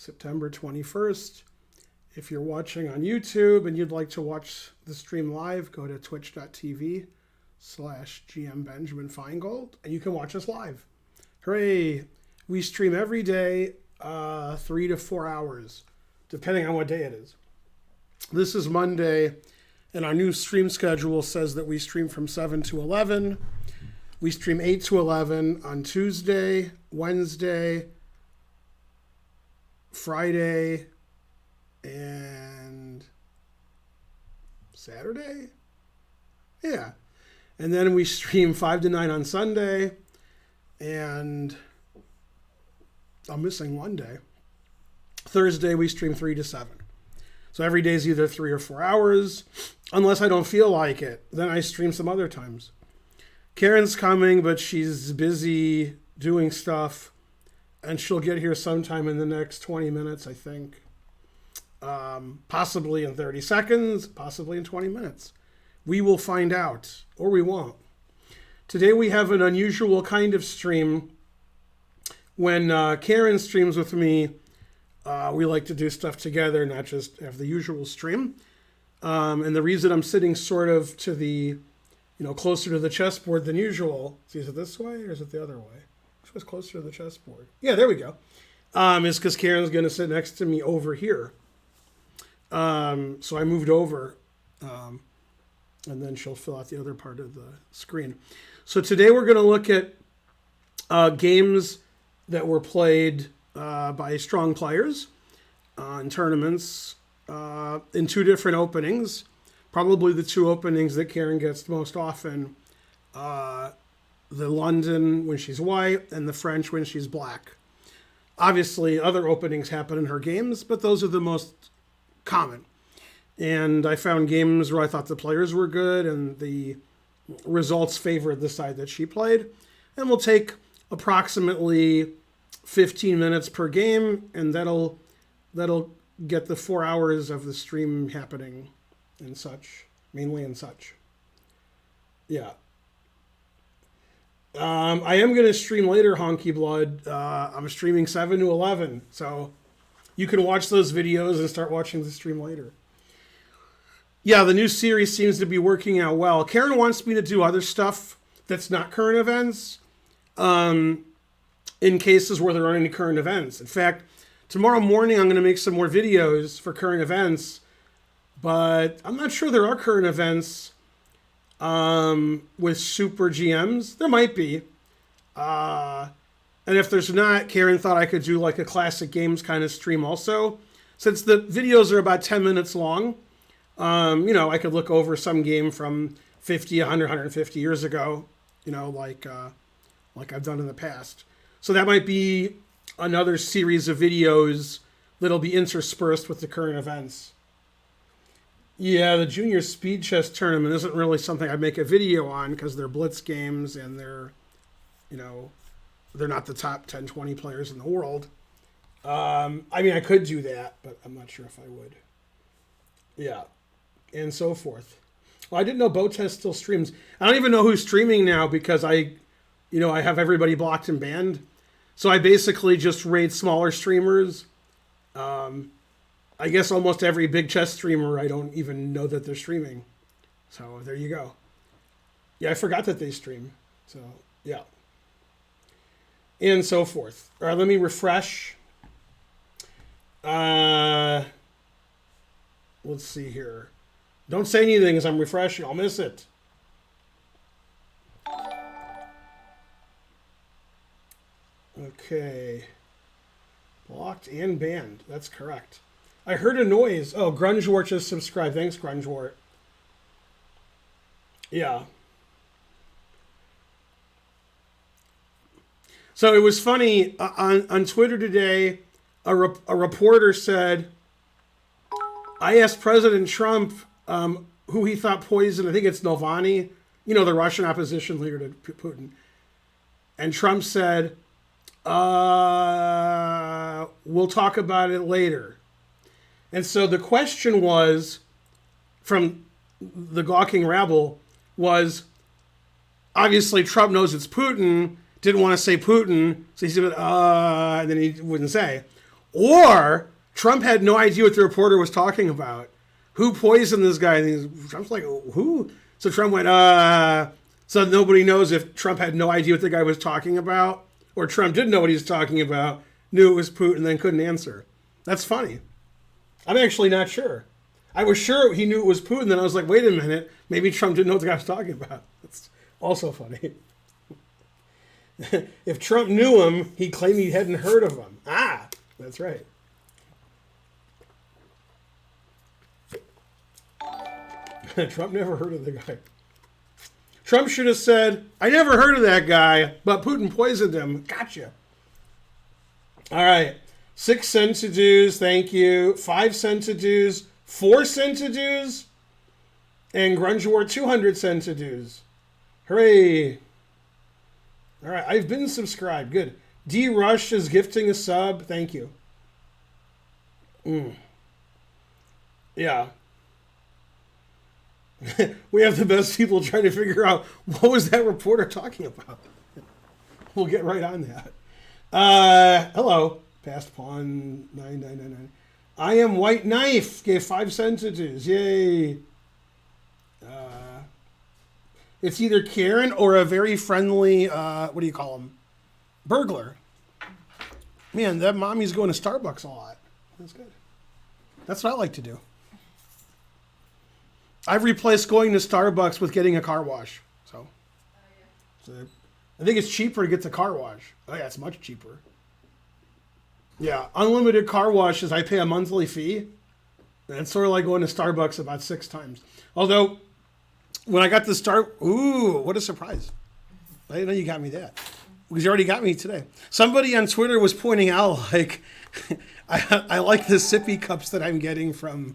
September 21st. If you're watching on YouTube and you'd like to watch the stream live, go to twitch.tv/GMBenjaminFeingold, and you can watch us live. Hooray! We stream every day, 3 to 4 hours, depending on what day it is. This is Monday, and our new stream schedule says that we stream from 7 to 11. We stream 8 to 11 on Tuesday, Wednesday, Friday, and Saturday? Yeah. And then we stream 5 to 9 on Sunday, and I'm missing one day. Thursday, we stream 3 to 7. So every day is either 3 or 4 hours, unless I don't feel like it. Then I stream some other times. Karen's coming, but she's busy doing stuff, and she'll get here sometime in the next 20 minutes, I think. Possibly in 30 seconds, possibly in 20 minutes. We will find out, or we won't. Today we have an unusual kind of stream. When Karen streams with me, we like to do stuff together, not just have the usual stream. And the reason I'm sitting sort of to the, closer to the chessboard than usual, is it this way or is it the other way? Which was closer to the chessboard? Yeah, there we go. Is because Karen's going to sit next to me over here. So I moved over, and then she'll fill out the other part of the screen. So today we're going to look at games that were played by strong players in tournaments in 2 different openings. Probably the 2 openings that Karen gets most often, the London when she's white and the French when she's black. Obviously, other openings happen in her games, but those are the most common. And I found games where I thought the players were good and the results favored the side that she played. And we'll take approximately 15 minutes per game, and that'll get the 4 hours of the stream happening and such, mainly and such. Yeah. I am going to stream later, Honky Blood. I'm streaming 7 to 11, so you can watch those videos and start watching the stream later. Yeah, the new series seems to be working out well. Karen wants me to do other stuff that's not current events in cases where there aren't any current events. In fact, tomorrow morning I'm going to make some more videos for current events, but I'm not sure there are current events with super GMs. There might be. And if there's not, Karen thought I could do like a classic games kind of stream also. Since the videos are about 10 minutes long, I could look over some game from 50, 100, 150 years ago, like I've done in the past. So that might be another series of videos that'll be interspersed with the current events. Yeah, the junior speed chess tournament isn't really something I'd make a video on because they're blitz games and they're not the top 10, 20 players in the world. I could do that, but I'm not sure if I would. Yeah, and so forth. Well, I didn't know Botez still streams. I don't even know who's streaming now because I have everybody blocked and banned. So I basically just raid smaller streamers. I guess almost every big chess streamer, I don't even know that they're streaming. So there you go. Yeah, I forgot that they stream. So, yeah. And so forth. All right, let me refresh. Let's see here. Don't say anything as I'm refreshing. I'll miss it. Okay. Blocked and banned. That's correct. I heard a noise. Oh, Grungewort just subscribed. Thanks, Grungewort. Yeah. So it was funny. On Twitter today, a reporter said, I asked President Trump who he thought poisoned, I think it's Navalny, the Russian opposition leader to Putin. And Trump said, we'll talk about it later. And so the question was, from the gawking rabble, was, obviously Trump knows it's Putin, didn't want to say Putin, so he said, and then he wouldn't say. Or Trump had no idea what the reporter was talking about. Who poisoned this guy? And Trump's like, who? So Trump went, So nobody knows if Trump had no idea what the guy was talking about, or Trump didn't know what he was talking about, knew it was Putin, and then couldn't answer. That's funny. I'm actually not sure. I was sure he knew it was Putin, then I was like, wait a minute, maybe Trump didn't know what the guy was talking about. That's also funny. If Trump knew him, he'd claim he hadn't heard of him. Ah, that's right. Trump never heard of the guy. Trump should have said, I never heard of that guy, but Putin poisoned him. Gotcha. All right. 6 cents to dues, thank you. 5 cents to dues, 4 cents to dues, and Grunge War 200 cents to dues. Hooray. All right, I've been subscribed. Good. D Rush is gifting a sub. Thank you. Yeah. We have the best people trying to figure out what was that reporter talking about. We'll get right on that. Hello. Past pawn 9999. I am White Knife. Gave 5 sentences. Yay. It's either Karen or a very friendly, what do you call him? Burglar. Man, that mommy's going to Starbucks a lot. That's good. That's what I like to do. I've replaced going to Starbucks with getting a car wash. So I think it's cheaper to get the car wash. Oh yeah, it's much cheaper. Yeah, unlimited car washes, I pay a monthly fee. And it's sort of like going to Starbucks about 6 times. Although, when I got the ooh, what a surprise. I didn't know you got me that. Because you already got me today. Somebody on Twitter was pointing out, like, I like the sippy cups that I'm getting from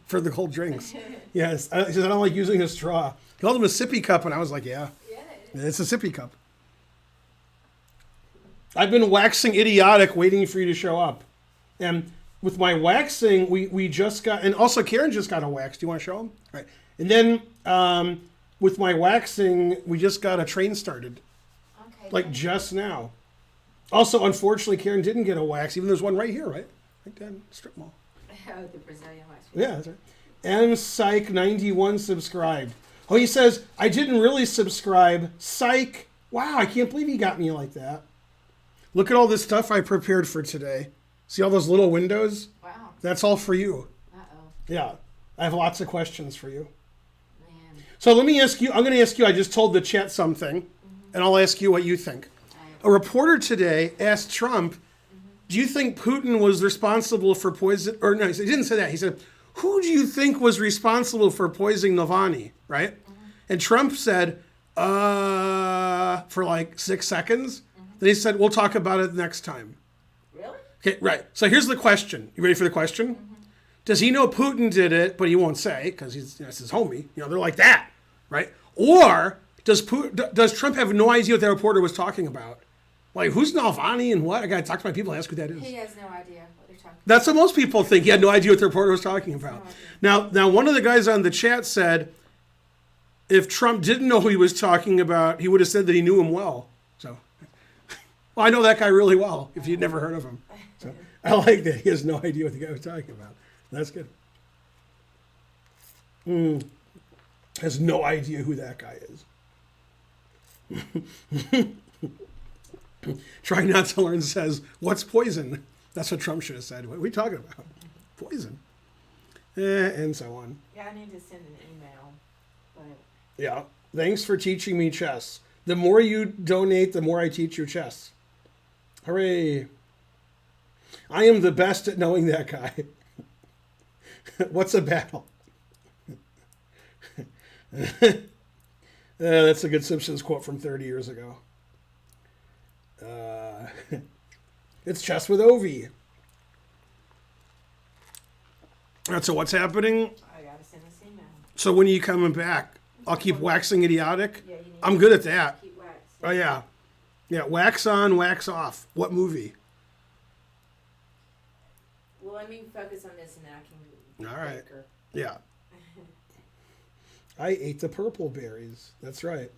for the cold drinks. Yes, he says, I don't like using a straw. He called them a sippy cup, and I was like, yeah, it's a sippy cup. I've been waxing idiotic, waiting for you to show up. And with my waxing, we just got, and also Karen just got a wax. Do you want to show them? All right. And then with my waxing, we just got a train started. Okay. Like just now. Also, unfortunately, Karen didn't get a wax, even there's one right here, right? Right there in the strip mall. Oh, the Brazilian wax. Yeah, that's right. M Psych 91 subscribed. Oh, he says, I didn't really subscribe. Psych. Wow, I can't believe he got me like that. Look at all this stuff I prepared for today. See all those little windows? Wow. That's all for you. Uh-oh. Yeah. I have lots of questions for you. Man. So let me ask you, I'm going to ask you, I just told the chat something, and I'll ask you what you think. A reporter today asked Trump, do you think Putin was responsible for poison, or no, he didn't say that. He said, who do you think was responsible for poisoning Navalny, right? And Trump said, for like 6 seconds. Then he said, we'll talk about it next time. Really? Okay, right. So here's the question. You ready for the question? Does he know Putin did it, but he won't say because he's it's his homie? You know, they're like that, right? Or does Trump have no idea what that reporter was talking about? Like, who's Navalny and what? I got to talk to my people and ask who that is. He has no idea what they're talking about. That's what most people think. He had no idea what the reporter was talking about. No now, one of the guys on the chat said, if Trump didn't know who he was talking about, he would have said that he knew him well. So, well, I know that guy really well, if you'd never heard of him. So, I like that he has no idea what the guy was talking about. That's good. Has no idea who that guy is. Try not to learn says, what's poison? That's what Trump should have said. What are we talking about? Poison. And so on. Yeah, I need to send an email. But... Yeah. Thanks for teaching me chess. The more you donate, the more I teach you chess. Hooray. I am the best at knowing that guy. What's a battle? That's a good Simpsons quote from 30 years ago. It's chess with Ovi. All right, so what's happening? I gotta send this email. So when are you coming back? I'll keep waxing idiotic? Yeah, you need I'm good at that. keep waxing. Oh, yeah. Yeah, wax on, wax off. What movie? Well, let me focus on this and then I can... All right. Yeah. I ate the purple berries. That's right.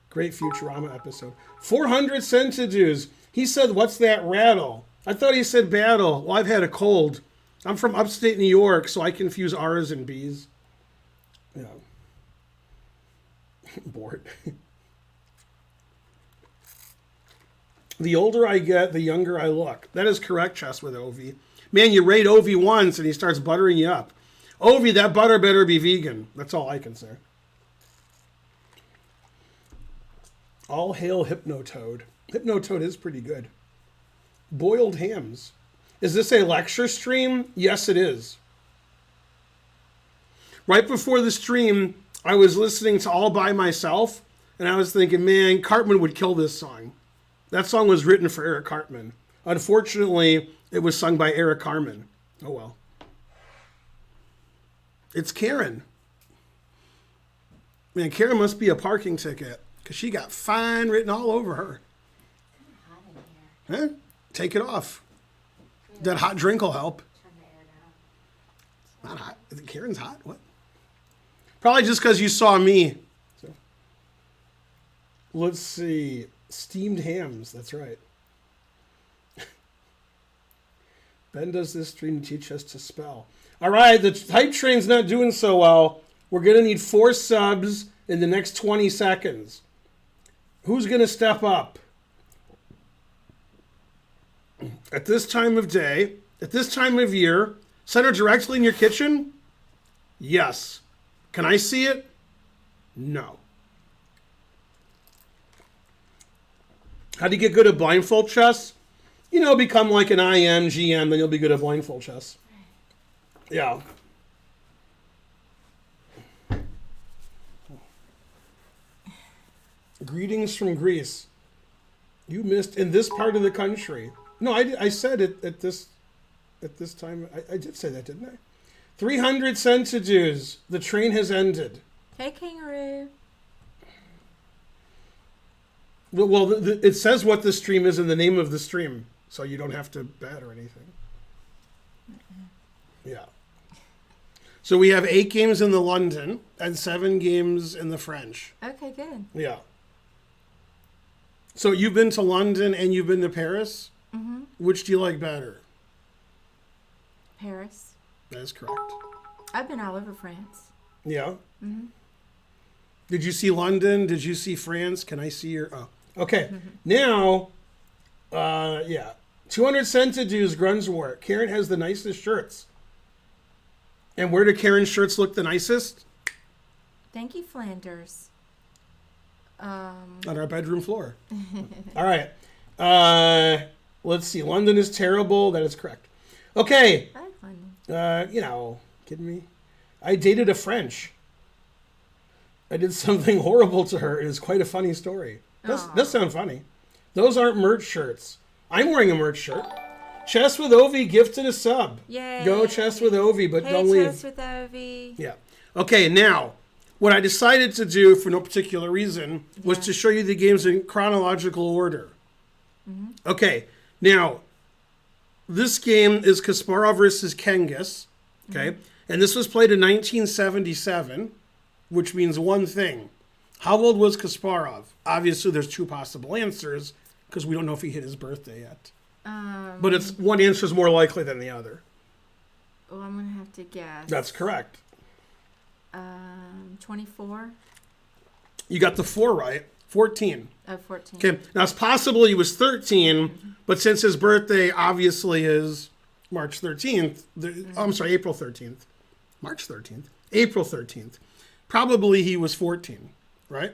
Great Futurama episode. 400 centidues. He said, what's that rattle? I thought he said battle. Well, I've had a cold. I'm from upstate New York, so I confuse R's and B's. Yeah. Bored. The older I get, the younger I look. That is correct, Chess with Ovi. Man, you rate Ovi once and he starts buttering you up. Ovi, that butter better be vegan. That's all I can say. All hail Hypnotoad. Hypnotoad is pretty good. Boiled hams. Is this a lecture stream? Yes, it is. Right before the stream, I was listening to All By Myself, and I was thinking, man, Cartman would kill this song. That song was written for Eric Cartman. Unfortunately, it was sung by Eric Carmen. Oh, well. It's Karen. Man, Karen must be a parking ticket, because she got fine written all over her. It's kind of hot in here. Huh? Take it off. That hot drink will help. Turn the air down. Not hot. Is it Karen's hot? What? Probably just because you saw me. So. Let's see. Steamed hams. That's right. Ben does this stream to teach us to spell. All right. The hype train's not doing so well. We're going to need 4 subs in the next 20 seconds. Who's going to step up? At this time of day, at this time of year, center directly in your kitchen? Yes. Can I see it? No. How do you get good at blindfold chess? You know, become like an IM, GM, then you'll be good at blindfold chess. Yeah. Greetings from Greece. You missed in this part of the country. No, I said it at this time. I did say that, didn't I? 300 centidues. The train has ended. Hey, kangaroo. Well, it says what the stream is in the name of the stream, so you don't have to bet or anything. Yeah. So we have 8 games in the London and 7 games in the French. Okay, good. Yeah. So you've been to London and you've been to Paris? Mm-hmm. Which do you like better? Paris. That is correct. I've been all over France. Yeah. Mm-hmm. Did you see London? Did you see France? Can I see your... Oh. Okay. Now, yeah. 200 centidues, Grunswart. Karen has the nicest shirts. And where do Karen's shirts look the nicest? Thank you, Flanders. On our bedroom floor. All right. Let's see. London is terrible. That is correct. Okay. I like London. You know, kidding me? I dated a French. I did something horrible to her. It is quite a funny story. Does sound funny. Those aren't merch shirts. I'm wearing a merch shirt. Chess with Ovi gifted a sub. Yay. Go Chess with Ovi, but Hey, don't leave. Chess with Ovi. Yeah. Okay, now, what I decided to do for no particular reason was to show you the games in chronological order. Mm-hmm. Okay, now, this game is Kasparov versus Kengis. Okay, and this was played in 1977, which means one thing. How old was Kasparov? Obviously, there's 2 possible answers because we don't know if he hit his birthday yet. But it's one answer is more likely than the other. Well, I'm gonna have to guess. That's correct. 24. You got the 4 right. 14. Oh, 14. Okay, now it's possible he was 13, but since his birthday obviously is March 13th, I'm sorry, April 13th. March 13th? April 13th. Probably he was 14, right?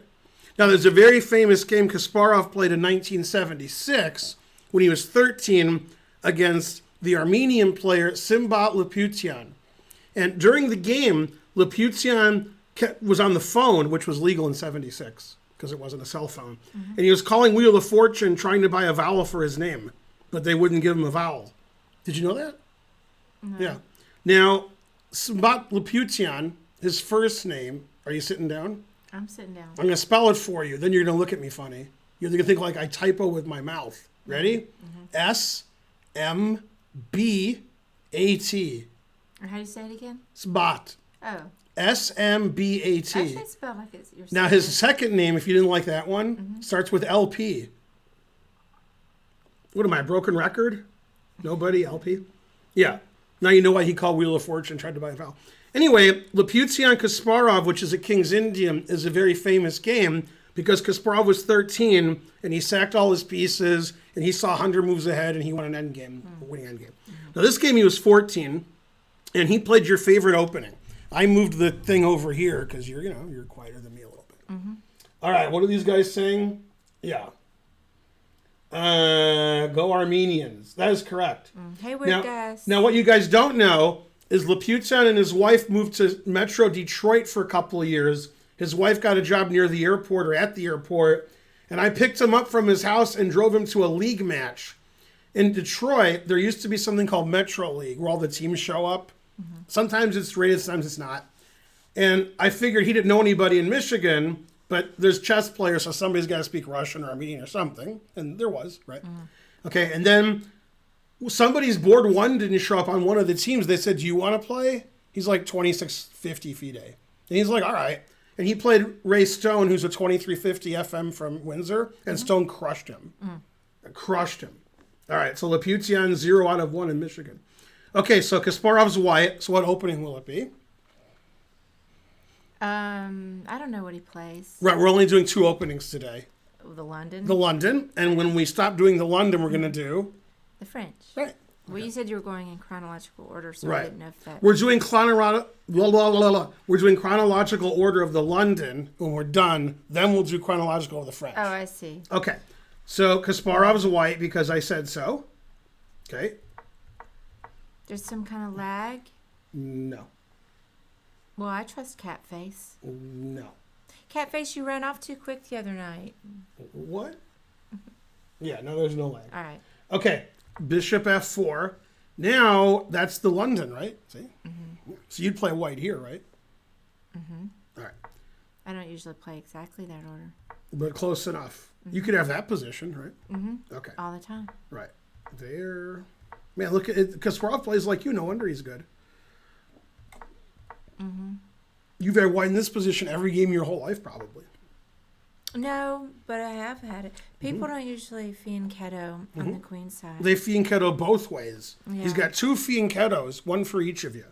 Now there's a very famous game Kasparov played in 1976 when he was 13 against the Armenian player Simbat Laputian. And during the game, Laputian was on the phone, which was legal in 76 because it wasn't a cell phone. And he was calling Wheel of Fortune trying to buy a vowel for his name, but they wouldn't give him a vowel. Did you know that? No. Yeah. Now, Simbat Laputian, his first name, are you sitting down? I'm sitting down. I'm going to spell it for you. Then you're going to look at me funny. You're going to think like I typo with my mouth. Ready? S-M-B-A-T. Or how do you say it again? Sbat. Oh. S-M-B-A-T. Actually, it spelled like it's your Now, his second name, if you didn't like that one, starts with L-P. What am I, a broken record? Nobody? LP? Yeah. Now you know why he called Wheel of Fortune, tried to buy a vowel. Anyway, Laputian Kasparov, which is a King's Indian, is a very famous game because Kasparov was 13 and he sacked all his pieces and he saw 100 moves ahead and he won an endgame, a winning endgame. Now this game he was 14 and he played your favorite opening. I moved the thing over here because you're quieter than me a little bit. All right, what are these guys saying? Yeah. Go Armenians. That is correct. Hey, weird guys. Now, what you guys don't know is Laputin and his wife moved to Metro Detroit for a couple of years. His wife got a job near the airport or at the airport, and I picked him up from his house and drove him to a league match. In Detroit, there used to be something called Metro League where all the teams show up. Sometimes it's rated, sometimes it's not. And I figured he didn't know anybody in Michigan, but there's chess players, so somebody's got to speak Russian or Armenian or something. And there was, right? Okay, and then somebody's board one didn't show up on one of the teams. They said, do you want to play? He's like 2650 FIDE. And he's like, all right. And he played Ray Stone, who's a 2350 FM from Windsor, and Stone crushed him. Crushed him. All right, so Laputian 0 out of 1 in Michigan. Okay, so Kasparov's white. So what opening will it be? I don't know what he plays. Right, we're only doing 2 openings today. The London? The London, and when we stop doing the London, we're going to do... The French. Right. Well, you said you were going in chronological order, so Right. I didn't know if that... We're doing We're doing chronological order of the London. When we're done, then we'll do chronological of the French. Oh, I see. Okay. So Kasparov's white because I said so. Okay. There's some kind of lag? No. Well, I trust Catface. No. Catface, you ran off too quick the other night. What? Yeah, no, there's no lag. All right. Okay. Bishop F4. Now, that's the London, right? See? So you'd play white here, right? All right. I don't usually play exactly that order. But close enough. You could have that position, right? Okay. All the time. Right. There. Man, look at it. Kasparov plays like you. No wonder he's good. You've had white in this position every game your whole life, probably. No, but I have had it. People don't usually fianchetto on the queen side. They fianchetto both ways. Yeah. He's got 2 fianchettos, one for each of you.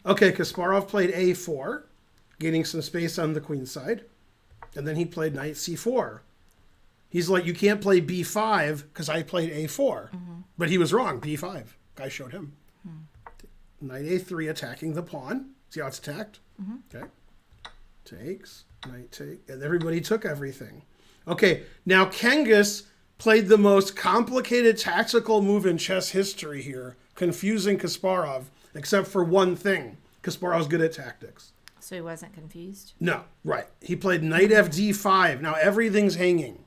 Okay, Kasparov played A4, gaining some space on the queen side. And then he played knight C4. He's like, you can't play B5 because I played A4. But he was wrong, B5. Guy showed him. Knight A3 attacking the pawn. See how it's attacked? Okay. Takes, knight take, and everybody took everything. Okay, now Kengis played the most complicated tactical move in chess history here, confusing Kasparov, except for one thing. Kasparov's good at tactics. So he wasn't confused? No, right. He played knight FD5. Now everything's hanging.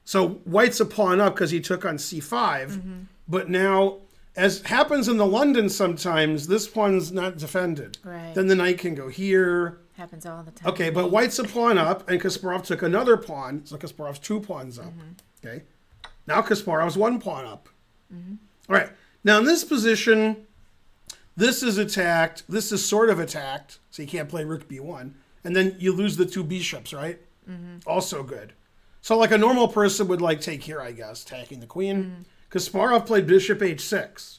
So white's a pawn up because he took on C5, but now, as happens in the London sometimes, this pawn's not defended. Right. Then the knight can go here. Happens all the time. Okay, but white's a pawn up, and Kasparov took another pawn, so Kasparov's 2 pawns up. Okay, now Kasparov's 1 pawn up. All right, now in this position, this is attacked, this is sort of attacked, so you can't play rook b1, and then you lose the 2 bishops, right? Also good. So like a normal person would like take here, I guess, attacking the queen. Kasparov played bishop h6,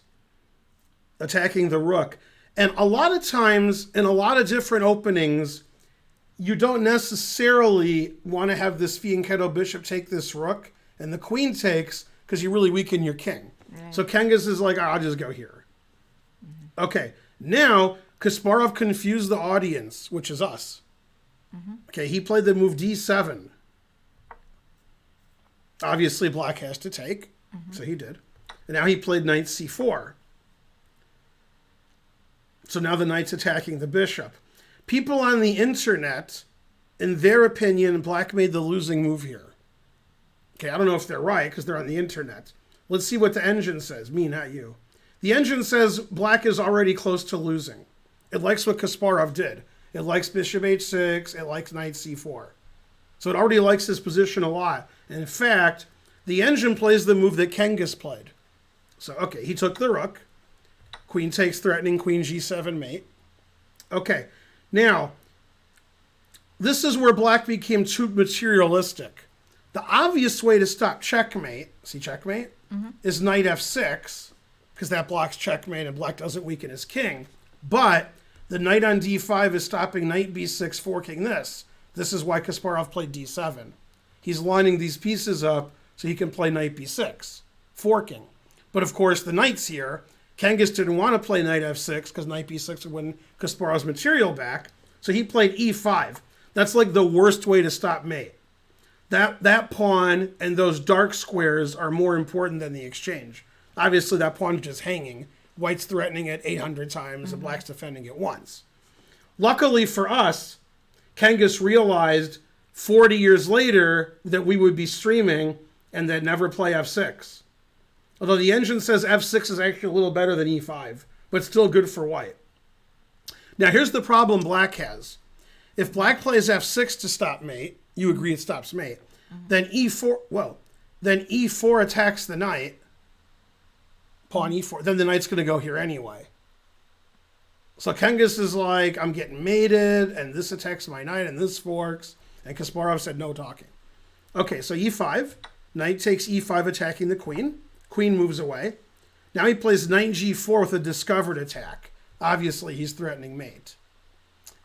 attacking the rook. And a lot of times, in a lot of different openings, you don't necessarily want to have this fianchetto bishop take this rook, and the queen takes, because you really weaken your king. Right. So Kengis is like, I'll just go here. Okay, now Kasparov confused the audience, which is us. Okay, he played the move d7. Obviously, black has to take, so he did. And now he played knight c4. So now the knight's attacking the bishop. People on the internet, in their opinion, black made the losing move here. Okay, I don't know if they're right because they're on the internet. Let's see what the engine says. Me, not you. The engine says black is already close to losing. It likes what Kasparov did. It likes bishop h6. It likes knight c4. So it already likes his position a lot. And in fact, the engine plays the move that Kengis played. So, okay, he took the rook. Queen takes threatening, queen g7 mate. Okay, now, this is where black became too materialistic. The obvious way to stop checkmate, see checkmate? is knight f6, because that blocks checkmate and black doesn't weaken his king. But the knight on d5 is stopping knight b6 forking this. This is why Kasparov played d7. He's lining these pieces up so he can play knight b6, forking. But of course, the knight's here. Kangas didn't want to play knight f6 because knight b6 would win Kasparov's material back. So he played e5. That's like the worst way to stop mate. That pawn and those dark squares are more important than the exchange. Obviously, that pawn is just hanging. White's threatening it 800 times, and black's defending it once. Luckily for us, Kangas realized 40 years later that we would be streaming and that never play f6. Although the engine says f6 is actually a little better than e5, but still good for white. Now here's the problem black has. If black plays f6 to stop mate, you agree it stops mate, then e4 attacks the knight, pawn e4, then the knight's going to go here anyway. So Kangas is like, I'm getting mated, and this attacks my knight, and this forks, and Kasparov said no talking. Okay, so e5, knight takes e5 attacking the queen. Queen moves away. Now he plays knight g4 with a discovered attack. Obviously, he's threatening mate.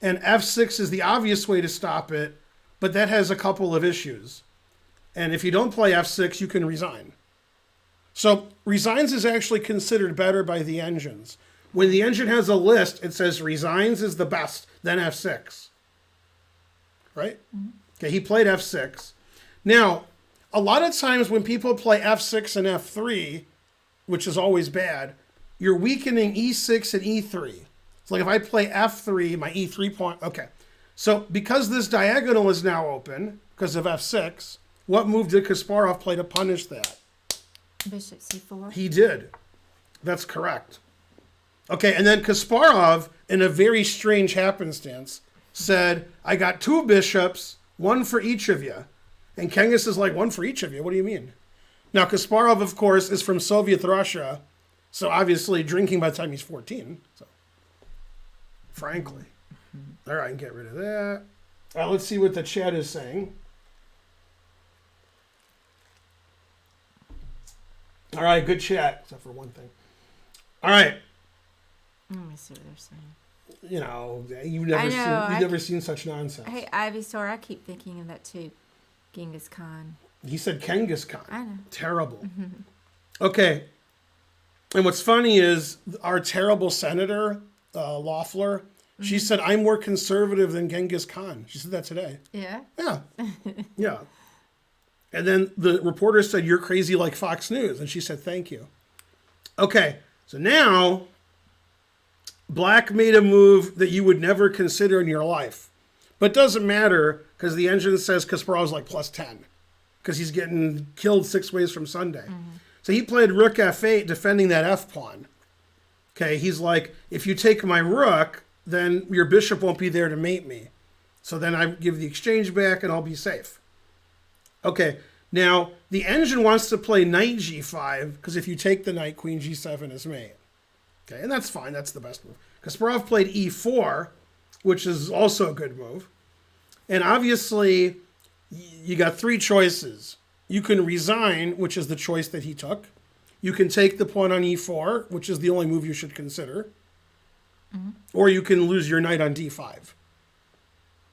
And f6 is the obvious way to stop it, but that has a couple of issues. And if you don't play f6, you can resign. So resigns is actually considered better by the engines. When the engine has a list, it says resigns is the best, then f6. Right? Okay, he played f6. Now, a lot of times when people play f6 and f3, which is always bad, you're weakening e6 and e3. So like if I play f3, my e3 pawn, okay. So because this diagonal is now open, because of f6, what move did Kasparov play to punish that? Bishop c4. He did. That's correct. Okay, and then Kasparov, in a very strange happenstance, said, I got 2 bishops, 1 for each of you. And Kangas is like, 1 for each of you? What do you mean? Now, Kasparov, of course, is from Soviet Russia, so obviously drinking by the time he's 14. So, frankly. All right, get rid of that. All right, let's see what the chat is saying. All right, good chat, except for one thing. All right. Let me see what they're saying. You know, you've never seen such nonsense. Hey, Ivysaur, I keep thinking of that too. Genghis Khan. He said Genghis Khan. I know. Terrible. Okay. And what's funny is our terrible senator, Loeffler, she said, I'm more conservative than Genghis Khan. She said that today. Yeah? Yeah. Yeah. And then the reporter said, you're crazy like Fox News. And she said, thank you. Okay. So now, black made a move that you would never consider in your life. But it doesn't matter because the engine says Kasparov's like plus 10 because he's getting killed 6 ways from Sunday. So he played rook f8 defending that f pawn. Okay, he's like, if you take my rook, then your bishop won't be there to mate me. So then I give the exchange back and I'll be safe. Okay, now the engine wants to play knight g5 because if you take the knight, queen g7 is mate. Okay, and that's fine. That's the best move. Kasparov played e4, which is also a good move. And obviously, you got 3 choices. You can resign, which is the choice that he took. You can take the pawn on e4, which is the only move you should consider. Or you can lose your knight on d5.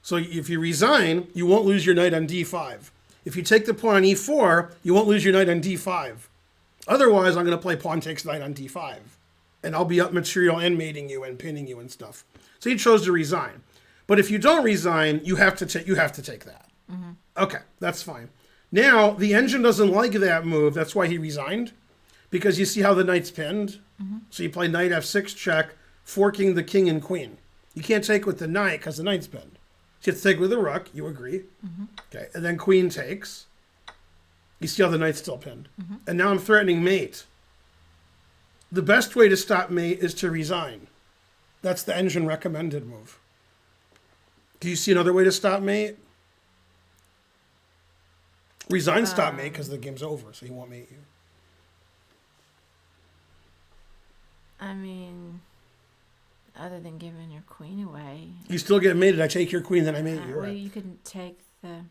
So if you resign, you won't lose your knight on d5. If you take the pawn on e4, you won't lose your knight on d5. Otherwise, I'm going to play pawn takes knight on d5. And I'll be up material and mating you and pinning you and stuff. So he chose to resign. But if you don't resign, you have to take that. Okay, that's fine. Now, the engine doesn't like that move. That's why he resigned. Because you see how the knight's pinned? So you play knight f6 check, forking the king and queen. You can't take with the knight because the knight's pinned. So you have to take with the rook. You agree. Okay, and then queen takes. You see how the knight's still pinned. And now I'm threatening mate. The best way to stop mate is to resign. That's the engine recommended move. Do you see another way to stop mate? Resign, stop mate, because the game's over, so he won't mate you. I mean, other than giving your queen away. You still get mated. I take your queen, then I mate you. Well, Right. you can take the...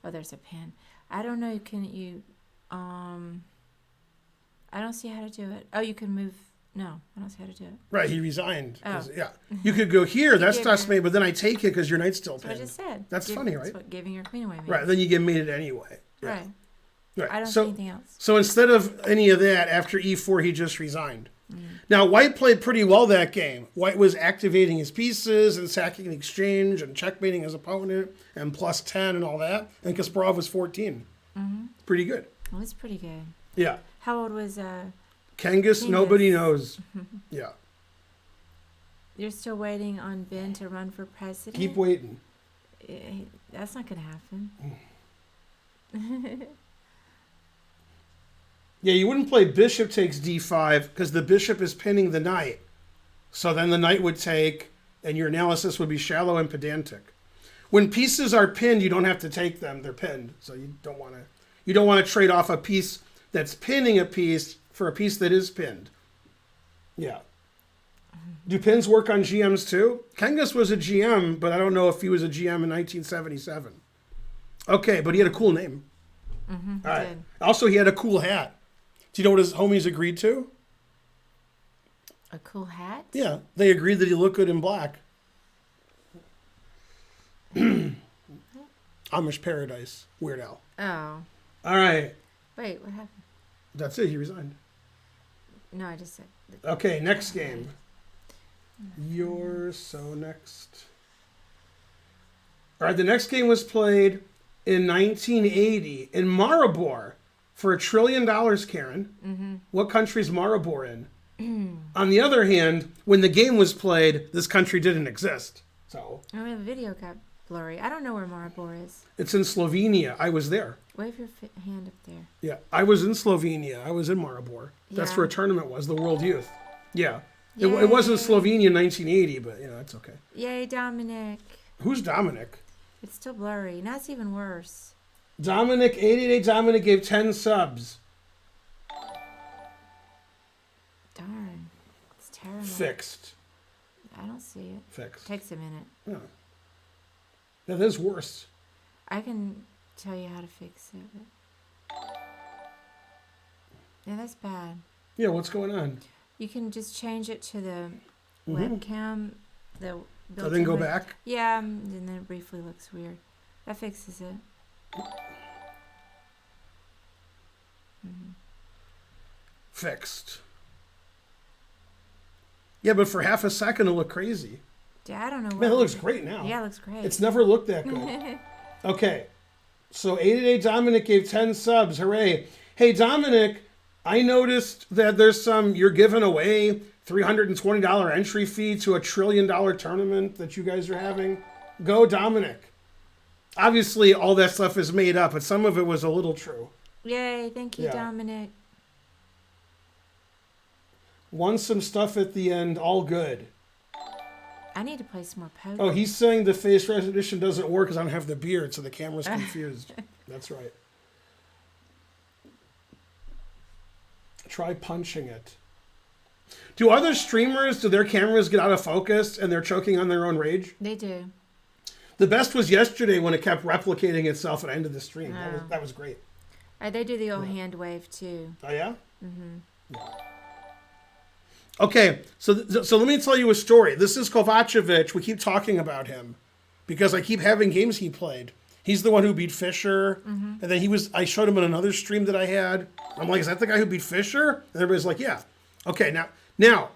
Oh, there's a pin. I don't know, can you... I don't see how to do it. Oh, you can move. No, I don't see how to do it. Right, he resigned. Oh. Yeah. You could go here, that's give stuff's her- made, but then I take it because your knight's still That's what I pinned. just said. That's funny, right? That's what giving your queen away means. Right, then you get mated anyway. Yeah. Right. Right. I don't so, see anything else. So instead of any of that, after e4, he just resigned. Mm. Now, White played pretty well that game. White was activating his pieces and sacking the exchange and checkmating his opponent and plus 10 and all that. And Kasparov was 14. Mm-hmm. Pretty good. Well, that's pretty good. Yeah. How old was Kangas, nobody knows. Yeah. You're still waiting on Ben to run for president? Keep waiting. That's not going to happen. Yeah, you wouldn't play bishop takes d5 because the bishop is pinning the knight. So then the knight would take, and your analysis would be shallow and pedantic. When pieces are pinned, you don't have to take them; they're pinned. So you don't want to trade off a piece that's pinning a piece for a piece that is pinned. Yeah. Do pins work on GMs too? Kangas was a GM, but I don't know if he was a GM in 1977. Okay, but he had a cool name. Mm-hmm, All right. did. Also, he had a cool hat. Do you know what his homies agreed to? A cool hat? Yeah, they agreed that he looked good in black. Amish Paradise. Weird Al. Oh. All right. Wait, what happened? That's it. He resigned. No, I just said. Okay, next game. You're so next. All right, the next game was played in 1980 in Maribor for $1 trillion, Karen. Mm-hmm. What country's Maribor in? On the other hand, when the game was played, this country didn't exist. So Oh, the video got blurry. I don't know where Maribor is. it's in Slovenia. I was there. Wave your hand up there. Yeah, I was in Slovenia. I was in Maribor. That's Yeah. where a tournament was, the World Youth. Yeah. It Yay. wasn't Slovenia in 1980, but, that's okay. Yay, Dominic. Who's Dominic? It's still blurry. Now it's even worse. Dominic, 888 Dominic gave 10 subs. Darn. It's terrible. Fixed. I don't see it. Fixed. Takes a minute. Yeah. That is worse. I can tell you how to fix it. Yeah, that's bad. Yeah, what's going on? You can just change it to the Mhm. webcam. The So built-in then go web- back? Yeah, and then it briefly looks weird. That fixes it. Fixed. Yeah, but for half a second it looked crazy. Yeah, I don't know. Man, it looks great now. Yeah, it looks great. It's never looked that good. Okay. So 888 Dominic gave 10 subs. Hooray. Hey, Dominic, I noticed that you're giving away $320 entry fee to a $1 trillion tournament that you guys are having. Go, Dominic. Obviously, all that stuff is made up, but some of it was a little true. Yay, thank you, Yeah. Dominic. Won some stuff at the end, all good. I need to play some more poker. Oh, he's saying the face recognition doesn't work because I don't have the beard, so the camera's confused. That's right. Try punching it. Do other streamers, do their cameras get out of focus and they're choking on their own rage? They do. The best was yesterday when it kept replicating itself at the end of the stream. Oh. That was great. They do the old hand wave too. Oh, yeah? Mm-hmm. Yeah. Okay, so let me tell you a story. This is Kovacevic. We keep talking about him because I keep having games he played. He's the one who beat Fischer, and then I showed him in another stream that I had. I'm like, is that the guy who beat Fischer? And everybody's like, yeah. Okay, now,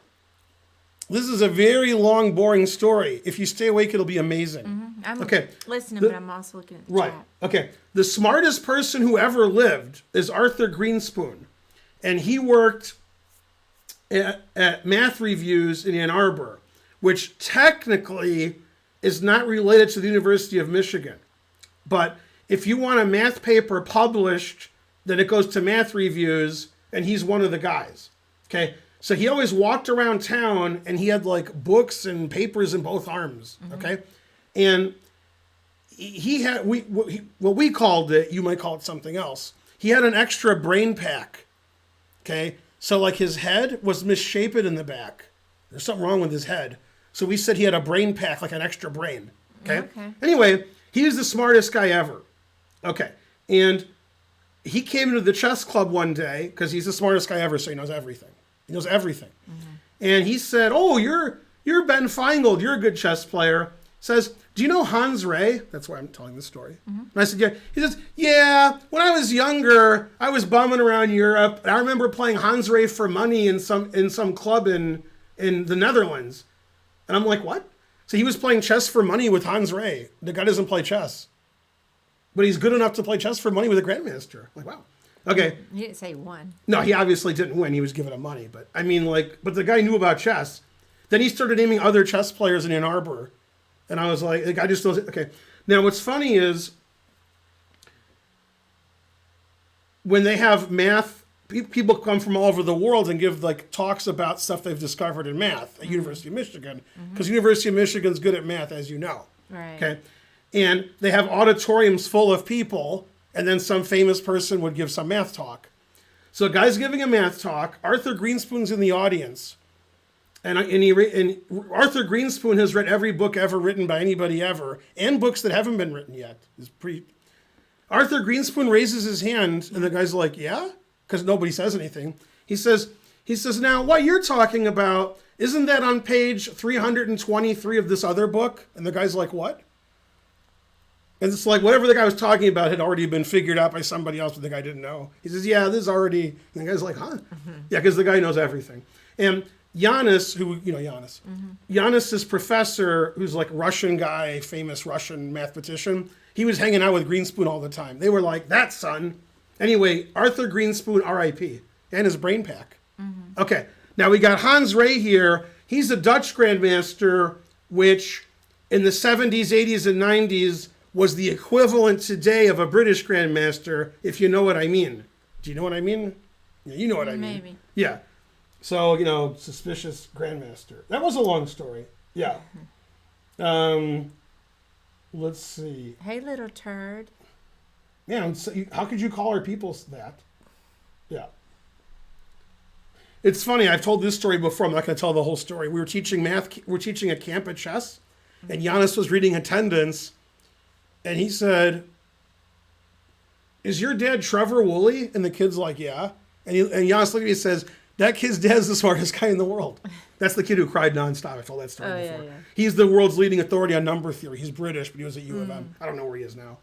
this is a very long, boring story. If you stay awake, it'll be amazing. I'm Okay. listening, but I'm also looking at the Right. chat. Okay. The smartest person who ever lived is Arthur Greenspoon. And he worked at Math Reviews in Ann Arbor, which technically is not related to the University of Michigan. But if you want a math paper published, then it goes to Math Reviews, and he's one of the guys. Okay? So he always walked around town, and he had like books and papers in both arms. Okay? And he had what we called it, you might call it something else. He had an extra brain pack. Okay? So like his head was misshapen in the back. There's something wrong with his head. So we said he had a brain pack, like an extra brain. Okay? Okay. Anyway, he was the smartest guy ever. Okay. And he came into the chess club one day because he's the smartest guy ever, so he knows everything. He knows everything. And he said, "Oh, you're Ben Feingold. You're a good chess player." Says, "Do you know Hans Rey?" That's why I'm telling this story. And I said, "Yeah." He says, "Yeah. When I was younger, I was bumming around Europe. And I remember playing Hans Rey for money in some club in the Netherlands." And I'm like, "What?" So he was playing chess for money with Hans Rey. The guy doesn't play chess, but he's good enough to play chess for money with a grandmaster. I'm like, wow. Okay. He didn't say one. No, he obviously didn't win. He was giving him money. But I mean, but the guy knew about chess. Then he started naming other chess players in Ann Arbor. And I was like, the guy just knows it. Okay. Now, what's funny is when they have math, people come from all over the world and give like talks about stuff they've discovered in math at University of Michigan. Because University of Michigan's good at math, as you know. Right. Okay. And they have auditoriums full of people, and then some famous person would give some math talk. So a guy's giving a math talk. Arthur Greenspoon's in the audience. And Arthur Greenspoon has read every book ever written by anybody ever, and books that haven't been written yet. Arthur Greenspoon raises his hand, and the guy's like, "Yeah?" Because nobody says anything. He says, "Now, what you're talking about, isn't that on page 323 of this other book?" And the guy's like, "What?" And it's like whatever the guy was talking about had already been figured out by somebody else, but the guy didn't know. He says, "Yeah, this is already..." And the guy's like, "Huh?" Yeah, because the guy knows everything. And Giannis, Giannis's professor, who's like Russian guy, famous Russian mathematician, he was hanging out with Greenspoon all the time. They were like, "That son." Anyway, Arthur Greenspoon, R.I.P., and his brain pack. Okay, now we got Hans Rey here. He's a Dutch grandmaster, which in the 70s, 80s, and 90s was the equivalent today of a British grandmaster, if you know what I mean. Do you know what I mean? Yeah, you know what I mean. Maybe. Yeah. So, suspicious grandmaster. That was a long story. Yeah. Let's see. Hey, little turd. Yeah, how could you call our people that? Yeah. It's funny. I've told this story before. I'm not going to tell the whole story. We were teaching math. We're teaching a camp at chess, and Giannis was reading attendance, and he said, "Is your dad Trevor Woolley?" And the kid's like, "Yeah." And Giannis looked at me and says, "That kid's dad's the smartest guy in the world." That's the kid who cried nonstop. I've told that story before. Yeah. He's the world's leading authority on number theory. He's British, but he was at U of M. I don't know where he is now.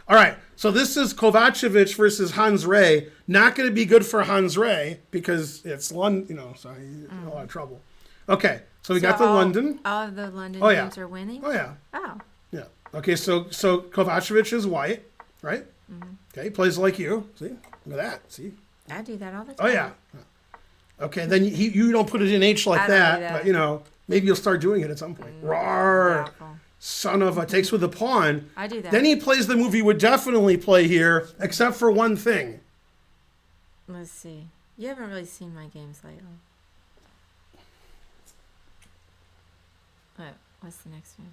All right, so this is Kovacevic versus Hans Rey. Not going to be good for Hans Rey because it's London, so he's in a lot of trouble. Okay, so we got the London. All of the London Oh, yeah. teams are winning? Oh, yeah. Oh. Yeah. Okay, so Kovacevic is white, right? Okay, plays like you. See? Look at that. See? I do that all the time. Oh, yeah. Okay, then you don't put it in H like I don't that, do that. but, maybe you'll start doing it at some point. Roar. Awful. Son of a... Takes with a pawn. I do that. Then he plays the move he would definitely play here, except for one thing. Let's see. You haven't really seen my games lately. What's the next move?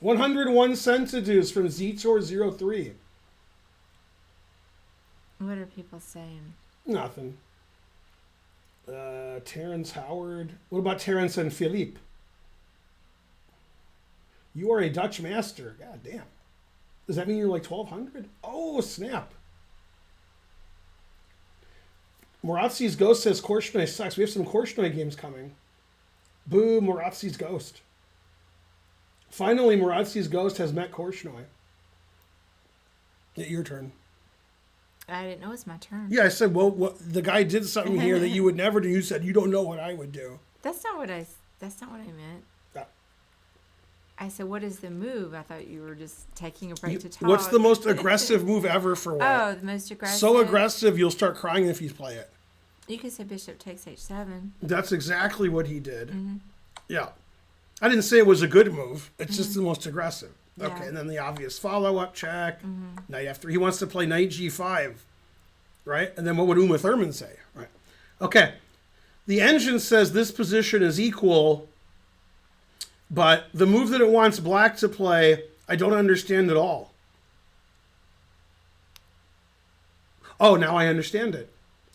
$101 centidues from Ztor03. What are people saying? Nothing. Terrence Howard. What about Terrence and Philippe? You are a Dutch master. God damn. Does that mean you're like 1,200? Oh, snap. Morazzi's Ghost says Korchnoi sucks. We have some Korchnoi games coming. Boo, Morazzi's Ghost. Finally, Morazzi's Ghost has met Korchnoi. Your turn. I didn't know it was my turn. Yeah, I said, well, the guy did something here that you would never do. You said, you don't know what I would do. That's not what I meant. I said, what is the move? I thought you were just taking a break to talk. What's the most aggressive move ever for what? Oh, the most aggressive. So aggressive, you'll start crying if you play it. You could say bishop takes h7. That's exactly what he did. Yeah. I didn't say it was a good move. It's just the most aggressive. Yeah. Okay, and then the obvious follow-up check. Knight f3. He wants to play knight g5, right? And then what would Uma Thurman say? Right. Okay. The engine says this position is equal, but the move that it wants black to play, I don't understand at all. Oh, now I understand it.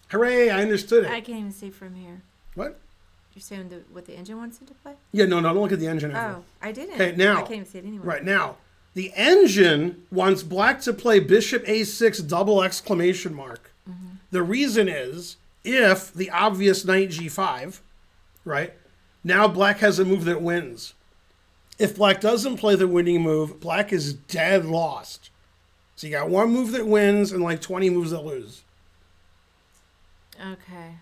Hooray, I understood it. I can't even see from here. What? You're saying what the engine wants it to play? Yeah, no, don't look at the engine. Oh, I didn't. Okay, now. I can't even see it anyway. Right, now. The engine wants black to play bishop a6 double exclamation mark. Mm-hmm. The reason is, if the obvious knight g5, right, now black has a move that wins. If black doesn't play the winning move, black is dead lost. So you got one move that wins and like 20 moves that lose. Okay.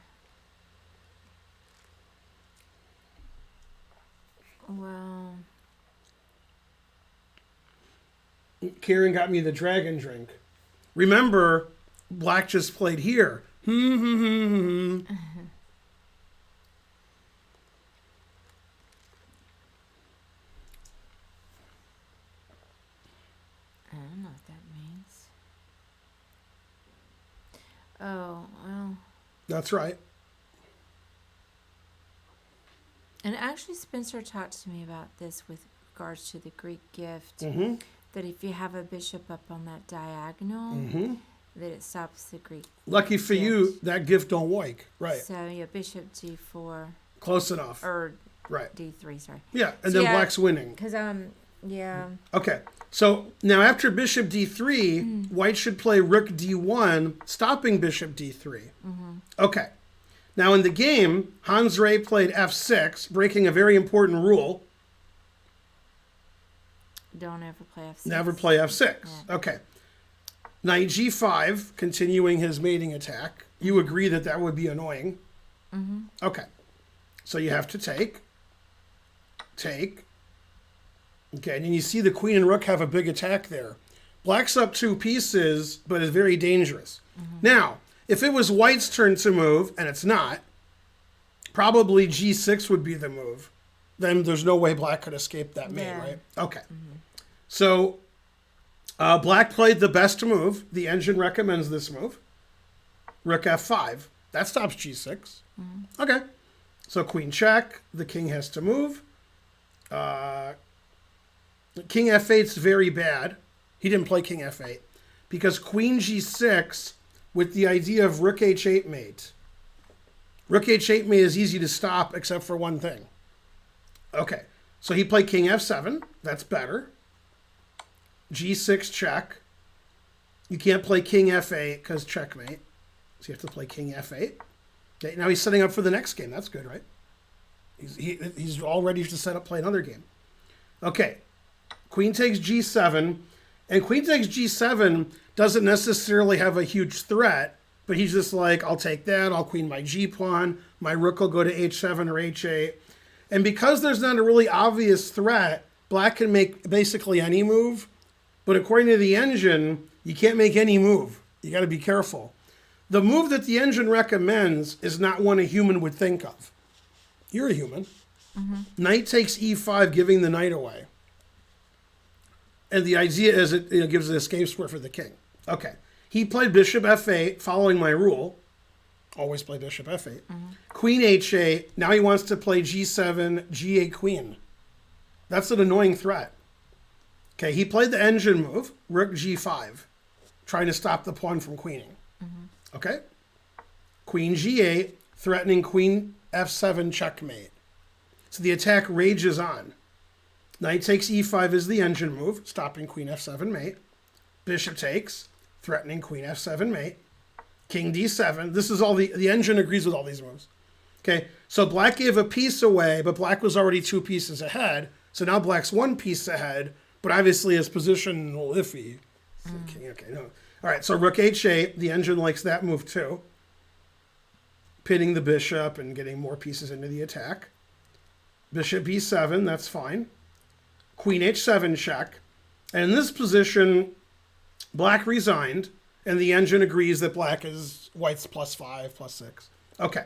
Well... Karen got me the dragon drink. Remember, black just played here. I don't know what that means. Oh, well. That's right. And actually, Spencer talked to me about this with regards to the Greek gift. Mm-hmm. That if you have a bishop up on that diagonal, Mm-hmm. that it stops the Greek. Lucky for gift. you, that gift don't work. Right. So, yeah, bishop d4. Close enough. Or right. d3, sorry. Yeah, and then black's winning. Because, yeah. Okay, so now after bishop d3, white should play rook d1, stopping bishop d3. Mm-hmm. Okay. Now in the game, Hans Ray played f6, breaking a very important rule. Don't ever play f6. Never play f6. Yeah. Okay. Knight g5, continuing his mating attack. You agree that that would be annoying? Mm-hmm. Okay. So you have to take. Okay, and then you see the queen and rook have a big attack there. Black's up 2 pieces, but is very dangerous. Mm-hmm. Now, if it was white's turn to move, and it's not, probably g6 would be the move. Then there's no way black could escape that mate, right? Okay. Mm-hmm. So black played the best move. The engine recommends this move. Rook f5. That stops g6. Mm-hmm. Okay. So queen check. The king has to move. King f8 is very bad. He didn't play king f8. Because queen g6 with the idea of rook h8 mate. Rook h8 mate is easy to stop except for one thing. Okay, so he played king f7. That's better. g6 check. You can't play king f8 because checkmate. So you have to play king f8. Okay, now he's setting up for the next game. That's good, right? He's all ready to set up, play another game. Okay, queen takes g7. And queen takes g7 doesn't necessarily have a huge threat, but he's just like, I'll take that. I'll queen my g-pawn. My rook will go to h7 or h8. And because there's not a really obvious threat, black can make basically any move. But according to the engine, you can't make any move. You got to be careful. The move that the engine recommends is not one a human would think of. You're a human. Mm-hmm. Knight takes e5, giving the knight away. And the idea is it gives an escape square for the king. Okay. He played bishop f8, following my rule. Always play bishop f8. Mm-hmm. Queen h8. Now he wants to play g7, g8 queen. That's an annoying threat. Okay, he played the engine move, rook g5, trying to stop the pawn from queening. Mm-hmm. Okay? Queen g8, threatening queen f7 checkmate. So the attack rages on. Knight takes e5 is the engine move, stopping queen f7 mate. Bishop takes, threatening queen f7 mate. King d7. This is all the engine agrees with all these moves. Okay, so black gave a piece away, but black was already 2 pieces ahead. So now black's 1 piece ahead, but obviously his position a little iffy. Okay, no. All right, so rook h8. The engine likes that move too. Pinning the bishop and getting more pieces into the attack. Bishop b7, that's fine. Queen h7 check. And in this position, black resigned, and the engine agrees that black is white's +5, +6. Okay.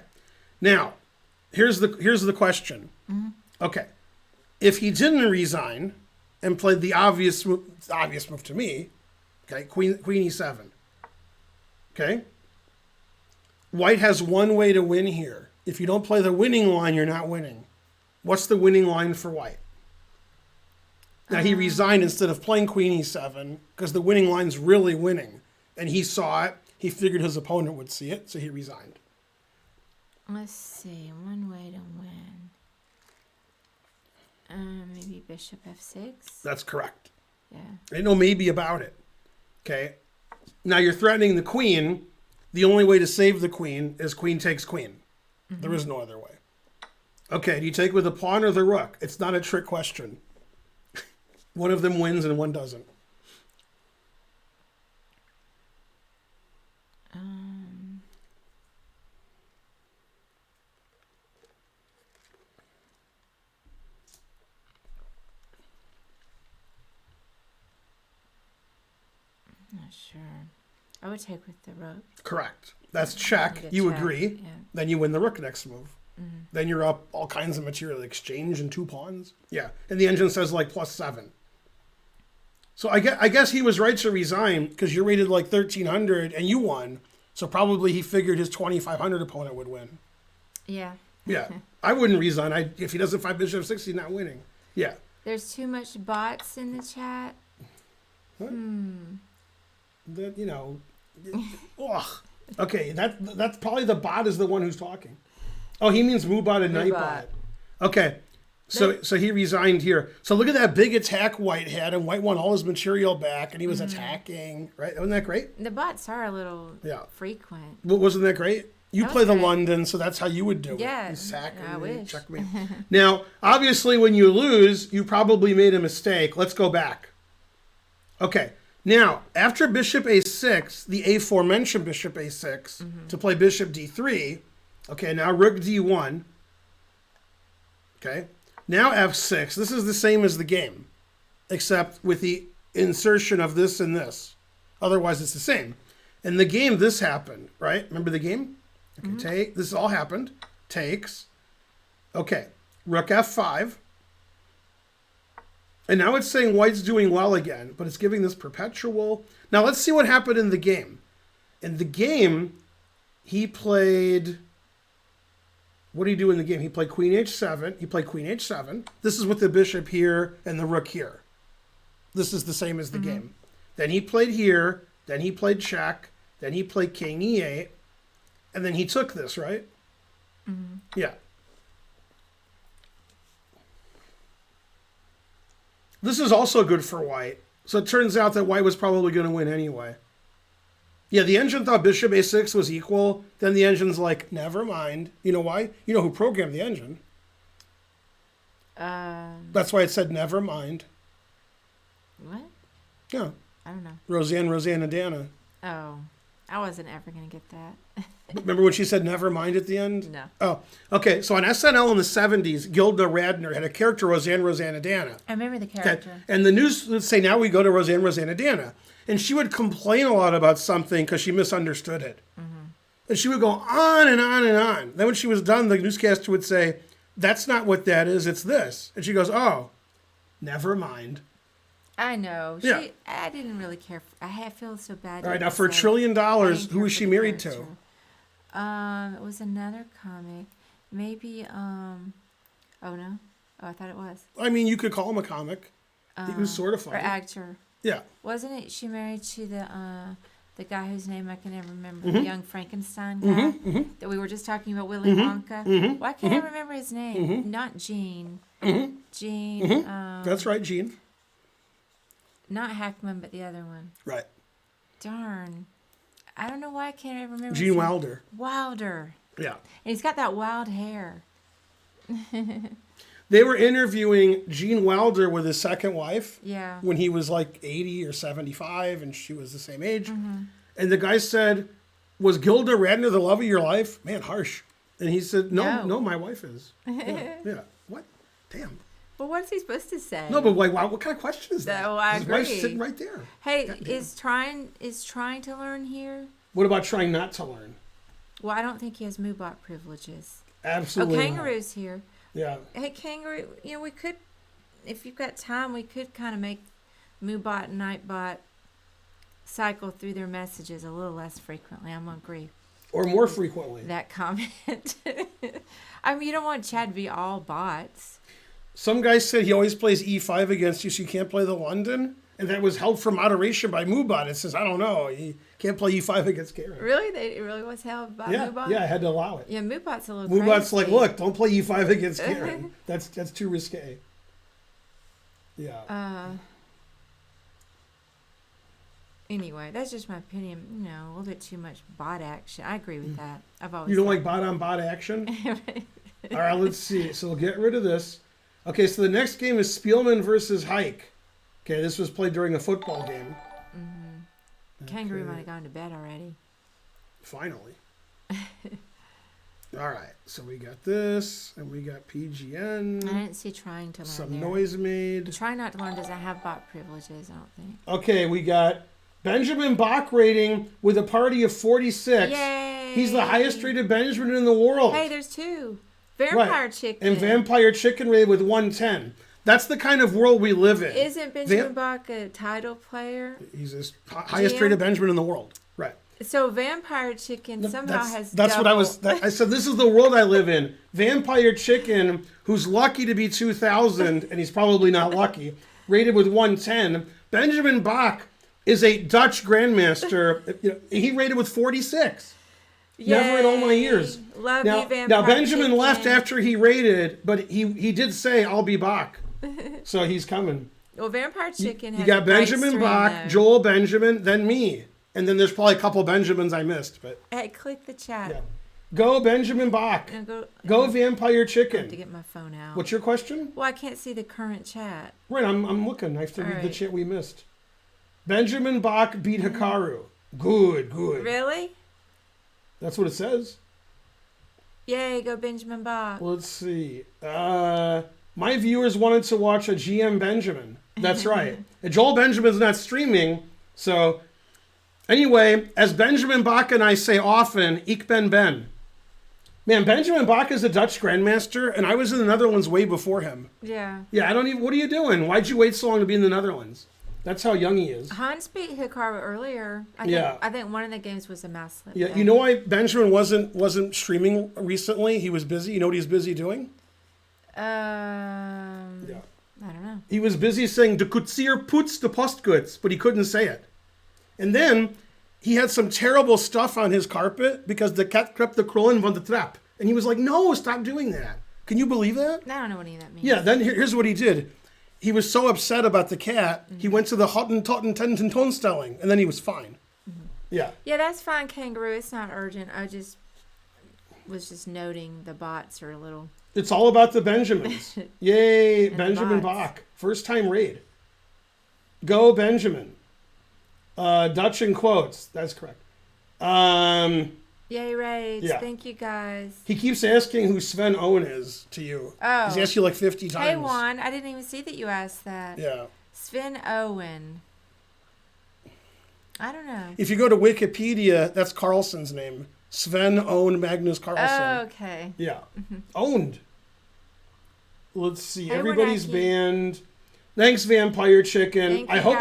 Now, here's the question. Mm-hmm. Okay. If he didn't resign and played the obvious move to me, okay, queen e7. Okay? White has one way to win here. If you don't play the winning line, you're not winning. What's the winning line for white? Now, he resigned instead of playing queen e7 because the winning line's really winning. And he saw it. He figured his opponent would see it, so he resigned. Let's see. One way to win. Maybe bishop f6. That's correct. Yeah. Ain't no maybe about it. Okay. Now you're threatening the queen. The only way to save the queen is queen takes queen. Mm-hmm. There is no other way. Okay. Do you take with the pawn or the rook? It's not a trick question. One of them wins and one doesn't. Not sure. I would take with the rook. Correct. That's check. You check. agree. Yeah. Then you win the rook next move. Mm-hmm. Then you're up all kinds of material exchange and 2 pawns. Yeah. And the engine says like +7. So I guess he was right to resign because you rated like 1,300 and you won. So probably he figured his 2,500 opponent would win. Yeah. Yeah. I wouldn't resign. If he doesn't fight bishop 6, he's not winning. Yeah. There's too much bots in the chat. What? That, you know. Ugh. Okay, that's probably the bot is the one who's talking. Oh, he means Moobot and Nightbot. Okay. So he resigned here. So look at that big attack White had, and White won all his material back, and he was attacking. Right? Wasn't that great? The bots are a little frequent. Well, wasn't that great? You That play was the great. London, so that's how you would do it. Yeah, You sack I and wish. checkmate. Now, obviously, when you lose, you probably made a mistake. Let's go back. Okay. Now, after bishop a6, the aforementioned bishop a6, to play bishop d3. Okay, now rook d1. Okay. Now f6. This is the same as the game, except with the insertion of this and this. Otherwise, it's the same. In the game, this happened, right? Remember the game? Okay, this all happened. Takes. Okay, rook f5. And now it's saying White's doing well again, but it's giving this perpetual. Now let's see what happened in the game. In the game, he played... What did he do in the game? He played queen h7. He played queen h7. This is with the bishop here and the rook here. This is the same as the game. Then he played here. Then he played check. Then he played king e8. And then he took this, right? Yeah. This is also good for White. So it turns out that White was probably going to win anyway. Yeah, the engine thought bishop a6 was equal. Then the engine's like, never mind. You know why? You know who programmed the engine. That's why it said never mind. What? Yeah. I don't know. Roseanne, and Dana. Oh, I wasn't ever going to get that. Remember when she said never mind at the end? No. Oh, okay. So on SNL in the 70s, Gilda Radner had a character, Roseanne, and Dana. I remember the character. Okay. And the news would say, now we go to Roseanne, and Dana. And she would complain a lot about something because she misunderstood it. And she would go on and on and on. Then when she was done, the newscaster would say, that's not what that is, it's this. And she goes, oh, never mind. I know. Yeah. I didn't really care. I feel so bad. All right, now for $1 trillion, who was she married to? It was another comic. Maybe, oh no. Oh, I thought it was. I mean, you could call him a comic. He was sort of funny. Or actor. Yeah. Wasn't it she married to the guy whose name I can never remember, the young Frankenstein guy that we were just talking about, Willy Wonka? Why can't I remember his name? Not Gene. Gene. That's right, Gene. Not Hackman, but the other one. Right. Darn. I don't know why I can't ever remember. Gene Wilder. Wilder. Yeah. And he's got that wild hair. They were interviewing Gene Wilder with his second wife. Yeah. When he was like 80 or 75 and she was the same age. And the guy said, was Gilda Radner the love of your life? Man, harsh. And he said, no, my wife is. Yeah. What? Damn. Well, what's he supposed to say? No, but like, wow, what kind of question is that? No, I His agree. wife's sitting right there. Hey, is trying to learn here? What about trying not to learn? Well, I don't think he has Moobot privileges. Absolutely. Oh, not. Kangaroo's here. Yeah. Hey, Kangaroo, we could, if you've got time, we could kind of make Moobot and Nightbot cycle through their messages a little less frequently. I'm going to agree. Or more frequently. That comment. I mean, you don't want Chad to be all bots. Some guy said he always plays e5 against you, so you can't play the London. and that was held for moderation by Mubot. It says, I don't know, you can't play E5 against Karen. Really? It really was held by Mubot? Yeah, I had to allow it. Yeah, Mubot's a little Mubot's crazy. like, look, don't play E5 against Karen. That's too risque. Yeah. Anyway, that's just my opinion. You know, a little bit too much bot action. I agree with that. I've always You don't thought- like bot-on-bot action? All right, let's see. So we'll get rid of this. Okay, so the next game is Spielman versus Hike. Okay, this was played during a football game. Kangaroo might have gone to bed already. Finally. All right, so we got this, and we got PGN. I didn't see trying to learn Some there. noise made. Try not to learn doesn't have bot privileges, I don't think. Okay, we got Benjamin Bach rating with a party of 46. Yay! He's the highest rated Benjamin in the world. Hey, there's two. Vampire Chicken. And Vampire Chicken rated with 110. That's the kind of world we live in. Isn't Benjamin Bach a title player? He's the highest rated Benjamin in the world. Right. So Vampire Chicken somehow has That's double. what I was. I said, this is the world I live in. Vampire Chicken, who's lucky to be 2,000, and he's probably not lucky, rated with 110. Benjamin Bach is a Dutch grandmaster. He rated with 46. Never in all my years. Love Now, you, Vampire now Benjamin Chicken. left after he rated, but he did say, I'll be Bach. So he's coming. Well, Vampire Chicken has You got a great Benjamin stream, Bach, though. Joel Benjamin, then me. And then there's probably a couple Benjamins I missed. But Hey, click the chat. yeah. Go Benjamin Bach. No, Go Vampire I have to Chicken. get my phone out. What's your question? Well, I can't see the current chat. Right, I'm looking. I have to All read the right. chat we missed. Benjamin Bach beat Hikaru. Good. Really? That's what it says. Yay, go Benjamin Bach. Let's see. My viewers wanted to watch a GM Benjamin. That's right. And Joel Benjamin's not streaming, so anyway, as Benjamin Bach and I say often, Ik ben Ben. Man, Benjamin Bach is a Dutch grandmaster, and I was in the Netherlands way before him. Yeah. Yeah, I don't even. What are you doing? Why'd you wait so long to be in the Netherlands? That's how young he is. Hans beat Hikaru earlier. Yeah. I think one of the games was a mouse slip. Yeah, though. you know why Benjamin wasn't streaming recently? He was busy. You know what he's busy doing? Yeah. I don't know. He was busy saying de koetsier poets de postkoets, but he couldn't say it. And then he had some terrible stuff on his carpet because the cat crept the krullen van de trap. And he was like, no, stop doing that. Can you believe that? I don't know what any of that means. Yeah, then here's what he did. He was so upset about the cat, he went to the Hottentotten Tonstelling, and then he was fine. Yeah. Yeah, that's fine, Kangaroo. It's not urgent. I was just noting the bots are a little. It's all about the Benjamins. Yay, And the Benjamin bots. Bach. First time raid. Go Benjamin. Dutch in quotes. That's correct. Yay, raids. Yeah. Thank you, guys. He keeps asking who Sven Owen is to you. Oh. He's asked you like 50 times. Hey, Juan. I didn't even see that you asked that. Yeah. Sven Owen. I don't know. If you go to Wikipedia, that's Carlson's name. Sven Owen Magnus Carlson. Oh, okay. Yeah. Owned. Let's see. Hey, Everybody's Wernacki. banned. Thanks, Vampire Chicken. Thank I you, hope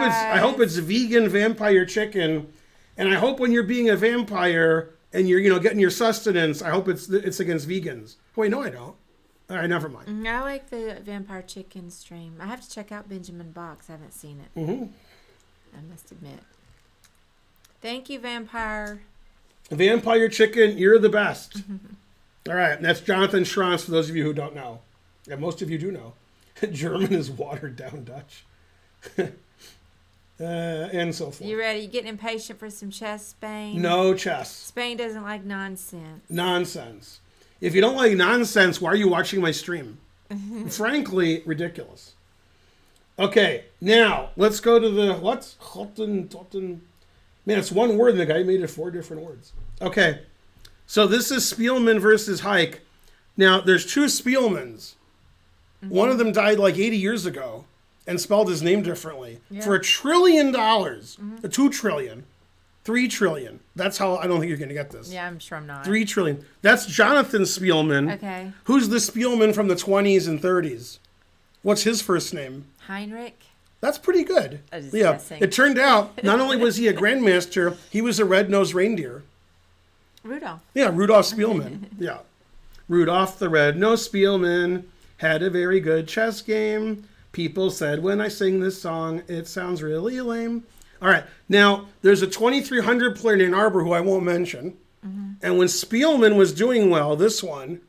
guys. it's vegan Vampire Chicken. And I hope when you're being a vampire and you're getting your sustenance, I hope it's against vegans. Oh, wait, no, I don't. All right, never mind. I like the Vampire Chicken stream. I have to check out Benjamin Box. I haven't seen it. Mm-hmm. I must admit. Thank you, Vampire. Vampire Chicken, you're the best. All right, and that's Jonathan Schranz for those of you who don't know. And most of you do know. German is watered down Dutch. And so forth. You ready? You getting impatient for some chess, Spain? No chess. Spain doesn't like nonsense. Nonsense. If you don't like nonsense, why are you watching my stream? Frankly, ridiculous. Okay, now let's go to the what's Hotten. Man, it's one word, and the guy made it 4 different words. Okay, so this is Spielman versus Hike. Now, there's 2 Spielmans. One of them died like 80 years ago and spelled his name differently. Yeah. For $1 trillion, $2 trillion, $3 trillion. That's how I don't think you're going to get this. Yeah, I'm sure I'm not. 3 trillion. That's Jonathan Spielman. Okay. Who's the Spielman from the 20s and 30s? What's his first name? Heinrich. That's pretty good. I was just Yeah. guessing. It turned out, not only was he a grandmaster, he was a red-nosed reindeer. Rudolph. Yeah, Rudolph Spielman. Yeah. Rudolph the red-nosed Spielman had a very good chess game, People said when I sing this song, it sounds really lame. All right. Now, there's a 2300 player in Ann Arbor who I won't mention. And when Spielman was doing well, this one,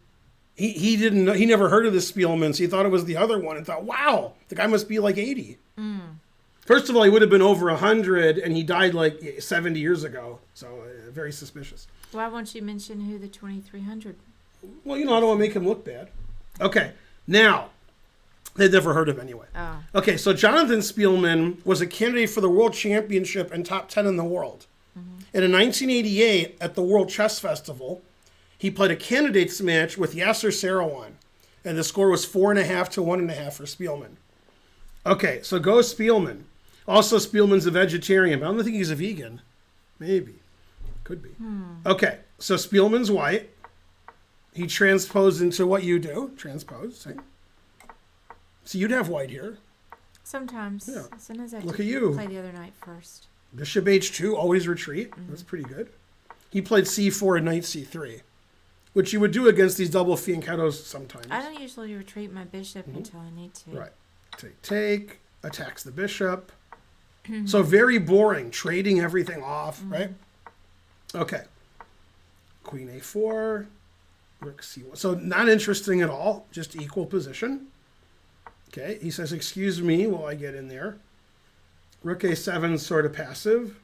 he didn't know, he never heard of the Spielman, so he thought it was the other one and thought, wow, the guy must be like 80. First of all, he would have been over 100, and he died like 70 years ago. So very suspicious. Why won't you mention who the 2300? Well, I don't want to make him look bad. Okay, now, they'd never heard of him anyway. Oh. Okay, so Jonathan Spielman was a candidate for the World Championship and top 10 in the world. And in 1988, at the World Chess Festival, he played a candidates match with Yasser Seirawan. And the score was 4.5 to 1.5 for Spielman. Okay, so go Spielman. Also, Spielman's a vegetarian, but I don't think he's a vegan. Maybe. Could be. Okay, so Spielman's white. He transposed into what you do. Transpose. Right? So you'd have white here. Sometimes. Yeah. Sometimes I Look have at to you. play the other night first. Bishop h2, always retreat. That's pretty good. He played c4 and knight c3, which you would do against these double fianchettos sometimes. I don't usually retreat my bishop until I need to. Right. Take, attacks the bishop. So very boring, trading everything off, right? Okay. Queen a4, rook c1. So not interesting at all, just equal position. Okay, he says, excuse me while I get in there. Rook a7 sort of passive.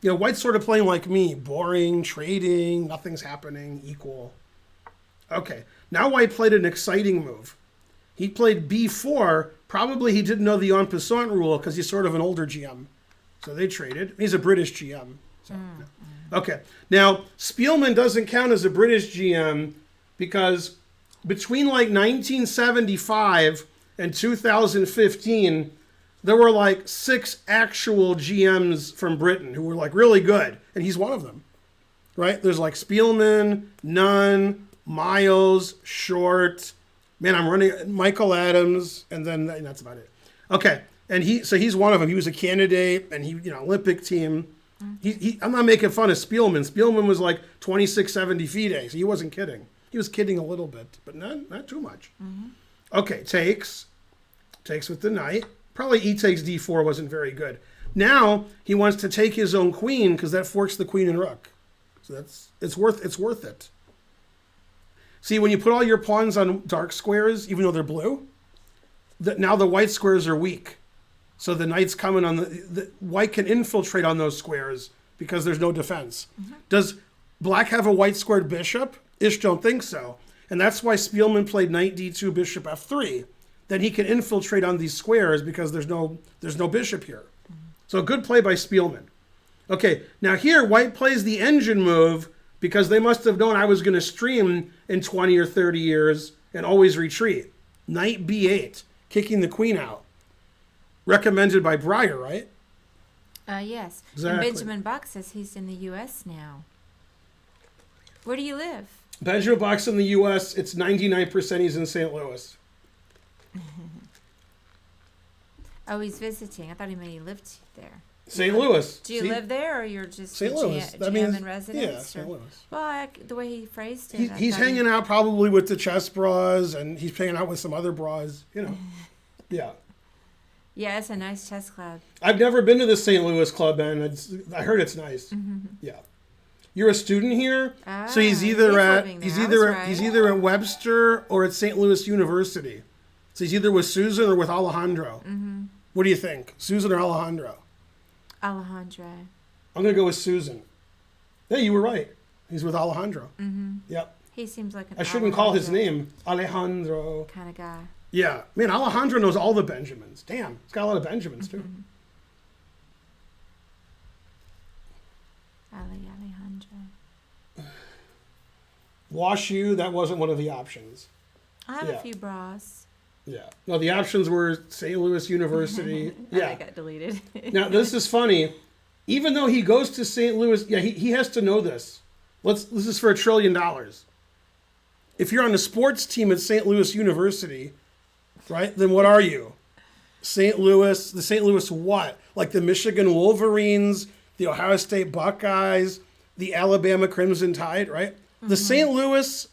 White's sort of playing like me, boring, trading, nothing's happening, equal. Okay, now White played an exciting move. He played b4. Probably he didn't know the en passant rule because he's sort of an older GM. So they traded. He's a British GM. So, no. Okay, now Spielman doesn't count as a British GM because between like 1975 and 2015, there were like 6 actual GMs from Britain who were like really good, and he's one of them, right? There's like Spielman, Nunn, Miles, Short. Man, I'm running Michael Adams, and then that's about it. Okay, and he's one of them. He was a candidate, and he Olympic team. I'm not making fun of Spielman. Spielman was like 2670 FIDE, so he wasn't kidding. He was kidding a little bit, but not too much. Okay, takes with the knight. Probably e takes d4 wasn't very good. Now he wants to take his own queen because that forks the queen and rook. So it's worth it. See, when you put all your pawns on dark squares, even though they're blue, now the white squares are weak. So the knight's coming on the white can infiltrate on those squares because there's no defense. Does black have a white squared bishop? Ish don't think so. And that's why Spielman played knight d2, bishop f3. Then he can infiltrate on these squares because there's no bishop here. So a good play by Spielman. Okay, now here White plays the engine move because they must have known I was going to stream in 20 or 30 years and always retreat. Knight b8, kicking the queen out. Recommended by Breyer, right? Yes. Exactly. And Benjamin Bach says he's in the U.S. now. Where do you live? Benjamin Bach's in the U.S. It's 99% he's in St. Louis. Oh, he's visiting. I thought he maybe lived there. St. Louis. Do you live there, or you're just St. Louis? That means in residence? Yeah, St. Louis. Well, the way he phrased it, He's hanging out probably with the chess bras, and he's hanging out with some other bras. Yeah. Yeah, it's a nice chess club. I've never been to the St. Louis club, and I heard it's nice. Yeah. You're a student here, so he's either at Webster or at St. Louis University. So he's either with Susan or with Alejandro. What do you think, Susan or Alejandro? Alejandro. I'm gonna go with Susan. Yeah, you were right. He's with Alejandro. Yep. He seems like I shouldn't call his name Alejandro. Kind of guy. Yeah, man, Alejandro knows all the Benjamins. Damn, he's got a lot of Benjamins too. Alejandro. WashU, that wasn't one of the options. I have a few bras. Yeah. No, the options were St. Louis University. Yeah. That got deleted. Now, this is funny. Even though he goes to St. Louis, he has to know this. This is for $1 trillion. If you're on the sports team at St. Louis University, right, then what are you? The St. Louis what? Like the Michigan Wolverines, the Ohio State Buckeyes, the Alabama Crimson Tide, right? The St. Louis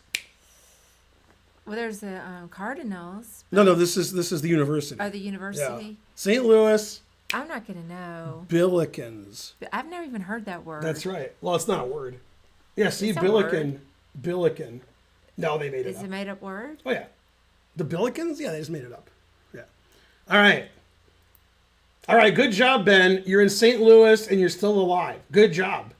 Well, there's the Cardinals. No, this is the university. Or the university. St. Louis I'm not going to know. Billikens. But I've never even heard that word. That's right. Well, it's not a word. Yeah, see, It's a Billiken. Billiken. No, they made it Is up. it a made up word? Oh, yeah. The Billikens? Yeah, they just made it up. Yeah. All right. All right, good job, Ben. You're in St. Louis and you're still alive. Good job.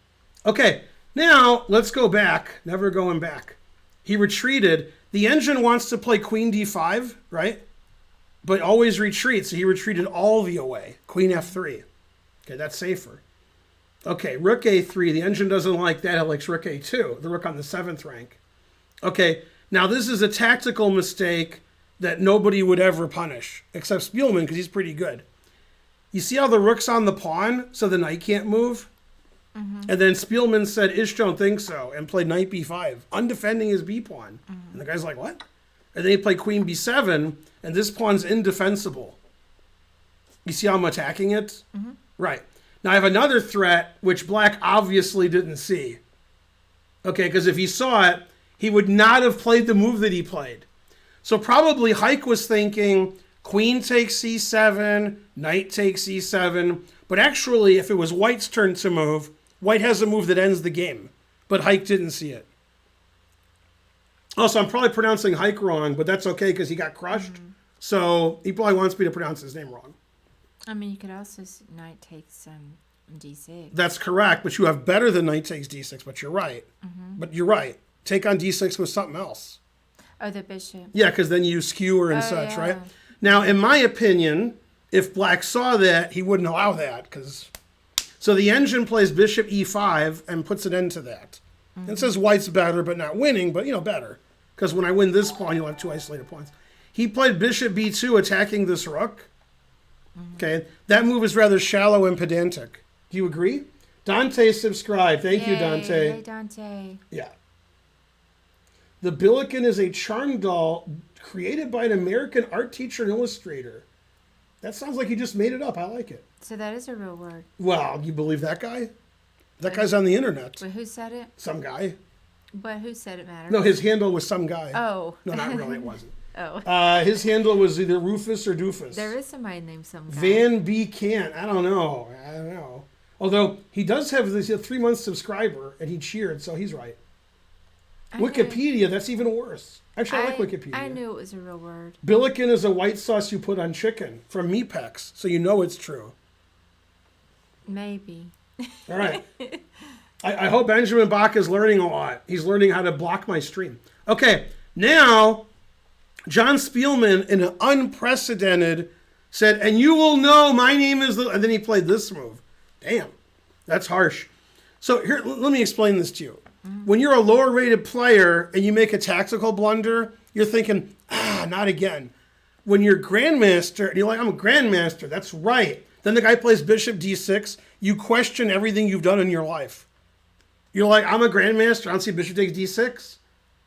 Okay, now let's go back. Never going back. He retreated. The engine wants to play Queen D5, right? But always retreats. So he retreated all the way. Queen F3. Okay, that's safer. Okay, Rook A3. The engine doesn't like that. It likes Rook A2, the rook on the 7th rank. Okay, now this is a tactical mistake that nobody would ever punish, except Spielman, because he's pretty good. You see how the rook's on the pawn, so the knight can't move? Mm-hmm. And then Spielman said, Ish don't think so, and played knight b5, undefending his b pawn. Mm-hmm. And the guy's like, what? And then he played queen b7, and this pawn's indefensible. You see how I'm attacking it? Mm-hmm. Right. Now I have another threat, which black obviously didn't see. Okay, because if he saw it, he would not have played the move that he played. So probably Heike was thinking, queen takes c7, knight takes c7. But actually, if it was white's turn to move, white has a move that ends the game. But Heike didn't see it. Also, I'm probably pronouncing Heike wrong, but that's okay because he got crushed. Mm-hmm. So he probably wants me to pronounce his name wrong. I mean, you could also knight takes d6. That's correct, but you have better than knight takes d6, but you're right. Mm-hmm. But you're right. Take on d6 with something else. Oh, the bishop. Yeah, because then you skewer and such, yeah. Right? Now, in my opinion, if black saw that, he wouldn't allow that. So the engine plays bishop e5 and puts an end to that. Mm-hmm. It says white's better, but not winning, but, better. Because when I win this pawn, you'll have two isolated pawns. He played bishop b2 attacking this rook. Mm-hmm. Okay, that move is rather shallow and pedantic. Do you agree? Dante subscribed. Thank you, Dante. Yay, Dante. Yeah. The Billiken is a charm doll created by an American art teacher and illustrator. That sounds like he just made it up. I like it. So that is a real word. Well, you believe that guy? That guy's on the internet. But who said it? Some guy. But who said it matters? No, his handle was some guy. Oh. No, not really. It wasn't. Oh. His handle was either Rufus or Doofus. There is somebody named some guy. Van B. Cant. I don't know. Although he does have this 3-month subscriber, and he cheered, so he's right. Wikipedia, that's even worse. Actually, I like Wikipedia. I knew it was a real word. Billiken is a white sauce you put on chicken from Mepex, so you know it's true. Maybe. All right. I hope Benjamin Bach is learning a lot. He's learning how to block my stream. Okay, now John Spielman, in an unprecedented, said, and you will know my name is the... And then he played this move. Damn, that's harsh. So here, let me explain this to you. When you're a lower rated player and you make a tactical blunder, you're thinking, not again. When you're grandmaster and you're like, I'm a grandmaster, that's right. Then the guy plays bishop d6, you question everything you've done in your life. You're like, I'm a grandmaster, I don't see bishop takes d6.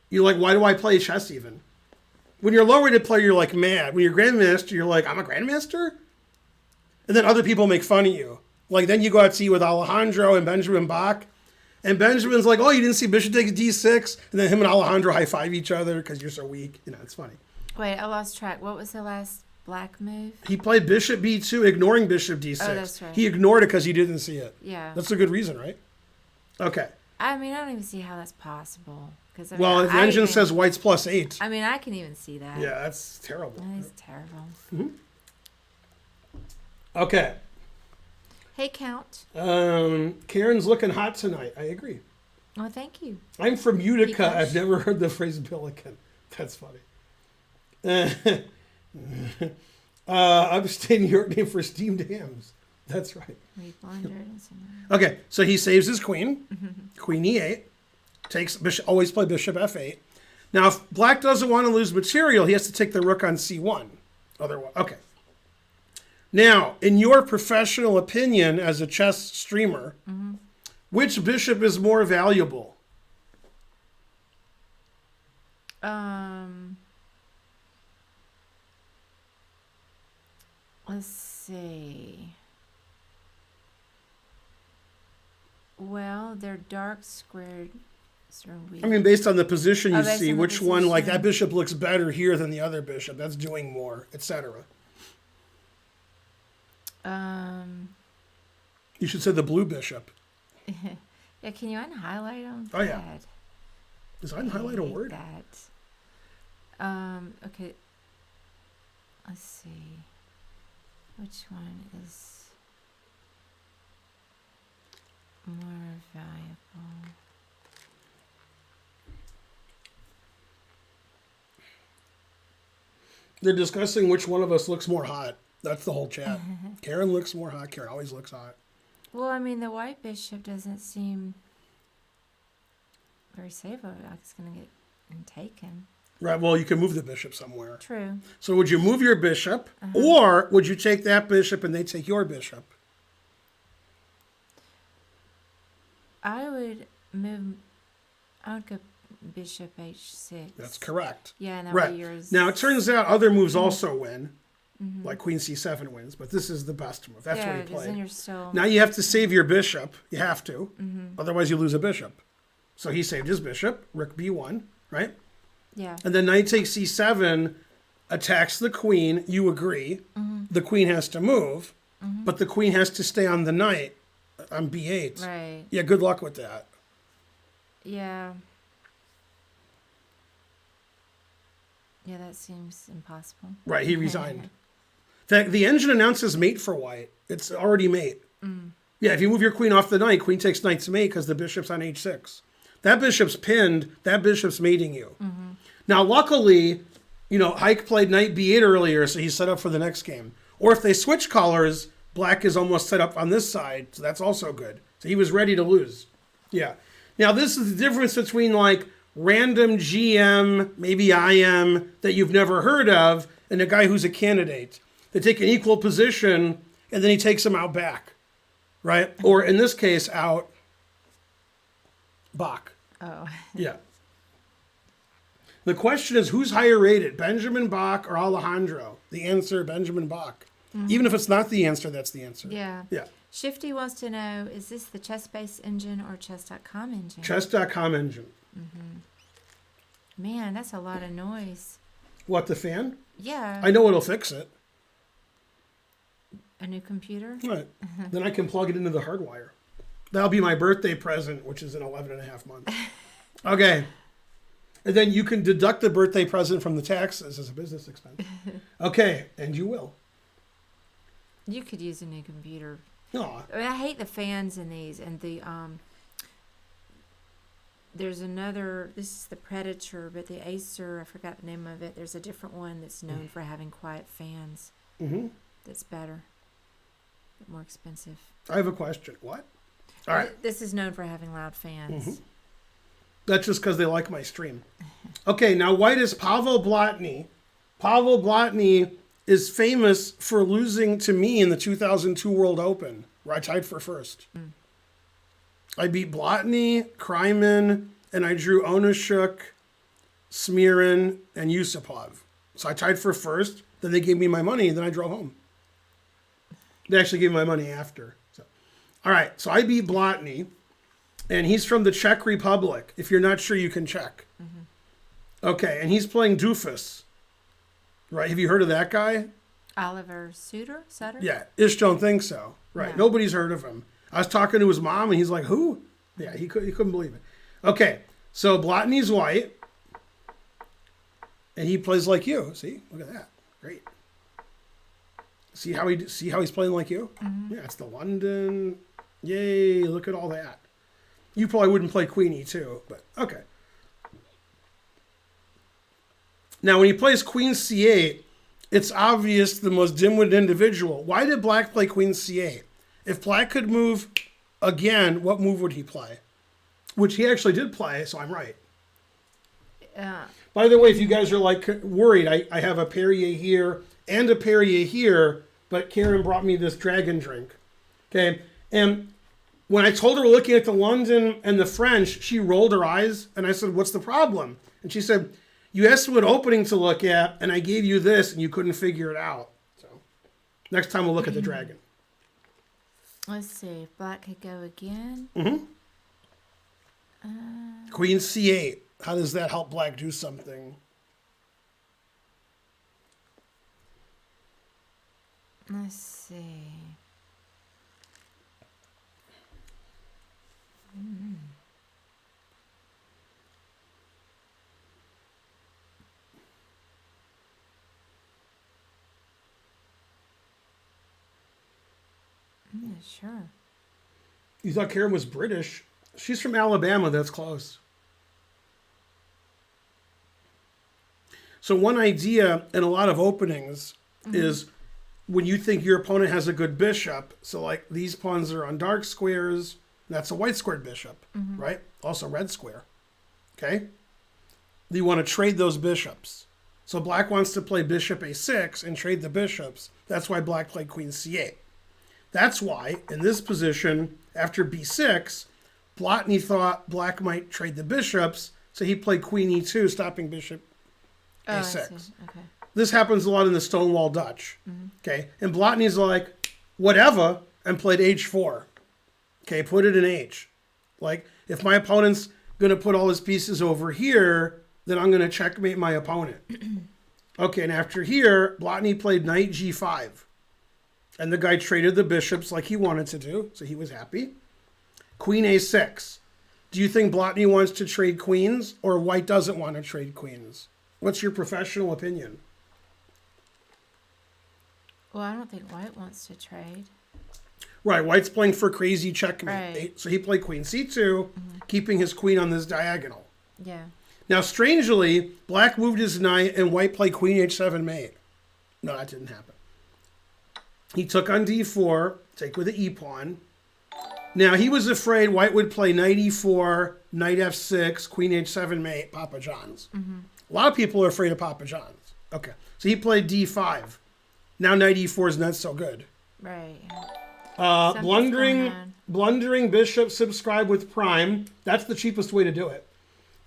You're like, why do I play chess even? When you're a lower rated player, you're like mad. When you're grandmaster, you're like, I'm a grandmaster? And then other people make fun of you. Like then you go out to eat with Alejandro and Benjamin Bach. And Benjamin's like, oh, you didn't see bishop takes d6? And then him and Alejandro high-five each other because you're so weak. It's funny. Wait, I lost track. What was the last black move? He played bishop b2, ignoring bishop d6. Oh, that's right. He ignored it because he didn't see it. Yeah. That's a good reason, right? Okay. I mean, I don't even see how that's possible. If the engine says white's +8. I mean, I can even see that. Yeah, that's terrible. That is terrible. Mm-hmm. Okay. Hey, Count. Karen's looking hot tonight. I agree. Oh, thank you. I'm from Utica. I've never heard the phrase Billiken. That's funny. Upstate New York name for steamed hams. That's right. Okay, so he saves his queen. Queen e8. Takes bishop. Always play bishop f8. Now, if black doesn't want to lose material, he has to take the rook on c1. Otherwise, okay. Now, in your professional opinion as a chess streamer, which bishop is more valuable? Let's see. Well, they're dark squared. Is there a weak? I mean, based on the position you based see, on the which one, like that position. bishop looks better here than the other bishop. That's doing more, etc. You should say the blue bishop. Yeah, can you unhighlight them? Oh, yeah. Does I highlight a hate word? That. Okay. Let's see. Which one is more valuable? They're discussing which one of us looks more hot. That's the whole chat. Karen looks more hot. Karen always looks hot. Well, I mean, the white bishop doesn't seem very safe. Like it's going to get taken. Right, well, you can move the bishop somewhere. True. So would you move your bishop, or would you take that bishop and they take your bishop? I would go bishop h6. That's correct. Yeah, and that Right. way yours. Now, it turns out other moves also win, like queen c7 wins, but this is the best move. That's what he because then played. you're still. Now you have to save your bishop. You have to. Otherwise, you lose a bishop. So he saved his bishop, rook b1, right? Yeah. And then knight takes c7, attacks the queen. You agree. The queen has to move, but the queen has to stay on the knight on b8. Right. Yeah, good luck with that. Yeah. Yeah, that seems impossible. Right, he resigned. In fact, the engine announces mate for white. It's already mate. Yeah, if you move your queen off the knight, queen takes knight to mate because the bishop's on h6. That bishop's pinned. That bishop's mating you. Now, luckily, Hike played knight b8 earlier, so he's set up for the next game. Or if they switch colors, black is almost set up on this side, so that's also good. So he was ready to lose. Yeah. Now, this is the difference between like random GM, maybe IM, that you've never heard of, and a guy who's a candidate. They take an equal position, and then he takes them out back, right? Or in this case, out Bach. Oh. Yeah. The question is, who's higher rated, Benjamin Bach or Alejandro? The answer, Benjamin Bach. Even if it's not the answer, that's the answer. Yeah. Yeah. Shifty wants to know, is this the chess-based engine or chess.com engine? Chess.com engine. Man, that's a lot of noise. What, the fan? Yeah. I know it'll fix it. A new computer? Right. Then I can plug it into the hardwire. That'll be my birthday present, which is in 11 and a half months. Okay. And then you can deduct the birthday present from the taxes as a business expense. Okay, and you will. You could use a new computer. Aw. I mean, I hate the fans in these, and the there's another. This is the Predator, but the Acer. I forgot the name of it. There's a different one that's known for having quiet fans. That's better, but more expensive. I have a question. What? All right. This is known for having loud fans. That's just because they like my stream. Okay, now white is Pavel Blatny. Pavel Blatny is famous for losing to me in the 2002 World Open, where I tied for first. I beat Blatny, Kryman, and I drew Onashuk, Smirin, and Yusupov. So I tied for first, then they gave me my money, and then I drove home. They actually gave me my money after. So, all right, so I beat Blatny, and he's from the Czech Republic. If you're not sure, you can check. Okay, and he's playing Doofus. Right, have you heard of that guy? Oliver Sutter? Yeah, Ish don't think so. Right, No. Nobody's heard of him. I was talking to his mom, and he's like, who? Yeah, he couldn't believe it. Okay, so Blatny's white, and he plays like you. See, look at that. Great. See how he's playing like you? Yeah, it's the London. Yay, look at all that. You probably wouldn't play Queen E2, but okay. Now, when he plays Queen C8, it's obvious the most dim-witted individual. Why did Black play Queen C8? If Black could move again, what move would he play? Which he actually did play, so I'm right. By the way, if you guys are like worried, I have a Perrier here and a Perrier here, but Karen brought me this dragon drink. Okay, and when I told her we're looking at the London and the French, she rolled her eyes, and I said, what's the problem? And she said, you asked what opening to look at, and I gave you this, and you couldn't figure it out. So next time we'll look at the dragon. Let's see if Black could go again. Queen c8. How does that help black do something? Let's see. I'm not sure. You thought Karen was British. She's from Alabama. That's close. So one idea in a lot of openings is when you think your opponent has a good bishop, so like these pawns are on dark squares, that's a white squared bishop, right? Also red square, okay? You want to trade those bishops. So black wants to play bishop a6 and trade the bishops. That's why black played queen c8. That's why, in this position, after b6, Blotny thought black might trade the bishops, so he played queen e2, stopping bishop Oh, a6. I see. Okay. This happens a lot in the Stonewall Dutch. Okay, and Blotny's like, whatever, and played h4. Okay, put it in h. Like, if my opponent's going to put all his pieces over here, then I'm going to checkmate my opponent. Okay, and after here, Blotny played knight g5. And the guy traded the bishops like he wanted to do, so he was happy. Queen a6. Do you think Blotny wants to trade queens, or white doesn't want to trade queens? What's your professional opinion? Well, I don't think white wants to trade. Right, white's playing for crazy checkmate. Right. So he played queen c2, keeping his queen on this diagonal. Yeah. Now, strangely, black moved his knight and white played queen h7 mate. No, that didn't happen. He took on d4, take with the e-pawn. Now, he was afraid white would play knight e4, knight f6, queen h7 mate, Papa John's. A lot of people are afraid of Papa John's. Okay, so he played d5. Now knight e4 is not so good. Right. Something's going on. Blundering bishop subscribe with prime. That's the cheapest way to do it.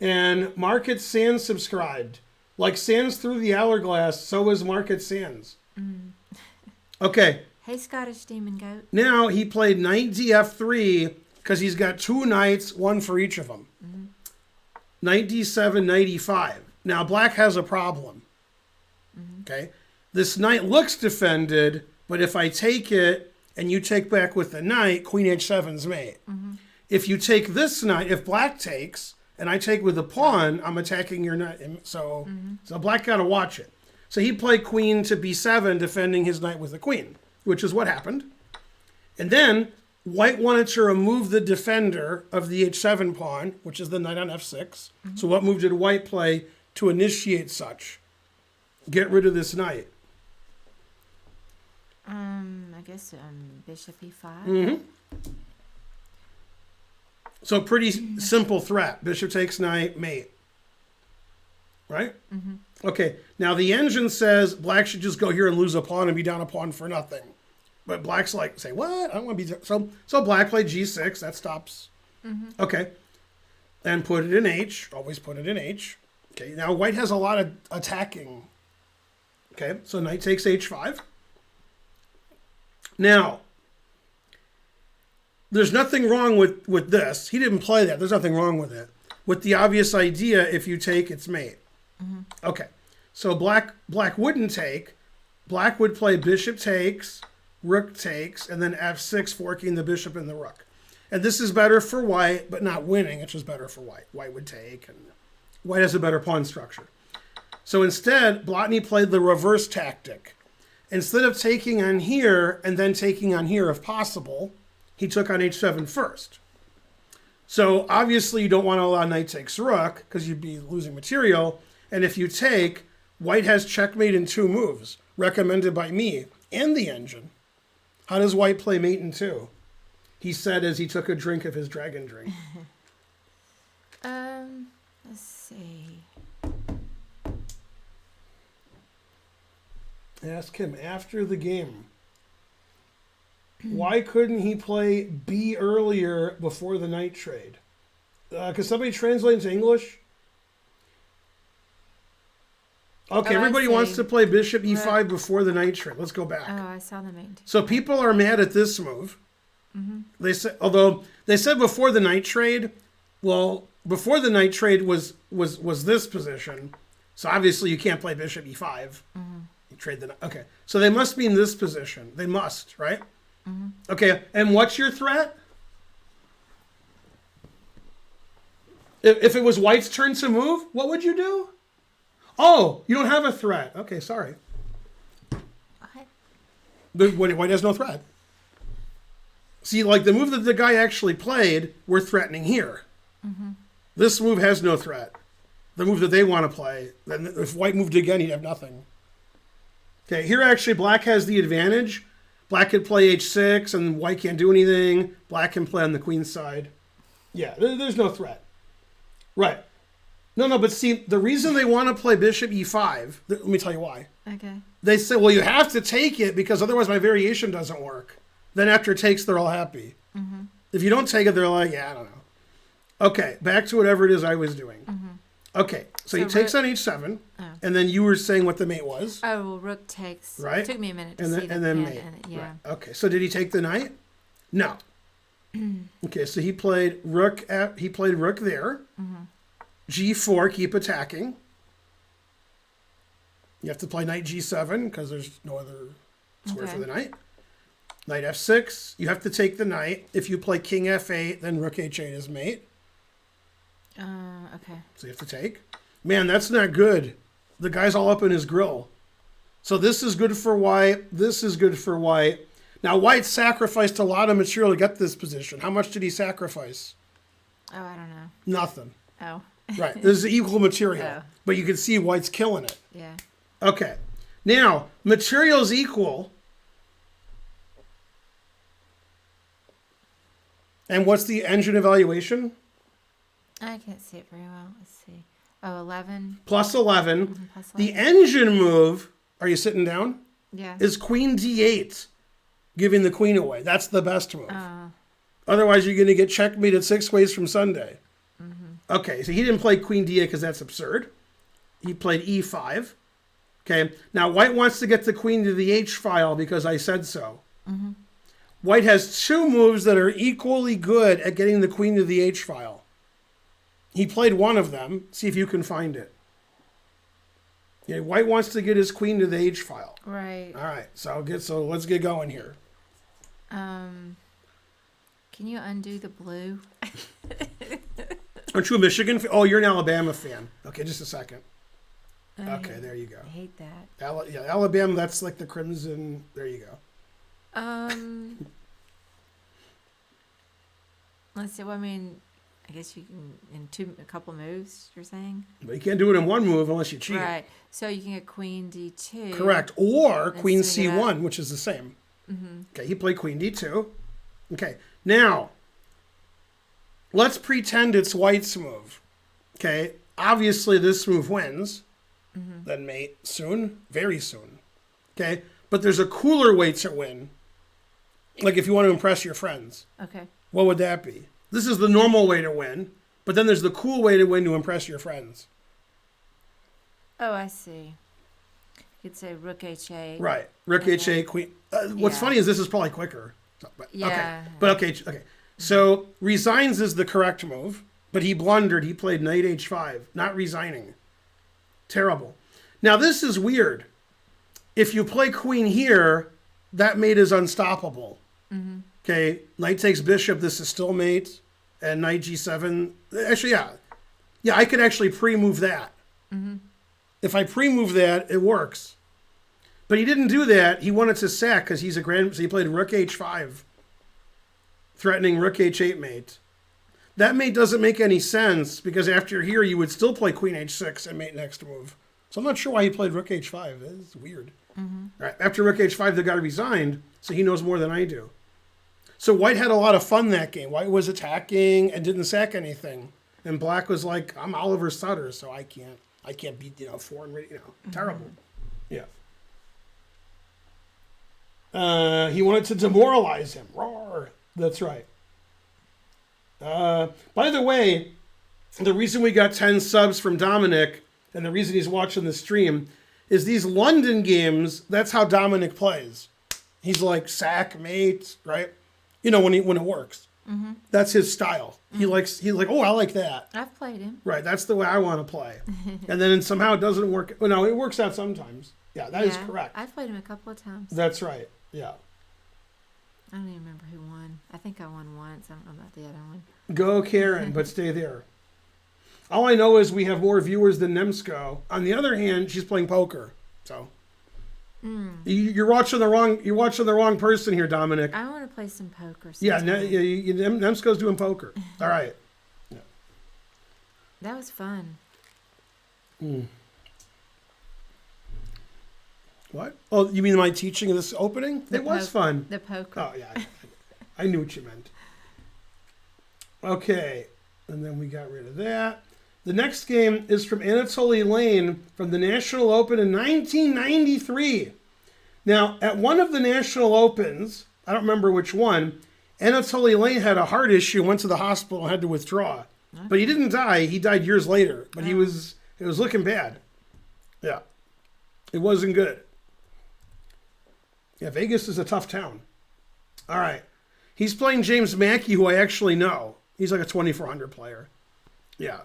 And Market Sands subscribed. Like sands through the hourglass, so is Market Sands. Okay, Hey, Scottish Demon Goat. now he played knight df3 because he's got two knights, one for each of them. Knight d7, knight e5. Now black has a problem. Okay, this knight looks defended, but if I take it and you take back with the knight, queen h7's mate. If you take this knight, if black takes and I take with the pawn, I'm attacking your knight. So black got to watch it. So he played queen to b7, defending his knight with the queen, which is what happened. And then white wanted to remove the defender of the h7 pawn, which is the knight on f6. So what move did white play to initiate such? Get rid of this knight. I guess bishop e5. So pretty simple threat. Bishop takes knight, mate. Right? Okay, now the engine says black should just go here and lose a pawn and be down a pawn for nothing. But black's like, say, what? I don't want to be... So black played g6. That stops. Okay. And put it in h. Always put it in h. Okay, now white has a lot of attacking. Okay, so knight takes h5. Now, there's nothing wrong with this. He didn't play that. There's nothing wrong with it. With the obvious idea, if you take, it's mate. Okay, so black wouldn't take. Black would play bishop takes, rook takes, and then f6, forking the bishop and the rook. And this is better for white, but not winning. It's just better for white. White would take, and white has a better pawn structure. So instead, Blotny played the reverse tactic. Instead of taking on here and then taking on here if possible, he took on h7 first. So obviously you don't want to allow knight takes rook because you'd be losing material. And if you take, white has checkmate in 2 moves, recommended by me and the engine. How does white play mate in 2? He said as he took a drink of his dragon drink. Let's see. Ask him after the game. Why couldn't he play B earlier before the knight trade? Could somebody translate into English? Okay, Oh, I everybody see. wants to play bishop e5 before the knight trade. Let's go back. Oh, I saw the mate. So people are mad at this move. They said, although they said before the knight trade, Well, before the knight trade was this position, so obviously you can't play bishop e5. You trade the knight. Okay, so they must be in this position. They must, right? Okay, and what's your threat? If it was white's turn to move, what would you do? Oh, you don't have a threat. Okay, sorry. White has no threat. See, like the move that the guy actually played, we're threatening here. This move has no threat. The move that they want to play, then if white moved again, he'd have nothing. Okay, here actually black has the advantage. Black could play h6, and white can't do anything. Black can play on the queen's side. Yeah, there's no threat. Right. No, but see, the reason they want to play bishop e5, let me tell you why. Okay. They say, well, you have to take it because otherwise my variation doesn't work. Then after it takes, they're all happy. If you don't take it, they're like, yeah, I don't know. Okay, back to whatever it is I was doing. Okay, so he takes on h7, and then you were saying what the mate was. Oh, well, rook takes. Right. It took me a minute to And see then, the and then pin mate. and yeah. Right. Okay, so did he take the knight? No. Okay, so he played rook there. g4, keep attacking. You have to play knight g7 because there's no other square for the knight. Knight f6. You have to take the knight. If you play king f8, then rook h8 is mate. Okay. So you have to take. Man, that's not good. The guy's all up in his grill. So this is good for white. This is good for white. Now, white sacrificed a lot of material to get this position. How much did he sacrifice? Oh, I don't know. Nothing. Oh. Right. This is equal material. Oh. But you can see white's killing it. Yeah. Okay. Now, material's equal. And what's the engine evaluation? I can't see it very well. Let's see. Oh, 11. Plus 11. Plus 11. The engine move, are you sitting down? Yeah. Is queen d8, giving the queen away. That's the best move. Otherwise, you're going to get checkmated 6 ways from Sunday. Okay, so he didn't play queen d8 because that's absurd. He played e5. Okay, now white wants to get the queen to the h file because I said so. White has 2 moves that are equally good at getting the queen to the h file. He played one of them. See if you can find it. Yeah, white wants to get his queen to the h file. Right. All right, so let's get going here. Can you undo the blue? Aren't you a Michigan fan? Oh, you're an Alabama fan. Okay, just a second. Okay, there you go. I hate that. Yeah, Alabama, that's like the Crimson. There you go. Let's see. Well, I mean, I guess you can in a couple moves. You're saying. But you can't do it in one move unless you cheat. Right. So you can get queen d2. Correct. Or Let's queen see c1, which is the same. Okay, he played queen d2. Okay, now let's pretend it's white's move. Okay, obviously this move wins. Then mate soon, very soon. Okay, but there's a cooler way to win. Like if you want to impress your friends. Okay. What would that be? This is the normal way to win, but then there's the cool way to win to impress your friends. Oh, I see. You could say rook h8. Right. Rook h8, queen. What's funny is this is probably quicker. Yeah. Okay. But okay. So resigns is the correct move, but he blundered. He played knight h5, not resigning. Terrible. Now this is weird. If you play queen here, that mate is unstoppable. Okay, knight takes bishop. This is still mate, and knight g7. Actually, yeah, I could actually pre-move that. If I pre-move that, it works. But he didn't do that. He wanted to sack because he's a grand. So he played rook h5, threatening rook h8 mate. That mate doesn't make any sense because after here you would still play queen h6 and mate next move. So I'm not sure why he played rook h5. It's weird. All right, after rook h5, the guy resigned, so he knows more than I do. So white had a lot of fun that game. White was attacking and didn't sack anything, and black was like, "I'm Oliver Sutter, so I can't beat foreign, terrible." Yeah. He wanted to demoralize him. Roar. That's right. By the way, the reason we got 10 subs from Dominic and the reason he's watching the stream is these London games, that's how Dominic plays. He's like sack, mate, right? When it works. That's his style. He's like, oh, I like that. I've played him. Right, that's the way I want to play. And then somehow it doesn't work. Well, no, it works out sometimes. Yeah, that is correct. I've played him a couple of times. That's right. Yeah. I don't even remember who won. I think I won once. I don't know about the other one. Go Karen, but stay there. All I know is we have more viewers than Nemsko. On the other hand, she's playing poker. So you're watching the wrong person here, Dominic. I want to play some poker. Yeah, Nemsko's doing poker. All right. Yeah. That was fun. What? Oh, you mean my teaching of this opening? It was fun. The poker. Oh, yeah. I knew what you meant. Okay. And then we got rid of that. The next game is from Anatoly Lane from the National Open in 1993. Now, at one of the National Opens, I don't remember which one, Anatoly Lane had a heart issue, went to the hospital, and had to withdraw. Okay. But he didn't die. He died years later. But it was looking bad. Yeah. It wasn't good. Yeah, Vegas is a tough town. All right. He's playing James Mackey, who I actually know. He's like a 2400 player. Yeah.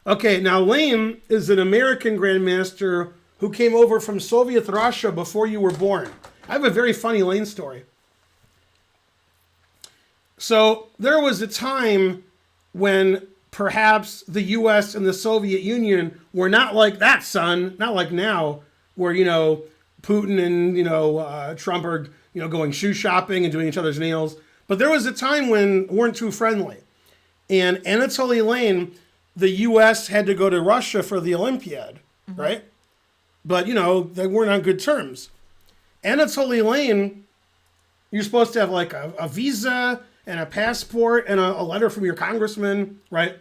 Okay, now Lane is an American grandmaster who came over from Soviet Russia before you were born. I have a very funny Lane story. So there was a time when perhaps the U.S. and the Soviet Union were not like that, son. Not like now, where, Putin and, Trump are, going shoe shopping and doing each other's nails. But there was a time when weren't too friendly. And Anatoly Lane, the U.S. had to go to Russia for the Olympiad, right? But, they weren't on good terms. Anatoly Lane, you're supposed to have like a visa and a passport and a letter from your congressman, right?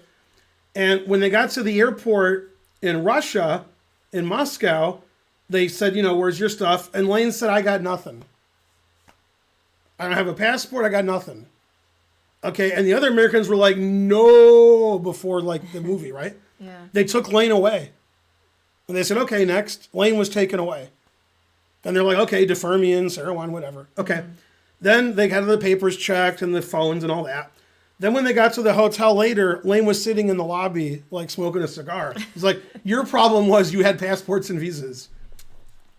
And when they got to the airport in Russia, in Moscow, they said, where's your stuff? And Lane said, I got nothing. I don't have a passport. I got nothing. Okay, and the other Americans were like, no, before like the movie, right? Yeah. They took Lane away. And they said, okay, next. Lane was taken away. And they're like, okay, defermions, heroin, whatever. Okay. Then they got the papers checked and the phones and all that. Then when they got to the hotel later, Lane was sitting in the lobby, like smoking a cigar. He's like, your problem was you had passports and visas.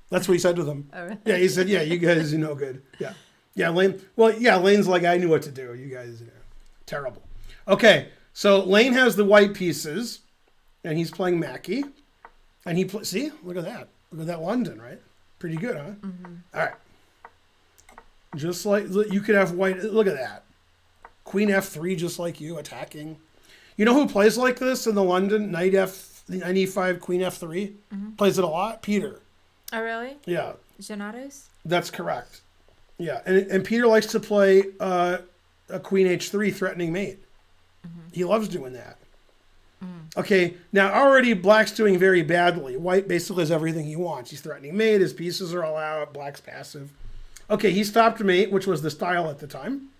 That's what he said to them. Oh, really? Yeah, he said, yeah, you guys are no good. Yeah. Yeah, Lane. Well, yeah, Lane's like, I knew what to do. You guys, terrible. Okay, so Lane has the white pieces, and he's playing Mackey. And see, look at that. Look at that London, right? Pretty good, huh? All right. Just like, you could have white, look at that. Queen F3, just like you, attacking. You know who plays like this in the London? Knight E5, Queen F3? Plays it a lot? Peter. Oh, really? Yeah. Donatos? That's correct. Yeah, and Peter likes to play a Queen H3 threatening mate. He loves doing that. Okay, now already Black's doing very badly. White basically has everything he wants. He's threatening mate, his pieces are all out, Black's passive. Okay, he stopped mate, which was the style at the time.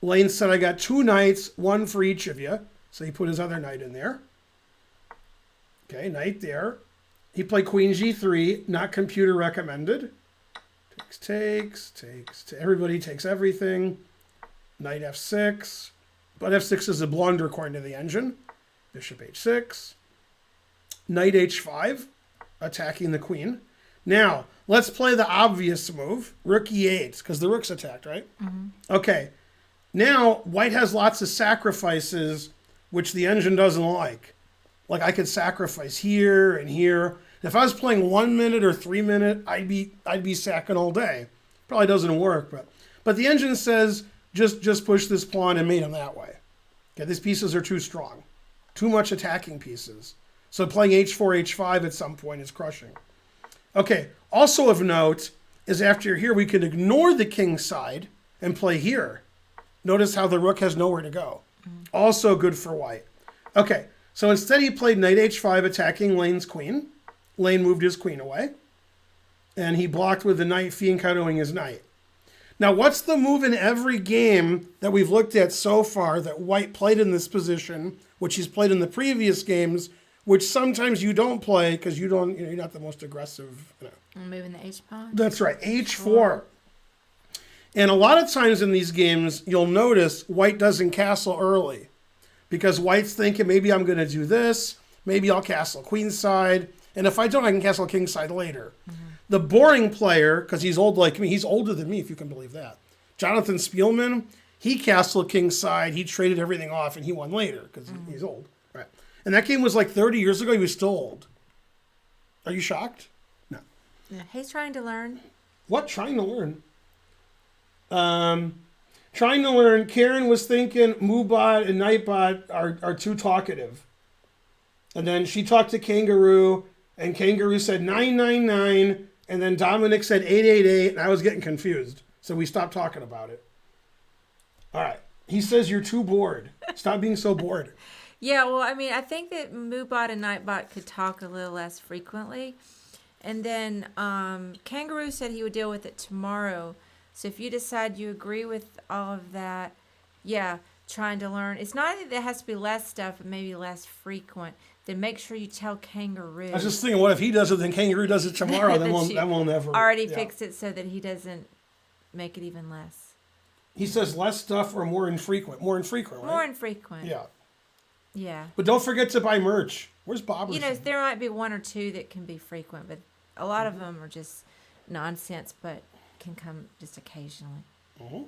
Lane said, I got 2 knights, 1 for each of you. So he put his other knight in there. Okay, knight there. He played Queen G3, not computer recommended. Takes. Everybody takes everything. Knight F6. But F6 is a blunder according to the engine. Bishop H6. Knight H5, attacking the queen. Now, let's play the obvious move. Rook E8, because the rook's attacked, right? Okay. Now, white has lots of sacrifices, which the engine doesn't like. Like, I could sacrifice here and here. If I was playing 1 minute or 3 minute, I'd be sacking all day. Probably doesn't work, but the engine says just push this pawn and mate him that way. Okay, these pieces are too strong, too much attacking pieces. So playing H4, H5 at some point is crushing. Okay, also of note is after you're here, we can ignore the king side and play here. Notice how the rook has nowhere to go. Also good for white. Okay, so instead he played knight H5 attacking Lane's queen. Lane moved his queen away. And he blocked with the knight fianchettoing his knight. Now, what's the move in every game that we've looked at so far that white played in this position, which he's played in the previous games, which sometimes you don't play because you're not the most aggressive. Moving the H pawn. That's right, H4. And a lot of times in these games, you'll notice white doesn't castle early because white's thinking, maybe I'm going to do this. Maybe I'll castle queenside. And if I don't, I can castle kingside later. The boring player, because he's old like me, he's older than me, if you can believe that. Jonathan Spielman, he castled kingside. He traded everything off, and he won later because he's old. Right. And that game was like 30 years ago. He was still old. Are you shocked? No. Yeah, he's trying to learn. What? Trying to learn? Trying to learn. Karen was thinking Moobot and Nightbot are too talkative. And then she talked to Kangaroo, and Kangaroo said 999, and then Dominic said 888, and I was getting confused. So we stopped talking about it. All right. He says you're too bored. Stop being so bored. Yeah, well, I mean, I think that Moobot and Nightbot could talk a little less frequently. And then Kangaroo said he would deal with it tomorrow. So if you decide you agree with all of that, yeah, trying to learn. It's not that there has to be less stuff, but maybe less frequent. Then make sure you tell Kangaroo. I was just thinking, what if he does it, then Kangaroo does it tomorrow? Then we'll never. Already fixed it so that he doesn't make it even less. He says less stuff or more infrequent. More infrequent, right? More infrequent. Yeah. Yeah. But don't forget to buy merch. Where's Bob? You know, there might be one or two that can be frequent, but a lot of them are just nonsense, but can come just occasionally. Mm-hmm.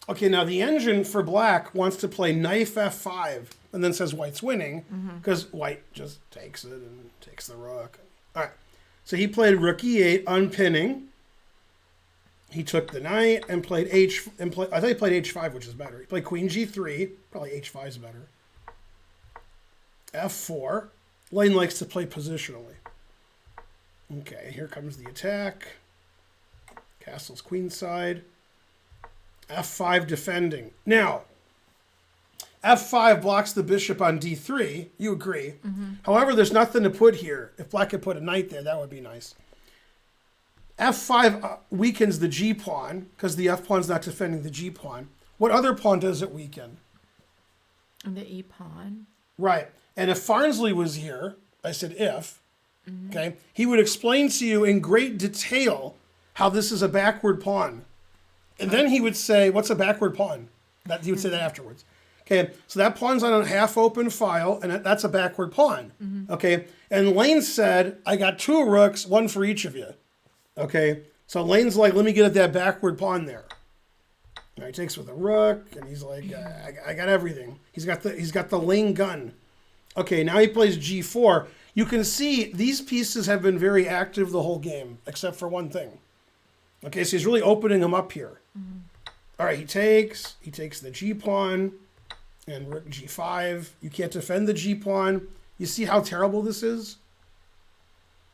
Okay, now the engine for black wants to play knife f5 and then says white's winning because white just takes it and takes the rook. All right, so he played rook e8, unpinning. He took the knight and played I thought he played h5, which is better. He played queen g3, probably h5 is better. f4. Lane likes to play positionally. Okay, here comes the attack. Castle's queenside. f5 defending. Now, f5 blocks the bishop on d3. You agree. However, there's nothing to put here. If black could put a knight there, that would be nice. f5 weakens the g-pawn because the f-pawn's not defending the g-pawn. What other pawn does it weaken? The e-pawn. Right. And if Farnsley was here, I said if, okay, he would explain to you in great detail how this is a backward pawn. And then he would say, what's a backward pawn? He would say that afterwards. Okay, so that pawn's on a half-open file, and that's a backward pawn. Okay, and Lane said, I got two rooks, one for each of you. Okay, so Lane's like, let me get at that backward pawn there. Now he takes with a rook, and he's like, I got everything. He's got the Lane gun. Okay, now he plays g4. You can see these pieces have been very active the whole game, except for one thing. Okay, so he's really opening them up here. All right, he takes the g-pawn, and rook g5. You can't defend the g-pawn. You see how terrible this is?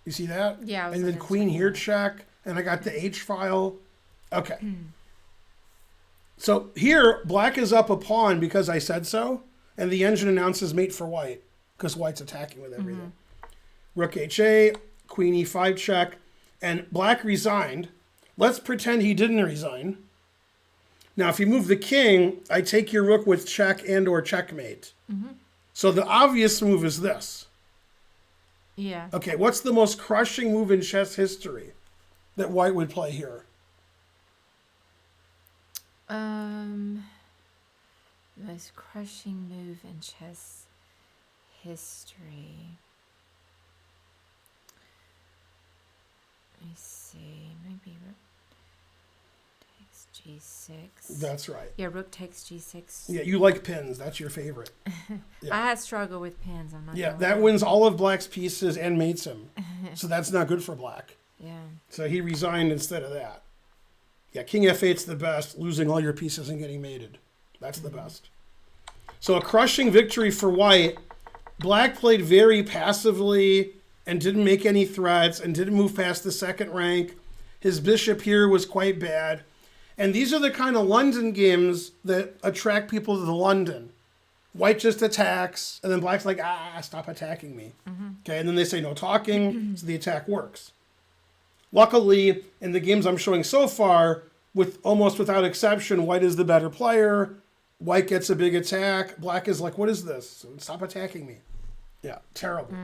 You see that? Yeah. And then queen here check, and I got the h-file. Okay. So here, black is up a pawn because I said so, and the engine announces mate for white because white's attacking with everything. Rook ha, queen e5 check, and black resigned. Let's pretend he didn't resign. Now, if you move the king, I take your rook with check and or checkmate. So the obvious move is this. Yeah. Okay, what's the most crushing move in chess history that white would play here? Most crushing move in chess history. Let me see. Maybe rook takes g6. That's right. Yeah, rook takes g6. Yeah, you like pins. That's your favorite. Yeah. I had struggle with pins. I'm not. Yeah, gonna that lie. wins all of black's pieces and mates him. So that's not good for black. Yeah. So he resigned instead of that. Yeah, king f8's the best, losing all your pieces and getting mated. That's the best. So a crushing victory for white. Black played very passively and didn't make any threats and didn't move past the second rank. His bishop here was quite bad. And these are the kind of London games that attract people to the London. White just attacks, and then black's like, stop attacking me. Okay, and then they say no talking, so the attack works. Luckily, in the games I'm showing so far, with almost without exception, white is the better player. White gets a big attack. Black is like, what is this? Stop attacking me. Yeah, terrible.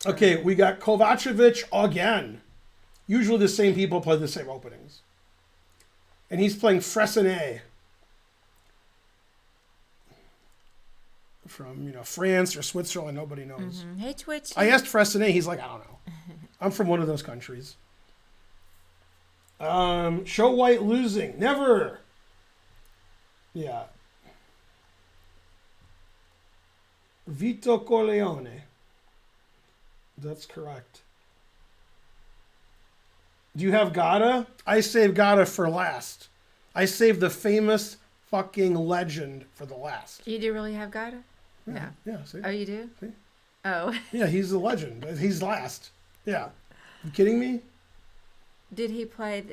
Okay, we got Kovacevic again. Usually the same people play the same openings. And he's playing Fressinet from, France or Switzerland. Nobody knows. Hey, Twitch. I asked Fressinet. He's like, I don't know. I'm from one of those countries. Show white losing. Never. Yeah. Vito Corleone. That's correct. Do you have Gata? I saved Gata for last. I saved the famous fucking legend for the last. You do really have Gata? Yeah. Yeah, see? Oh, you do? See? Oh. Yeah, he's the legend. He's last. Yeah. You kidding me? Did he play...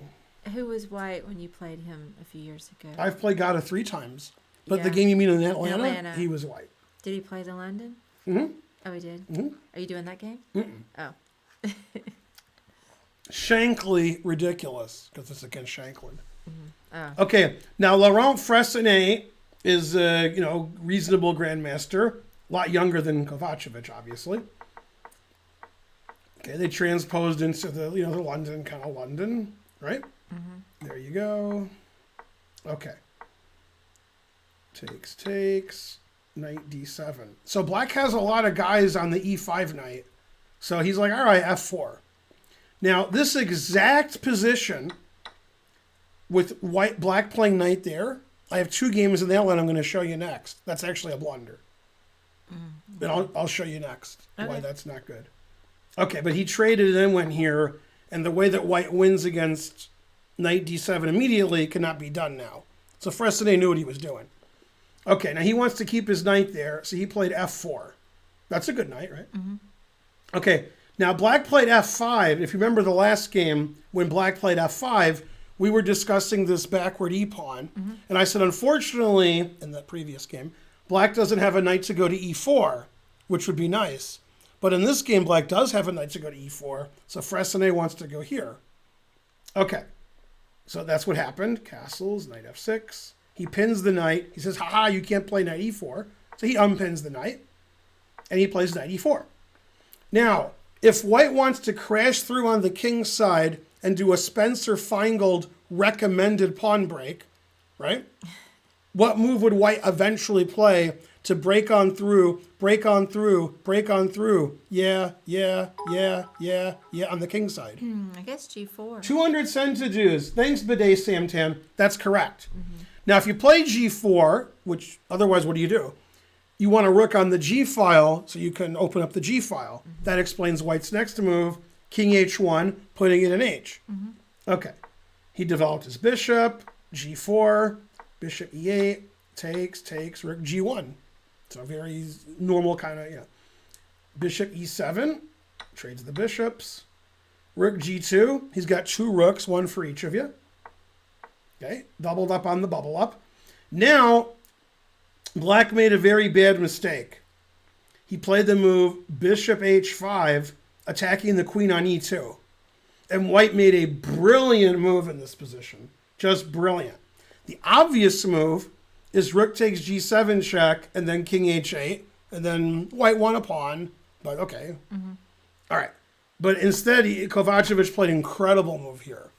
Who was white when you played him a few years ago? I've played Gata 3 times. But Yeah. the game you mean in Atlanta, he was white. Did he play the London? Mm-hmm. Oh, he did? Mm-hmm. Are you doing that game? Mm-mm. Oh. Shankly ridiculous, because it's against Shanklin. Oh. Okay, now Laurent Fressinet is a reasonable grandmaster, a lot younger than Kovacevic, obviously. Okay, they transposed into the the London kind of London, right? Mm-hmm. There you go. Okay. Takes. Knight d7. So black has a lot of guys on the e5 knight. So he's like, all right, f4. Now, this exact position with black playing knight there, I have 2 games in that one I'm going to show you next. That's actually a blunder. Mm-hmm. And I'll show you next why that's not good. Okay, but he traded and then went here, and the way that white wins against knight d7 immediately cannot be done now. So Fressinet knew what he was doing. Okay, now he wants to keep his knight there, so he played f4. That's a good knight, right? Mm-hmm. Okay, now black played f5. If you remember the last game, when black played f5, we were discussing this backward e-pawn. Mm-hmm. And I said, unfortunately, in the previous game, black doesn't have a knight to go to e4, which would be nice. But in this game, black does have a knight to go to e4, so Fressinet wants to go here. Okay, so that's what happened. Castles, knight f6. He pins the knight. He says, haha, you can't play knight e4. So he unpins the knight, and he plays knight e4. Now, if white wants to crash through on the king's side and do a Spencer-Feingold recommended pawn break, right? What move would white eventually play to break on through? Yeah, on the king's side. I guess g4. 200 centijues. Thanks, Bidet Samtan. That's correct. Mm-hmm. Now, if you play g4, which otherwise what do? You want a rook on the g file so you can open up the g file. Mm-hmm. That explains white's next move, king h1, putting it in h. Mm-hmm. Okay. He developed his bishop, g4, bishop e8, takes, rook g1. So very normal kind of, Bishop e7, trades the bishops. Rook g2, he's got 2 rooks, 1 for each of you. Okay, doubled up on the bubble up. Now, black made a very bad mistake. He played the move bishop h5, attacking the queen on e2. And white made a brilliant move in this position. Just brilliant. The obvious move is rook takes g7 check, and then king h8, and then white won a pawn. But okay. Mm-hmm. All right. But instead, Kovacevic played an incredible move here.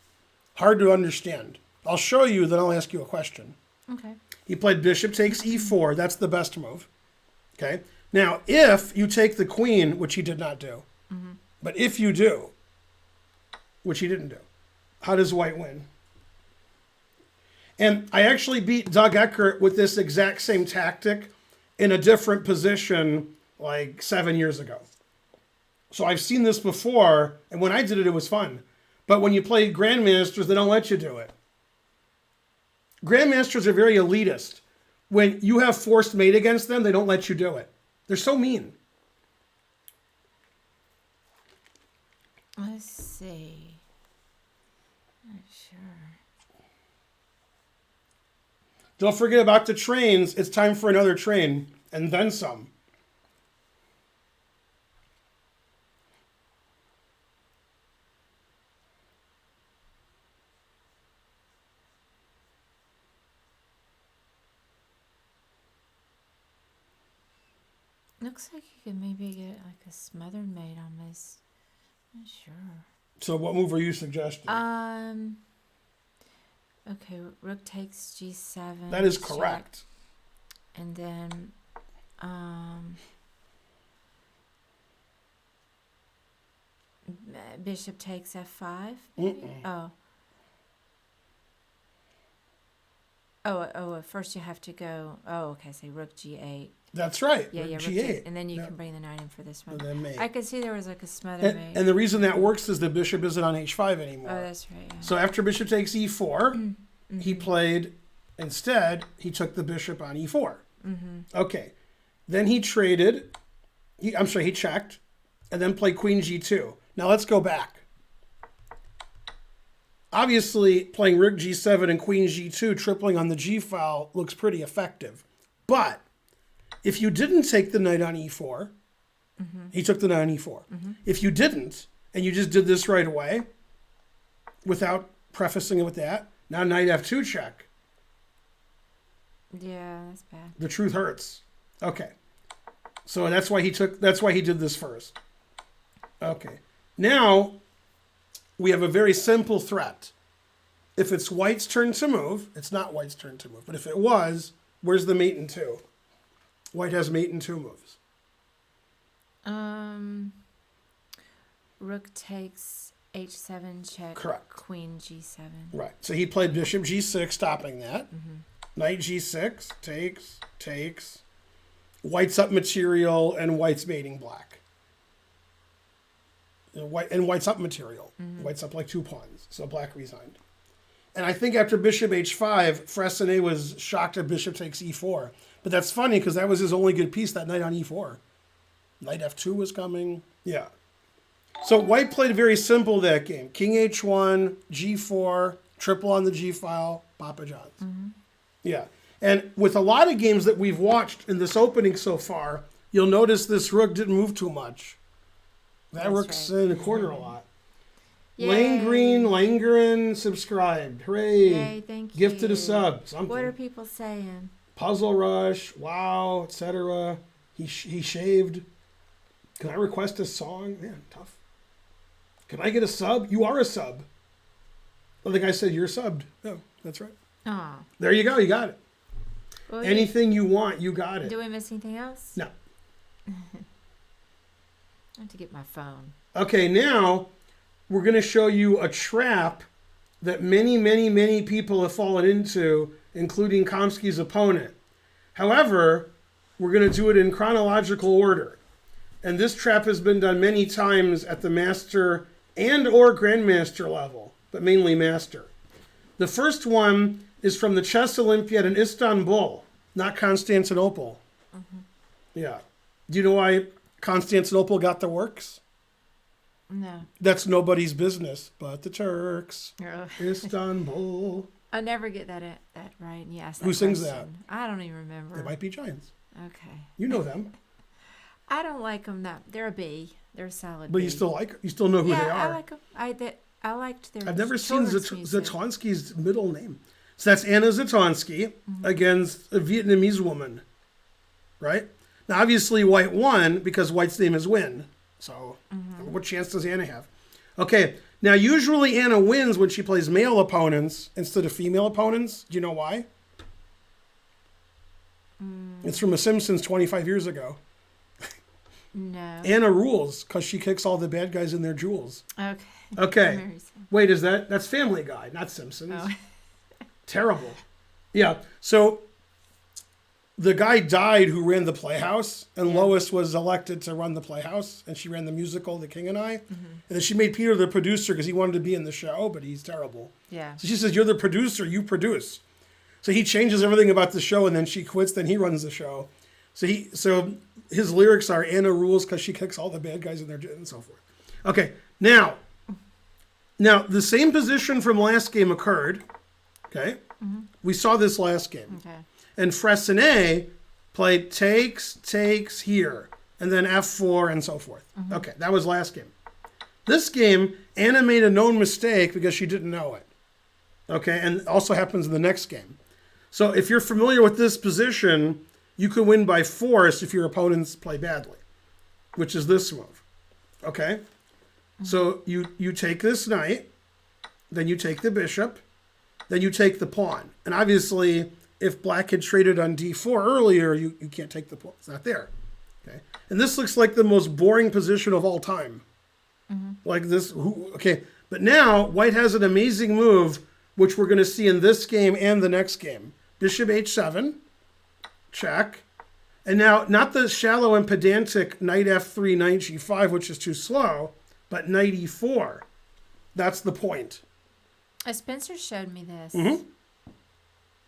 Hard to understand. I'll show you, then I'll ask you a question. Okay. He played bishop takes e4. That's the best move. Okay. Now, if you take the queen, which he did not do, but if you do, which he didn't do, how does white win? And I actually beat Doug Eckert with this exact same tactic in a different position like 7 years ago. So I've seen this before, and when I did it, it was fun. But when you play grandmasters, they don't let you do it. Grandmasters are very elitist. When you have forced mate against them, they don't let you do it. They're so mean. Let's see. Not sure. Don't forget about the trains. It's time for another train, and then some. Looks like you could maybe get like a smothered mate on this. Not sure. So what move are you suggesting? Okay, rook takes g7. That is check. correct. And then, bishop takes f5. Oh. Oh, first you have to go. Oh, okay. So rook g8. That's right. Yeah, rook yeah. g8. And then you can bring the knight in for this one. And then mate. I could see there was like a smother mate. And the reason that works is the bishop isn't on h5 anymore. Oh, that's right. Yeah. So after bishop takes e4, he played, instead, he took the bishop on e4. Okay. Then he traded, he checked, and then played queen g2. Now let's go back. Obviously, playing rook g7 and queen g2, tripling on the g file, looks pretty effective. But if you didn't take the knight on e4, he took the knight on e4. If you didn't, and you just did this right away, without prefacing it with that, now knight f2 check. Yeah, that's bad. The truth hurts. Okay. So that's why he did this first. Okay. Now, we have a very simple threat. If it's white's turn to move, it's not white's turn to move. But if it was, where's the mate in 2? White has mate in 2 moves. Rook takes h7 check. Correct. Queen g7. Right. So he played bishop g6, stopping that. Knight g6, takes. White's up material, and white's mating black. And white's up material. White's up like 2 pawns. So black resigned. And I think after bishop h5, Fressinet was shocked at bishop takes e4. But that's funny because that was his only good piece, that knight on e4. Knight f2 was coming. Yeah. So white played very simple that game. King h1, g4, triple on the g file, Papa John's. Yeah. And with a lot of games that we've watched in this opening so far, you'll notice this rook didn't move too much. That rook's in the corner a lot. Langren subscribed. Hooray. Yay, thank you. Gifted a sub. Something. What are people saying? Puzzle Rush, wow, etc. He shaved. Can I request a song? Man, tough. Can I get a sub? You are a sub. I think I said you're subbed. Oh, that's right. Oh. There you go. You got it. Well, Anything you want, you got it. Do we miss anything else? No. I have to get my phone. Okay, now we're going to show you a trap that many, many, many people have fallen into, including Kamsky's opponent. However, we're going to do it in chronological order. And this trap has been done many times at the master and or grandmaster level, but mainly master. The first one is from the Chess Olympiad in Istanbul, not Constantinople. Yeah. Do you know why Constantinople got the works? No. That's nobody's business but the Turks. Oh. Istanbul. I never get that right. Yes. Who sings that? I don't even remember. They might be Giants. Okay. You know them. I don't like them. They're a B. They're a solid. But B. you still know who they are. Yeah, I like them. I liked their. I've never seen children's music. Zatonsky's middle name. So that's Anna Zatonsky against a Vietnamese woman, right? Now, obviously, white won because white's name is Win. So what chance does Anna have? Okay, now usually Anna wins when she plays male opponents instead of female opponents. Do you know why? It's from The Simpsons 25 years ago. No. Anna rules because she kicks all the bad guys in their jewels. Okay. Okay. Wait, that's Family Guy, not Simpsons. Oh. Terrible. Yeah. So the guy died who ran the Playhouse, and Lois was elected to run the Playhouse, and she ran the musical The King and I. And then she made Peter the producer because he wanted to be in the show, but he's terrible. Yeah. So she says, "You're the producer, you produce." So he changes everything about the show, and then she quits, then he runs the show. So his lyrics are Anna rules because she kicks all the bad guys in their and so forth. Okay, now the same position from last game occurred. Okay, we saw this last game. Okay. And Fressinet played takes here, and then f4 and so forth. Okay, that was last game. This game, Anna made a known mistake because she didn't know it. Okay, and it also happens in the next game. So if you're familiar with this position, you can win by force if your opponents play badly, which is this move. Okay? So you take this knight, then you take the bishop, then you take the pawn. And obviously, if black had traded on d4 earlier, you can't take the pawn. It's not there. Okay. And this looks like the most boring position of all time. Like this. Okay. But now white has an amazing move, which we're going to see in this game and the next game. Bishop h7, check. And now, not the shallow and pedantic knight f3, knight g5, which is too slow, but knight e4. That's the point. Spencer showed me this.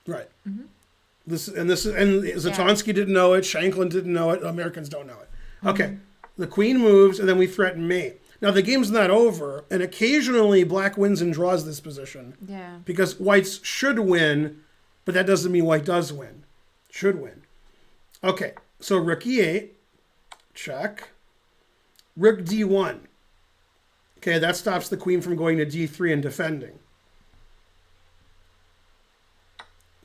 Right. And Zatonsky didn't know it. Shanklin didn't know it. Americans don't know it. Okay. The queen moves, and then we threaten mate. Now, the game's not over, and occasionally black wins and draws this position. Yeah. Because whites should win, but that doesn't mean white does win. Should win. Okay, so rook e8, check. Rook d1. Okay, that stops the queen from going to d3 and defending.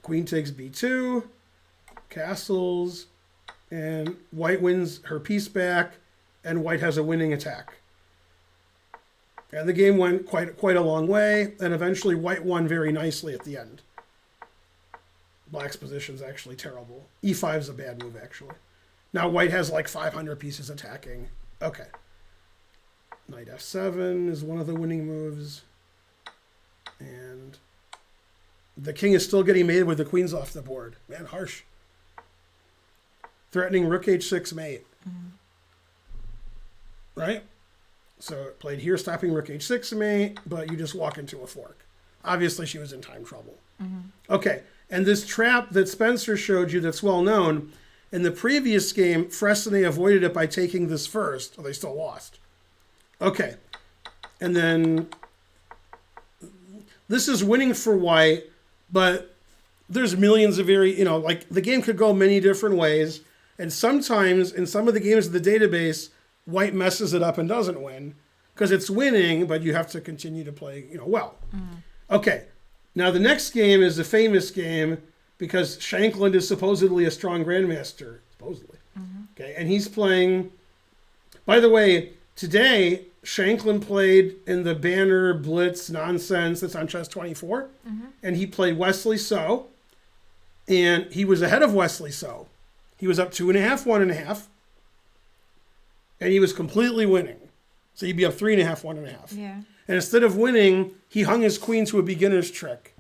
Queen takes b2, castles, and white wins her piece back, and white has a winning attack. And the game went quite a long way, and eventually white won very nicely at the end. Black's position is actually terrible. e5 is a bad move, actually. Now white has like 500 pieces attacking. Okay. Knight f7 is one of the winning moves. And the king is still getting mated with the queens off the board. Man, harsh. Threatening rook h6 mate. Right? So it played here, stopping rook h6 mate, but you just walk into a fork. Obviously, she was in time trouble. Okay, and this trap that Spencer showed you that's well known, in the previous game, Fressene avoided it by taking this first. Well, they still lost. Okay, and then this is winning for white, but there's millions of like the game could go many different ways, and sometimes in some of the games of the database, white messes it up and doesn't win because it's winning, but you have to continue to play, well. Okay, now the next game is a famous game because Shanklin is supposedly a strong grandmaster, supposedly. Okay, and he's playing. By the way, today Shanklin played in the Banner Blitz nonsense that's on Chess 24, and he played Wesley So, and he was ahead of Wesley So. He was up 2.5, 1.5. And he was completely winning. So he'd be up 3.5, 1.5. Yeah. And instead of winning, he hung his queen to a beginner's trick.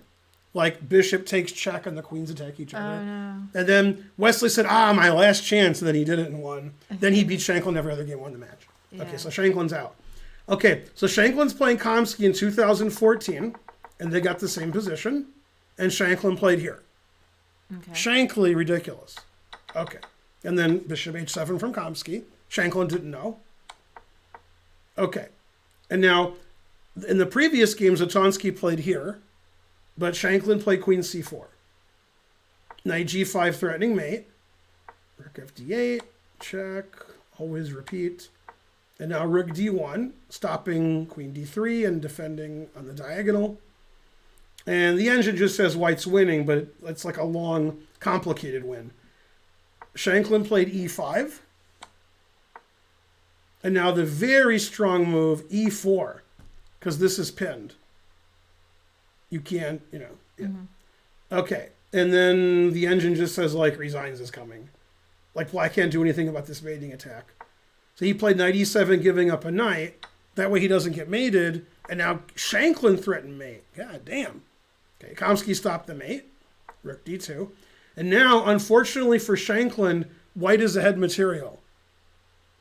Like bishop takes check and the queens attack each other. Oh, no. And then Wesley said, my last chance. And then he did it and won. Then he beat Shanklin every other game, won the match. Yeah. Okay, so Shanklin's out. Okay, so Shanklin's playing Kamsky in 2014. And they got the same position. And Shanklin played here. Okay. Shankly ridiculous. Okay. And then bishop h7 from Kamsky. Shanklin didn't know. Okay. And now, in the previous games, Zatonsky played here, but Shanklin played queen c4. Knight g5 threatening mate. Rook fd8, check, always repeat. And now rook d1, stopping queen d3 and defending on the diagonal. And the engine just says white's winning, but it's like a long, complicated win. Shanklin played e5. And now the very strong move, e4, because this is pinned. You can't, Yeah. Okay. And then the engine just says, resigns is coming. Like, black can't do anything about this mating attack. So he played knight e7, giving up a knight. That way he doesn't get mated. And now Shanklin threatened mate. God damn. Okay, Kamsky stopped the mate. Rook d2. And now, unfortunately for Shanklin, white is ahead material.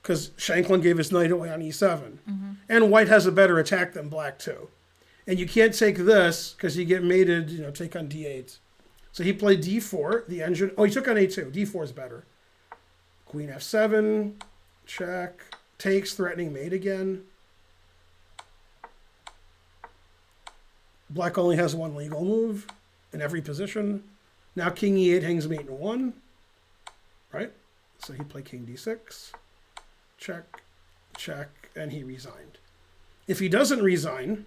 Because Shanklin gave his knight away on e7. And white has a better attack than black, too. And you can't take this, because you get mated, take on d8. So he played d4, the engine. Oh, he took on a2. d4 is better. Queen f7, check. Takes, threatening mate again. Black only has one legal move in every position. Now king e8 hangs mate in 1. Right? So he played king d6. Check, check, and he resigned. If he doesn't resign,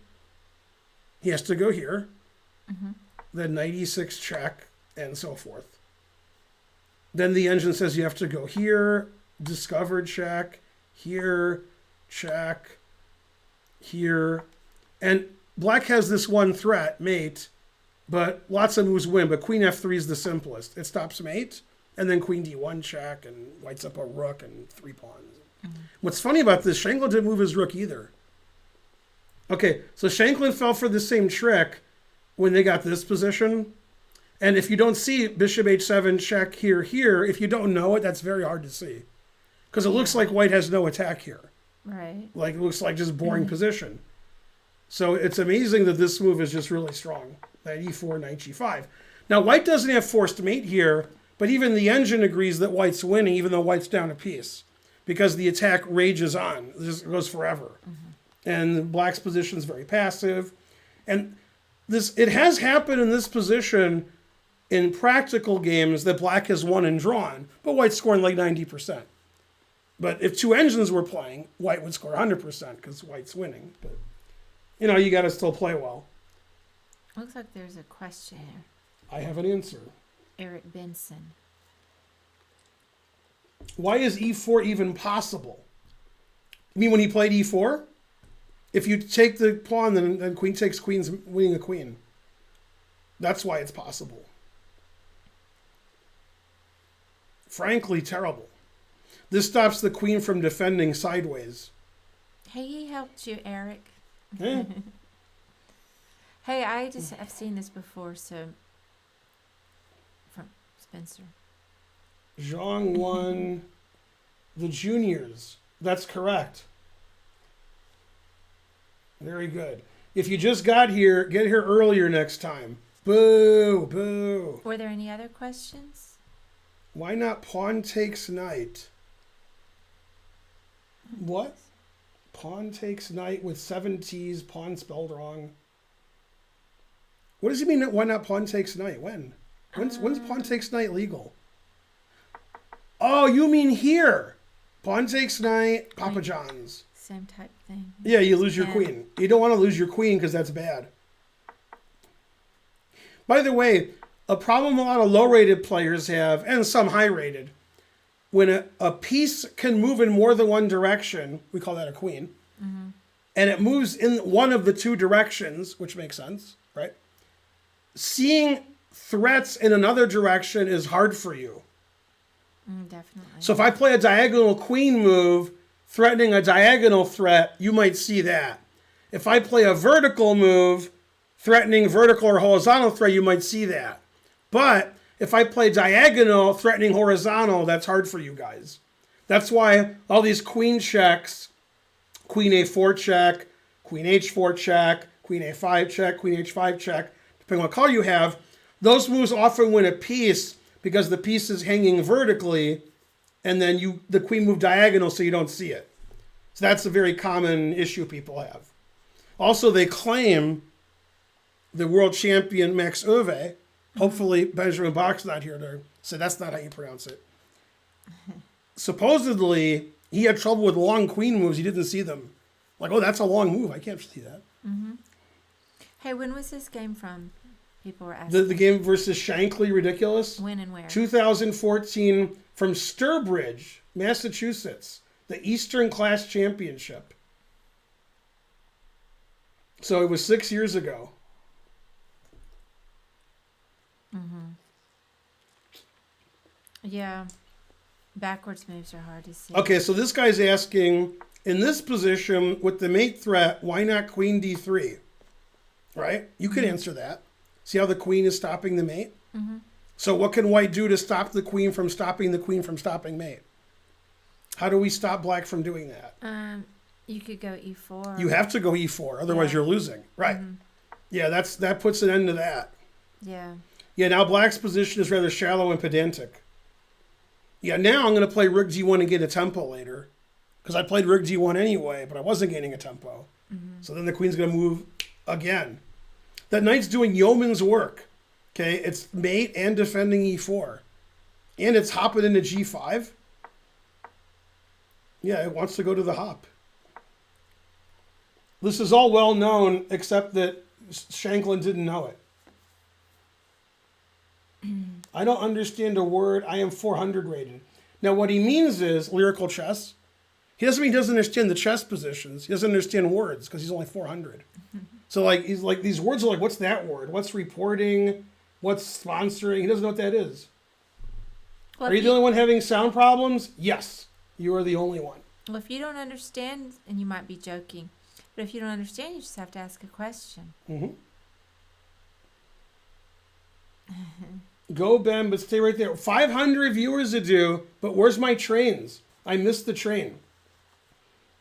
he has to go here. Then knight e6 check, and so forth. Then the engine says you have to go here, discover check, here, check. here. And black has this one threat, mate, but lots of moves win. But queen f3 is the simplest. It stops mate, and then queen d1 check, and white's up a rook and 3 pawns. What's funny about this, Shanklin didn't move his rook either. Okay, so Shanklin fell for the same trick when they got this position. And if you don't see bishop h7 check here, if you don't know it, that's very hard to see. Because it looks like white has no attack here. Right. Like, it looks like just boring position. So it's amazing that this move is just really strong. Knight e4, knight g5. Now, white doesn't have forced mate here, but even the engine agrees that white's winning, even though white's down a piece. Because the attack rages on. It just goes forever. And black's position is very passive. And it has happened in this position in practical games that black has won and drawn, but white's scoring like 90%. But if two engines were playing, white would score 100% because white's winning. But, you got to still play well. Looks like there's a question here. I have an answer. Eric Benson. Why is e4 even possible? You mean when he played e4? If you take the pawn, then queen takes queen's winning a queen. That's why it's possible. Frankly, terrible. This stops the queen from defending sideways. Hey, he helped you, Eric. Eh? Hey, I've seen this before, so from Spencer. Zhang won the juniors. That's correct. Very good. If you just got here, get here earlier next time. Boo, boo. Were there any other questions? Why not pawn takes knight? What? Pawn takes knight with 7 T's, pawn spelled wrong. What does he mean, why not pawn takes knight? When's pawn takes knight legal? Oh, you mean here. Pawn takes knight, Papa John's. Same type thing. Yeah, you lose your queen. You don't want to lose your queen because that's bad. By the way, a problem a lot of low-rated players have, and some high-rated, when a piece can move in more than one direction, we call that a queen, and it moves in one of the two directions, which makes sense, right? Seeing threats in another direction is hard for you. Definitely. So if I play a diagonal queen move, threatening a diagonal threat, you might see that. If I play a vertical move, threatening vertical or horizontal threat, you might see that. But if I play diagonal, threatening horizontal, that's hard for you guys. That's why all these queen checks, queen a4 check, queen h4 check, queen a5 check, queen h5 check, depending on what color you have, those moves often win a piece because the piece is hanging vertically, and then the queen move diagonal so you don't see it. So that's a very common issue people have. Also, they claim the world champion Max Ove, hopefully Benjamin Bach's not here to say that's not how you pronounce it. Supposedly, he had trouble with long queen moves. He didn't see them. Like, oh, that's a long move. I can't see that. Hey, when was this game from? People were asking. The game versus Shankly Ridiculous? When and where? 2014 from Sturbridge, Massachusetts. The Eastern Class Championship. So it was 6 years ago. Yeah. Backwards moves are hard to see. Okay, so this guy's asking, in this position with the mate threat, why not queen d3? Right? You could answer that. See how the queen is stopping the mate? So what can white do to stop the queen from stopping the queen from stopping mate? How do we stop black from doing that? You could go e4. You have to go e4, otherwise you're losing. Right. Yeah, that puts an end to that. Yeah. Yeah, now black's position is rather shallow and pedantic. Yeah, now I'm going to play rook g1 and get a tempo later. Because I played rook g1 anyway, but I wasn't gaining a tempo. So then the queen's going to move again. That knight's doing yeoman's work. Okay, it's mate and defending e4. And it's hopping into g5. Yeah, it wants to go to the hop. This is all well known, except that Shanklin didn't know it. I don't understand a word. I am 400 rated. Now, what he means is lyrical chess. He doesn't mean he doesn't understand the chess positions. He doesn't understand words because he's only 400. So like he's like these words are like, what's that word? What's reporting? What's sponsoring? He doesn't know what that is. Well, Are you the only one having sound problems? Yes, you are the only one. Well, if you don't understand, and you might be joking, but if you don't understand, you just have to ask a question. Go, Ben, but stay right there. 500 viewers to do, but where's my trains? I missed the train.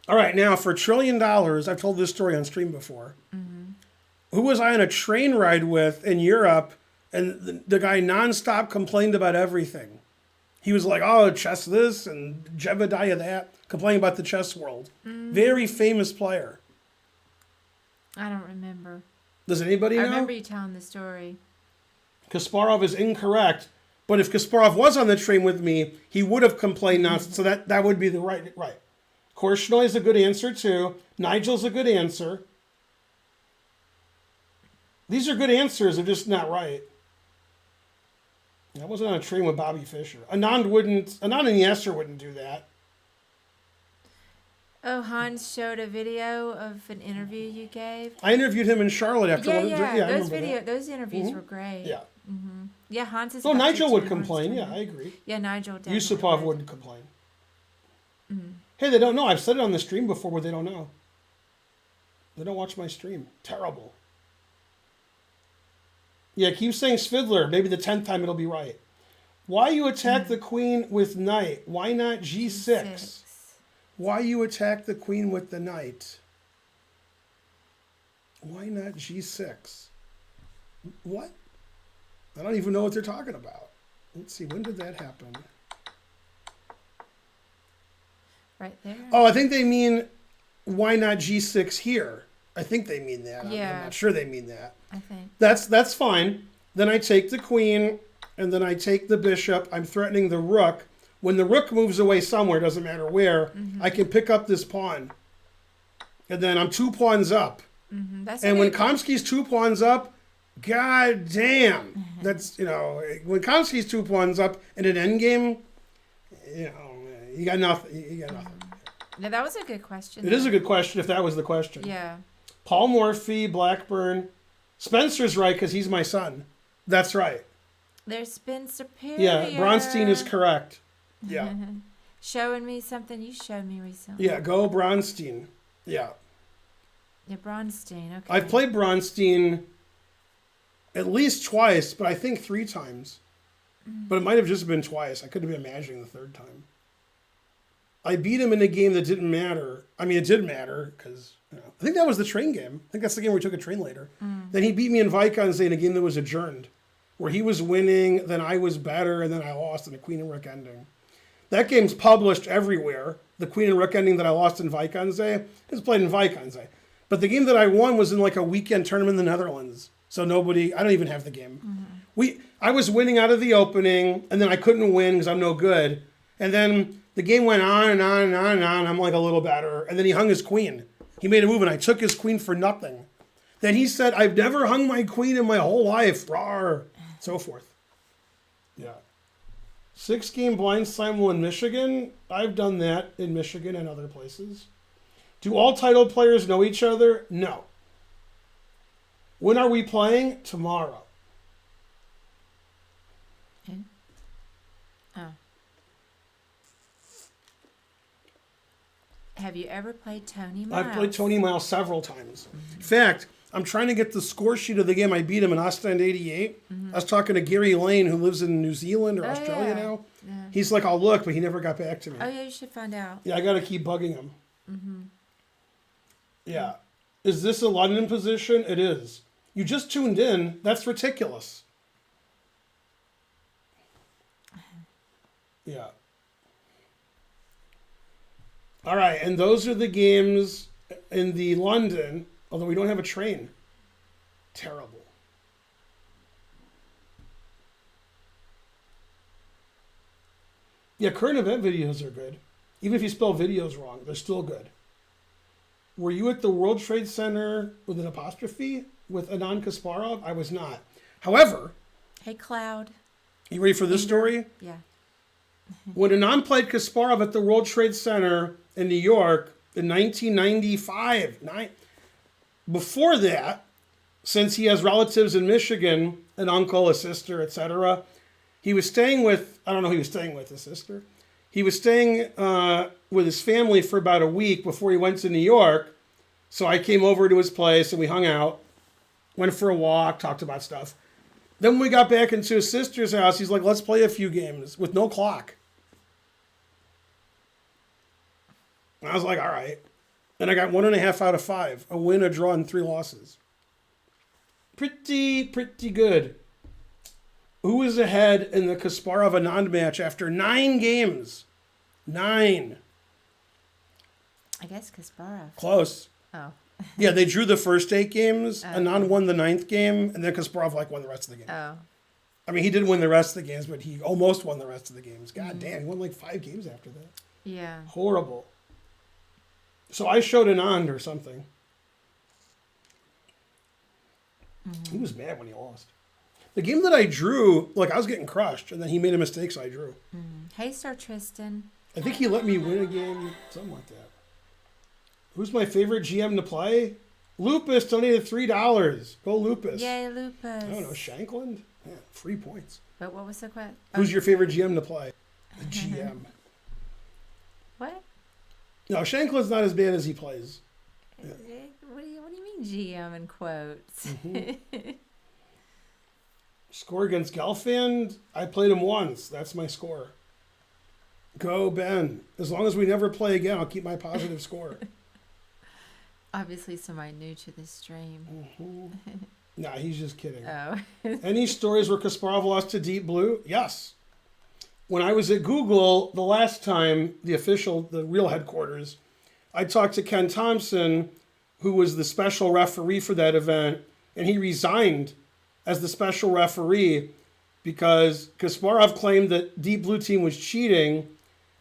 All right, now for $1 trillion, I've told this story on stream before. Who was I on a train ride with in Europe, and the guy nonstop complained about everything. He was like, oh, chess this and Jebediah that, complaining about the chess world. Very famous player. I don't remember. Does anybody know? I remember you telling the story. Kasparov is incorrect, but if Kasparov was on the train with me, he would have complained nonstop. So that would be the right. Korchnoi is a good answer too. Nigel's a good answer. These are good answers, they're just not right. I wasn't on a train with Bobby Fischer. Anand and Yasser wouldn't do that. Oh, Hans showed a video of an interview you gave. I interviewed him in Charlotte after those interviews were great. Yeah. Yeah, Hans is. Well, Nigel would complain. Yeah, I agree. Yeah, Nigel definitely Yusupov wouldn't complain. Hey, they don't know. I've said it on the stream before where they don't know. They don't watch my stream. Terrible. Yeah, keep saying Svidler. Maybe the 10th time it'll be right. Why you attack the queen with knight? Why not G6? Why you attack the queen with the knight? Why not G6? What? I don't even know what they're talking about. Let's see, when did that happen? Right there. Oh, I think they mean, why not G6 here? I think they mean that. Yeah. I'm not sure they mean that. I think. That's fine. Then I take the queen, and then I take the bishop. I'm threatening the rook. When the rook moves away somewhere, doesn't matter where, I can pick up this pawn. And then I'm 2 pawns up. And when Kamsky's 2 pawns up, god damn. That's, when Kamsky's 2 pawns up in an endgame, you got nothing. You got nothing. Yeah, that was a good question. It is a good question if that was the question. Yeah. Paul Morphy, Blackburn. Spencer's right because he's my son. That's right. There's been superior. Yeah, Bronstein is correct. Yeah. Showing me something you showed me recently. Yeah, go Bronstein. Yeah. Yeah, Bronstein. Okay. I've played Bronstein at least twice, but I think 3 times. But it might have just been twice. I couldn't be imagining the 3rd time. I beat him in a game that didn't matter. I mean, it did matter because I think that was the train game. I think that's the game where we took a train later. Then he beat me in Vikonsay in a game that was adjourned, where he was winning, then I was better, and then I lost in a Queen and Rook ending. That game's published everywhere. The Queen and Rook ending that I lost in Vikonsay is played in Vikonsay. But the game that I won was in like a weekend tournament in the Netherlands. So I don't even have the game. I was winning out of the opening, and then I couldn't win because I'm no good. And then the game went on and on and on and on. I'm like a little better. And then he hung his queen. He made a move, and I took his queen for nothing. Then he said, I've never hung my queen in my whole life. Rawr. So forth. Yeah. 6-game blind simul in Michigan. I've done that in Michigan and other places. Do all title players know each other? No. When are we playing? Tomorrow. Okay. Oh. Have you ever played Tony Miles? I've played Tony Miles several times. In fact, I'm trying to get the score sheet of the game I beat him in Ostend 88. I was talking to Gary Lane, who lives in New Zealand or Australia now. Yeah. He's like, I'll look, but he never got back to me. Oh, yeah, you should find out. Yeah, I got to keep bugging him. Yeah. Is this a London position? It is. You just tuned in. That's ridiculous. Yeah. All right, and those are the games in the London, although we don't have a train. Terrible. Yeah, current event videos are good. Even if you spell videos wrong, they're still good. Were you at the World Trade Center with an apostrophe with Anand Kasparov? I was not. However... Hey, Cloud. You ready for this story? Yeah. When Anand played Kasparov at the World Trade Center, in New York in 1995. Before that, since he has relatives in Michigan, an uncle, a sister, etc., he was staying with, I don't know who he was staying with, his sister. He was staying with his family for about a week before he went to New York. So I came over to his place and we hung out, went for a walk, talked about stuff. Then when we got back into his sister's house, he's like, let's play a few games with no clock. And I was like, all right. And I got 1.5 out of 5, a win, a draw, and 3 losses. Pretty good. Who is ahead in the Kasparov Anand match after 9 games? 9. I guess Kasparov. Close. Oh. Yeah, they drew the first 8 games. Anand won the 9th game, and then Kasparov won the rest of the game. Oh. I mean, he didn't win the rest of the games, but he almost won the rest of the games. God damn, he won 5 games after that. Yeah. Horrible. So I showed Anand or something. He was mad when he lost. The game that I drew, I was getting crushed, and then he made a mistake, so I drew. Hey, Sir Tristan. I think he let me win a game, something like that. Who's my favorite GM to play? Lupus donated $3. Go Lupus. Yay, Lupus. I don't know, Shankland? Yeah, free points. But what was the question? Who's your favorite GM to play? The GM. What? No, Shankland's not as bad as he plays. Yeah. What do you mean GM in quotes? Score against Gelfand? I played him once. That's my score. Go, Ben. As long as we never play again, I'll keep my positive score. Obviously somebody new to the stream. Nah, he's just kidding. Oh. Any stories where Kasparov lost to Deep Blue? Yes. When I was at Google the last time, the real headquarters, I talked to Ken Thompson, who was the special referee for that event, and he resigned as the special referee because Kasparov claimed that Deep Blue team was cheating,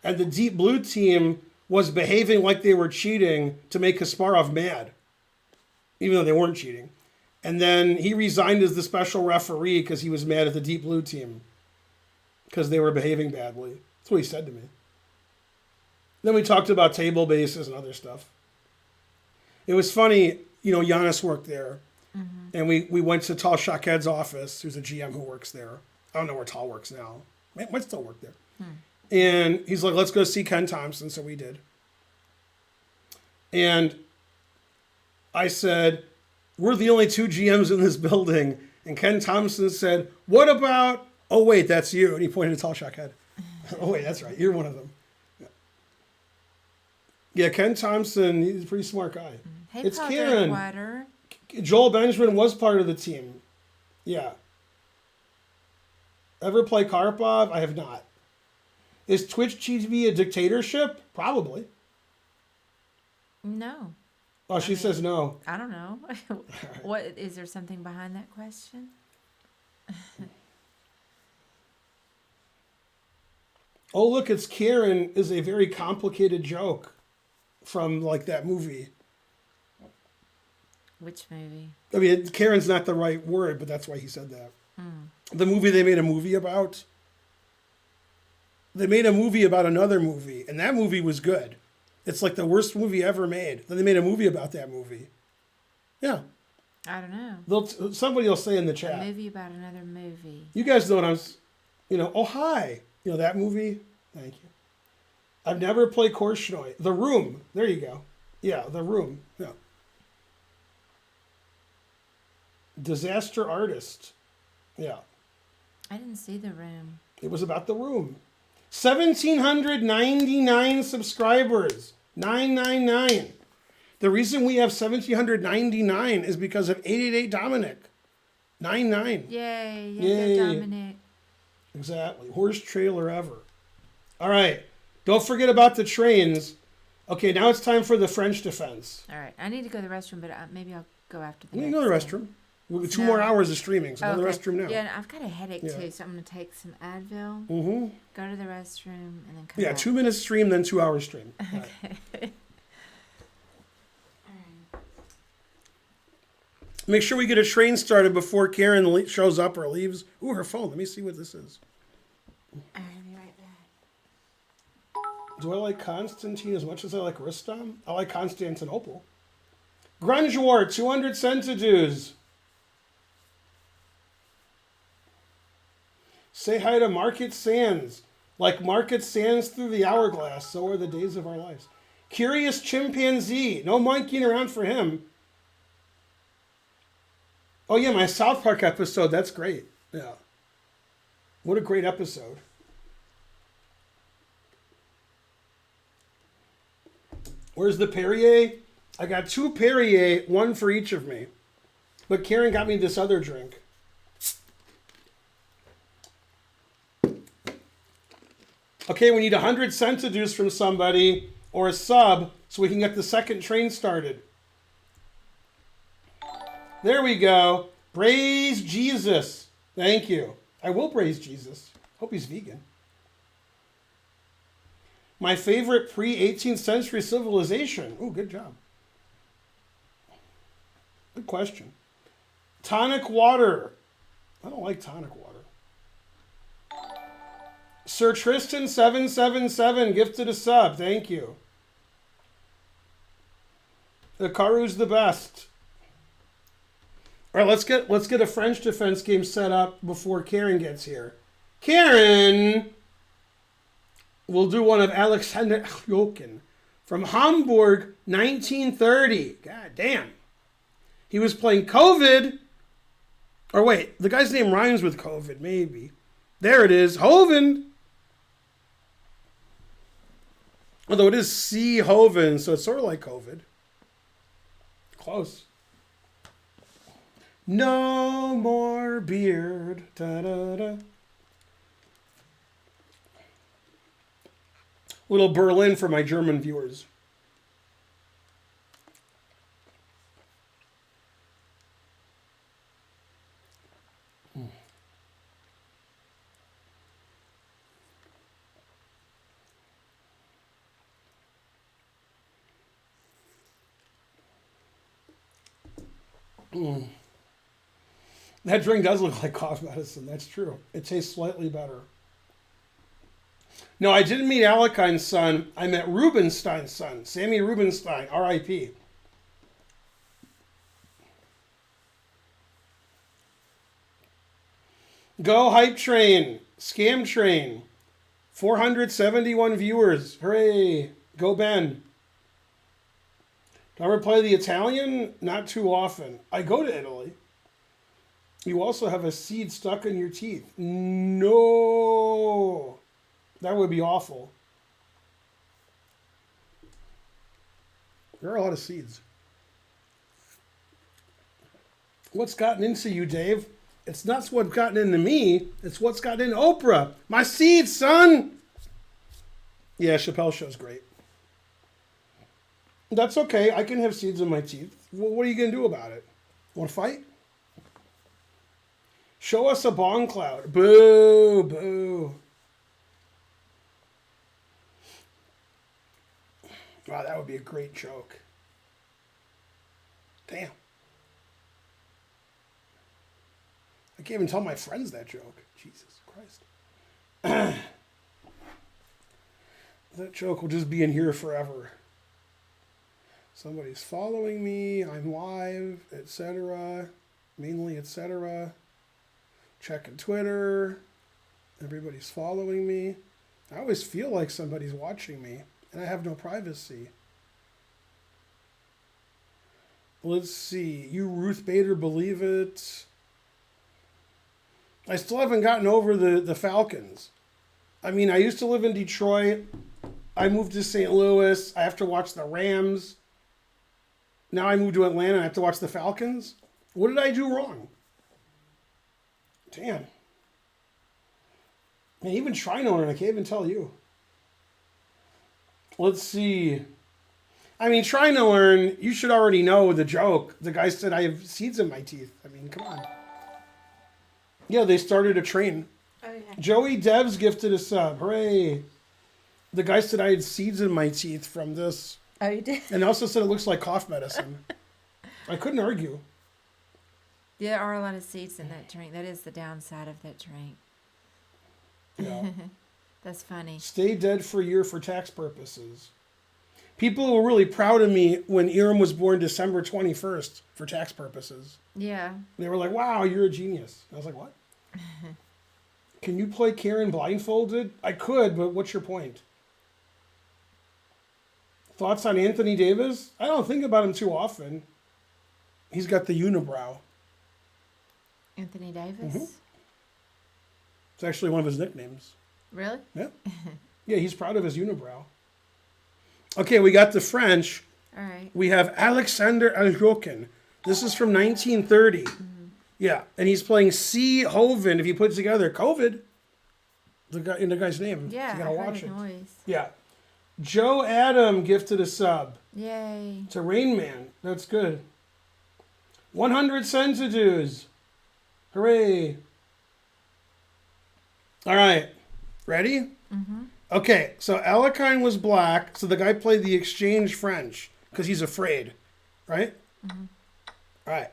and the Deep Blue team was behaving like they were cheating to make Kasparov mad, even though they weren't cheating. And then he resigned as the special referee because he was mad at the Deep Blue team because they were behaving badly. That's what he said to me. Then we talked about table bases and other stuff. It was funny, Giannis worked there. And we went to Tal Shaked's office, who's a GM who works there. I don't know where Tal works now. Might still work there. And he's like, let's go see Ken Thompson. So we did. And I said, we're the only 2 GMs in this building. And Ken Thompson said, what about, oh, wait, that's you. And he pointed to Tal Shaked. Oh, wait, that's right. You're one of them. Yeah, Ken Thompson, he's a pretty smart guy. Hey, it's Paul Karen. Drinkwater. Joel Benjamin was part of the team. Yeah. Ever play Karpov? I have not. Is Twitch TV a dictatorship? Probably. No. Oh, she says no. I don't know. What is there something behind that question? Oh, look, it's Karen is a very complicated joke from that movie. Which movie? I mean, Karen's not the right word, but that's why he said that. The movie they made a movie about. They made a movie about another movie, and that movie was good. It's the worst movie ever made. Then they made a movie about that movie. Yeah. I don't know. Somebody will say in the chat. A movie about another movie. You guys know what I'm, oh, hi. That movie? Thank you. I've never played Korchnoi. The Room. There you go. Yeah, The Room. Yeah. Disaster Artist. Yeah. I didn't see The Room. It was about The Room. 1,799 subscribers. 999. The reason we have 1,799 is because of 888 Dominic. 99. Yay. Yay. Dominic. Exactly. Worst trailer ever. All right. Don't forget about the trains. Okay, now it's time for the French defense. All right. I need to go to the restroom, but maybe I'll go after the You can go to the restroom. We'll get 2 more hours of streaming, so go to the restroom now. Yeah, and I've got a headache too, so I'm going to take some Advil, go to the restroom, and then come back. 2 minutes stream, then 2 hours stream. Okay. Right. Make sure we get a train started before Karen shows up or leaves. Ooh, her phone. Let me see what this is. I'll be right back. Do I like Constantine as much as I like Rustam? I like Constantinople. Grunge War, 200 centidues. Say hi to Market Sands. Like Market Sands through the hourglass, so are the days of our lives. Curious Chimpanzee. No monkeying around for him. Oh yeah, my South Park episode. That's great. Yeah. What a great episode. Where's the Perrier? I got 2 Perrier, 1 for each of me. But Karen got me this other drink. Okay, we need 100 centidues from somebody or a sub so we can get the second train started. There we go. Praise Jesus. Thank you. I will praise Jesus. Hope he's vegan. My favorite pre-18th century civilization. Ooh, good job. Good question. Tonic water. I don't like tonic water. Sir Tristan 777 gifted a sub. Thank you. The Karu's the best. All right, let's get a French defense game set up before Karen gets here. Karen, we'll do one of Alexander Jokin from Hamburg, 1930. God damn. He was playing COVID. Or wait, the guy's name rhymes with COVID, maybe. There it is, Hoven. Although it is C. Hoven, so it's sort of like COVID. Close. No more beard. Da-da-da. Little Berlin for my German viewers. That drink does look like cough medicine. That's true. It tastes slightly better. No, I didn't meet Alekine's son. I met Rubenstein's son. Sammy Rubenstein, R.I.P. Go Hype Train. Scam Train. 471 viewers. Hooray. Go Ben. Do I ever play the Italian? Not too often. I go to Italy. You also have a seed stuck in your teeth. No. That would be awful. There are a lot of seeds. What's gotten into you, Dave? It's not what's gotten into me. It's what's gotten into Oprah. My seeds, son. Yeah, Chappelle Show's great. That's okay. I can have seeds in my teeth. Well, what are you going to do about it? Want to fight? Show us a bong cloud. Boo, boo. Wow, that would be a great joke. Damn. I can't even tell my friends that joke. Jesus Christ. That joke will just be in here forever. Somebody's following me. I'm live, etc. Mainly, etc. Checking Twitter. Everybody's following me. I always feel like somebody's watching me, and I have no privacy. Let's see. You Ruth Bader believe it? I still haven't gotten over the Falcons. I mean, I used to live in Detroit. I moved to St. Louis. I have to watch the Rams. Now I moved to Atlanta and I have to watch the Falcons. What did I do wrong? Damn. Man, even trying to learn, I can't even tell you. Let's see. I mean, trying to learn, you should already know the joke. The guy said, I have seeds in my teeth. I mean, come on. Yeah, they started a train. Oh, yeah. Joey Devs gifted a sub. Hooray. The guy said I had seeds in my teeth from this. Oh, you did? And also said it looks like cough medicine. I couldn't argue. There are a lot of seeds in that drink. That is the downside of that drink. Yeah. That's funny. Stay dead for a year for tax purposes. People were really proud of me when Iram was born December 21st for tax purposes. Yeah. They were like, wow, you're a genius. I was like, what? Can you play Karen blindfolded? I could, but what's your point? Thoughts on Anthony Davis? I don't think about him too often. He's got the unibrow. Anthony Davis? Mm-hmm. It's actually one of his nicknames. Really? Yeah. Yeah, he's proud of his unibrow. Okay, we got the French. All right. We have Alexander Aljokin. This is from 1930. Mm-hmm. Yeah, and he's playing C. Hoven. If you put it together, COVID, the guy in the guy's name. Yeah, you gotta I heard watch a it. noise. Yeah. Joe Adam gifted a sub. Yay. To Rain Man. That's good. 100 centidues. Hooray. All right. Ready? Mm-hmm. Okay, so Alekine was black, so the guy played the exchange French because he's afraid, right? Mm-hmm. All right.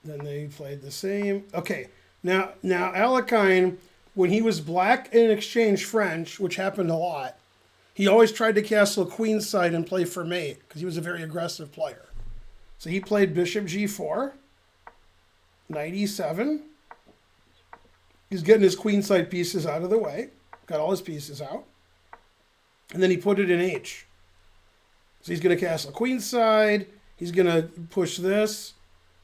Then they played the same. Okay, now Alekine, when he was black in exchange French, which happened a lot, he always tried to castle queenside and play for mate because he was a very aggressive player. So he played bishop g4, knight e7. He's getting his queenside pieces out of the way. Got all his pieces out. And then he put it in H. So he's going to castle queenside. He's going to push this.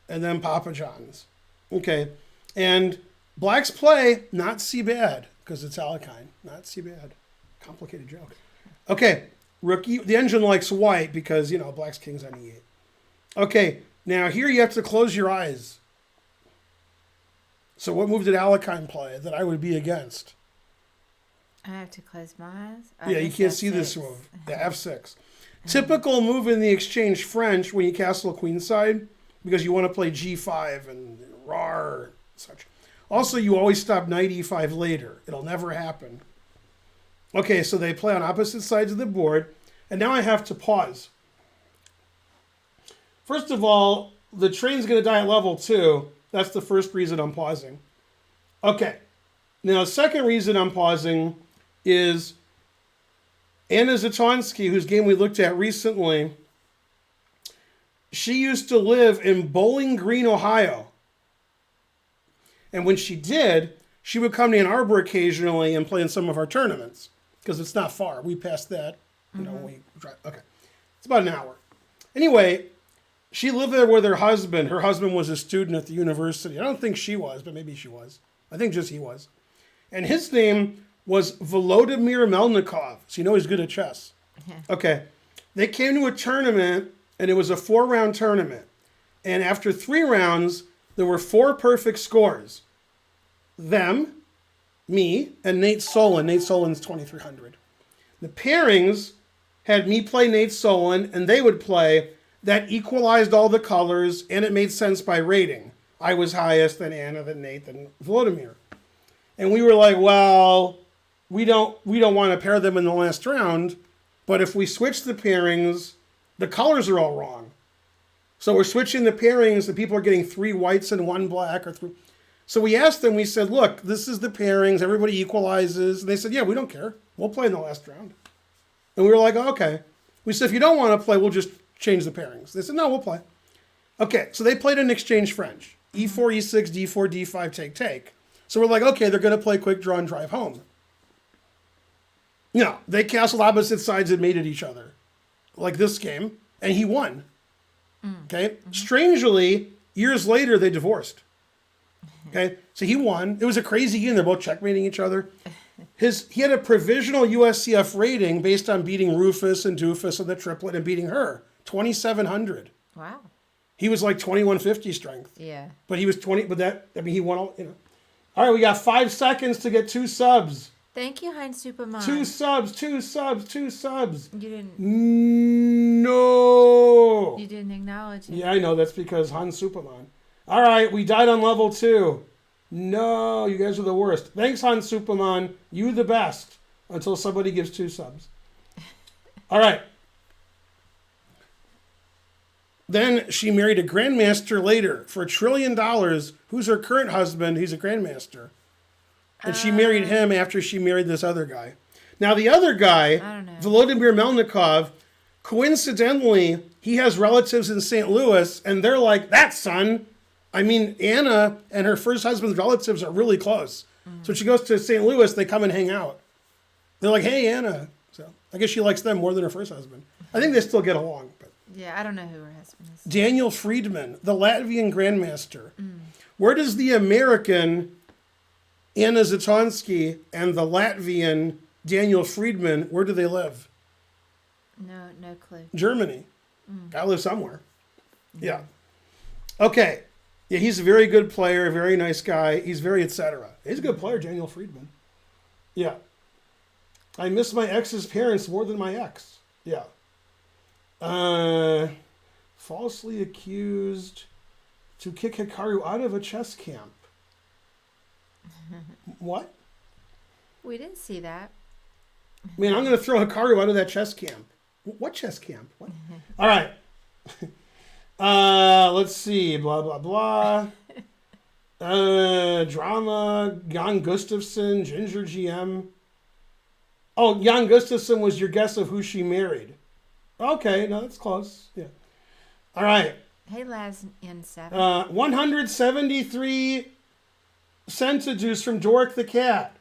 And then Papa John's. Okay. And black's play, not C bad. Because it's Alekine. Not C bad. Complicated joke. Okay. Rookie. The engine likes white because, black's king's on E8. Okay. Now here you have to close your eyes. So what move did Alekine play that I would be against? I have to close my eyes? Oh, Yeah, you can't see this move. Yeah, F6. Typical move in the exchange French when you castle queenside because you want to play G5 and rar and such. Also, you always stop knight E5 later. It'll never happen. Okay, so they play on opposite sides of the board. And now I have to pause. First of all, the train's going to die at level 2. That's the first reason I'm pausing. Okay. Now, the second reason I'm pausing is Anna Zatonsky, whose game we looked at recently. She used to live in Bowling Green, Ohio. And when she did, she would come to Ann Arbor occasionally and play in some of our tournaments because it's not far. We passed that. We drive. Okay. It's about an hour. Anyway, she lived there with her husband. Her husband was a student at the university. I don't think she was, but maybe she was. I think just he was. And his name was Volodymyr Melnikov. So you know he's good at chess. Yeah. Okay. They came to a tournament, and it was a 4-round tournament. And after 3 rounds, there were 4 perfect scores. Them, me, and Nate Solon. Nate Solon's 2,300. The pairings had me play Nate Solon, and they would play. That equalized all the colors, and it made sense by rating. I was highest, then Anna, then Nate, then Volodymyr. And we were like, well, we don't want to pair them in the last round, but if we switch the pairings, the colors are all wrong. So we're switching the pairings, and people are getting 3 whites and 1 black. So we asked them, we said, look, this is the pairings, everybody equalizes. And they said, yeah, we don't care. We'll play in the last round. And we were like, oh, okay. We said, if you don't want to play, we'll just change the pairings. They said, no, we'll play. Okay, so they played an exchange French. E4, E6, D4, D5, take. So we're like, okay, they're going to play quick draw and drive home. No, they castled opposite sides and mated each other. Like this game. And he won. Okay? Mm-hmm. Strangely, years later, they divorced. Okay? So he won. It was a crazy game. They're both checkmating each other. He had a provisional USCF rating based on beating Rufus and Doofus and the triplet and beating her. 2,700. Wow. He was like 2,150 strength. Yeah. But he was 20, he won all, All right, we got 5 seconds to get 2 subs. Thank you, Heinz Superman. 2 subs, 2 subs, 2 subs. You didn't. No. You didn't acknowledge it. Yeah, I know. That's because Hans Superman. All right, we died on level 2. No, you guys are the worst. Thanks, Hans Superman. You the best. Until somebody gives 2 subs. All right. Then she married a grandmaster later for $1 trillion, who's her current husband. He's a grandmaster. And she married him after she married this other guy. Now, the other guy, I don't know. Volodymyr Melnikov, coincidentally, he has relatives in St. Louis, and they're like, that son. I mean, Anna and her first husband's relatives are really close. So she goes to St. Louis, they come and hang out. They're like, hey, Anna. So I guess she likes them more than her first husband. I think they still get along. But. Yeah, I don't know who her husband is. Daniel Friedman, the Latvian grandmaster. Where does the American Anna Zatonsky and the Latvian Daniel Friedman, where do they live? No clue. Germany. Gotta live somewhere. Yeah. Okay. Yeah, he's a very good player, very nice guy. He's very etc. He's a good player, Daniel Friedman. Yeah. I miss my ex's parents more than my ex. Yeah. Falsely accused to kick Hikaru out of a chess camp. What? We didn't see that. Man, I'm going to throw Hikaru out of that chess camp. What chess camp? What? All right. Let's see. Blah, blah, blah. Drama. Jan Gustafsson. Ginger GM. Oh, Jan Gustafsson was your guess of who she married. Okay. No, that's close. Yeah. All right. Hey, Laz N7. 173 centidues from Dork the cat.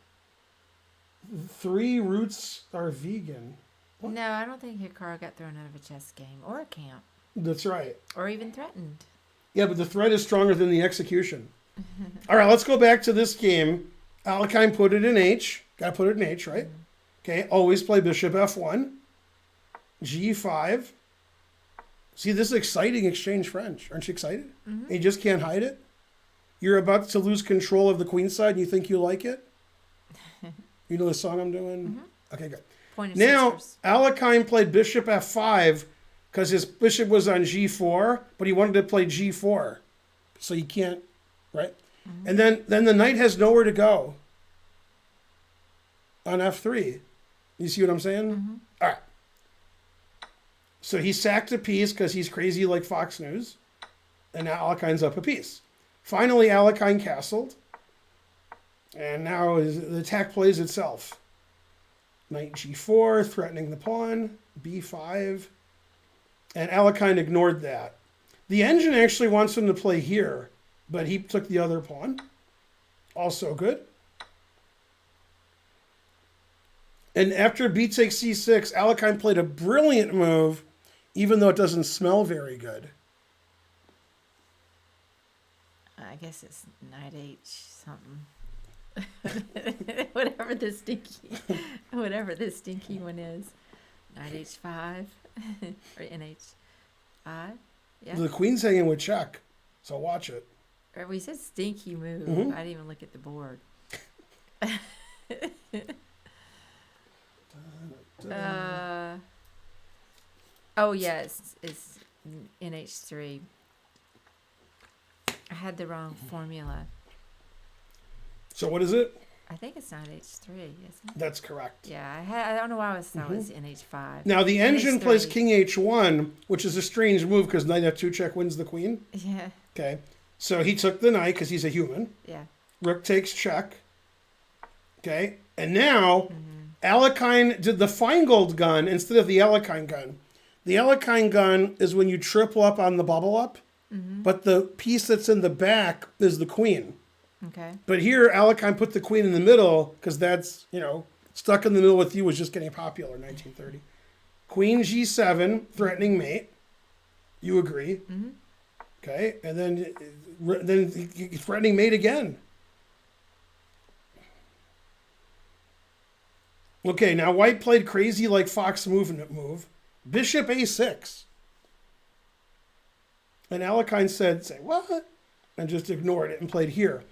3 roots are vegan. What? No, I don't think Hikaru got thrown out of a chess game or a camp. That's right. Or even threatened. Yeah, but the threat is stronger than the execution. All right, let's go back to this game. Alekhine put it in H. Got to put it in H, right? Okay, always play bishop F1. G5. See, this is exciting exchange French. Aren't you excited? And you just can't hide it? You're about to lose control of the queen side and you think you like it? You know the song I'm doing? Okay, good. Point of Now, sisters. Alekhine played bishop F5 because his bishop was on G4, but he wanted to play G4. So you can't, right? And then the knight has nowhere to go on F3. You see what I'm saying? All right. So he sacked a piece because he's crazy like Fox News. And now Alekhine's up a piece. Finally, Alekhine castled. And now the attack plays itself. Knight G4, threatening the pawn. B5. And Alekhine ignored that. The engine actually wants him to play here, but he took the other pawn. Also good. And after b takes c6, Alekhine played a brilliant move, even though it doesn't smell very good. I guess it's knight H something. whatever this stinky one is. Knight H5 or NH5. Yeah. The queen's hanging with check, so watch it. Or we said stinky move. I didn't even look at the board. Oh yeah, it's NH3. I had the wrong formula. So what is it? I think it's not H3, isn't it? That's correct. Yeah, I don't know why I thought it was NH5. Now the engine NH3. plays king h1, which is a strange move because knight f2 check wins the queen. Yeah. Okay, so he took the knight because he's a human. Yeah. Rook takes check. Okay, and now Alekhine did the Feingold gun instead of the Alekhine gun. The Alekhine gun is when you triple up on the bubble up, but the piece that's in the back is the queen. Okay. But here, Alekhine put the queen in the middle because that's, stuck in the middle with you was just getting popular in 1930. Queen G7, threatening mate. You agree. Okay, and then threatening mate again. Okay, now white played crazy like Fox movement move. Bishop A6. And Alekhine say, what? And just ignored it and played here.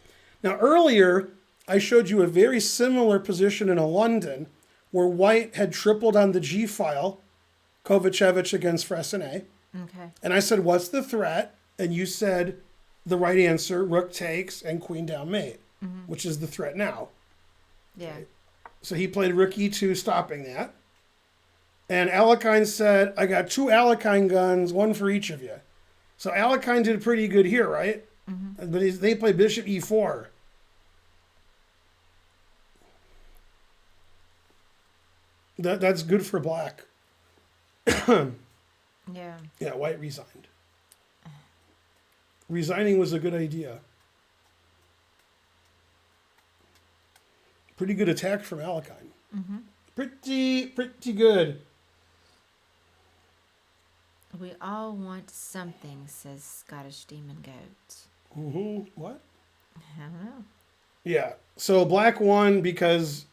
Now, earlier, I showed you a very similar position in a London where white had tripled on the G file, Kovacevic against Freycinet. Okay. And I said, what's the threat? And you said the right answer, rook takes and queen down mate, which is the threat now. Yeah. So he played rook e2, stopping that. And Alekhine said, I got 2 Alekhine guns, 1 for each of you. So Alekhine did pretty good here, right? But they played bishop e4. That's good for black. Yeah. Yeah, white resigned. Resigning was a good idea. Pretty good attack from Alakine. Mm-hmm. Pretty good. We all want something, says Scottish Demon Goat. Mm-hmm. What? I don't know. Yeah. So black won because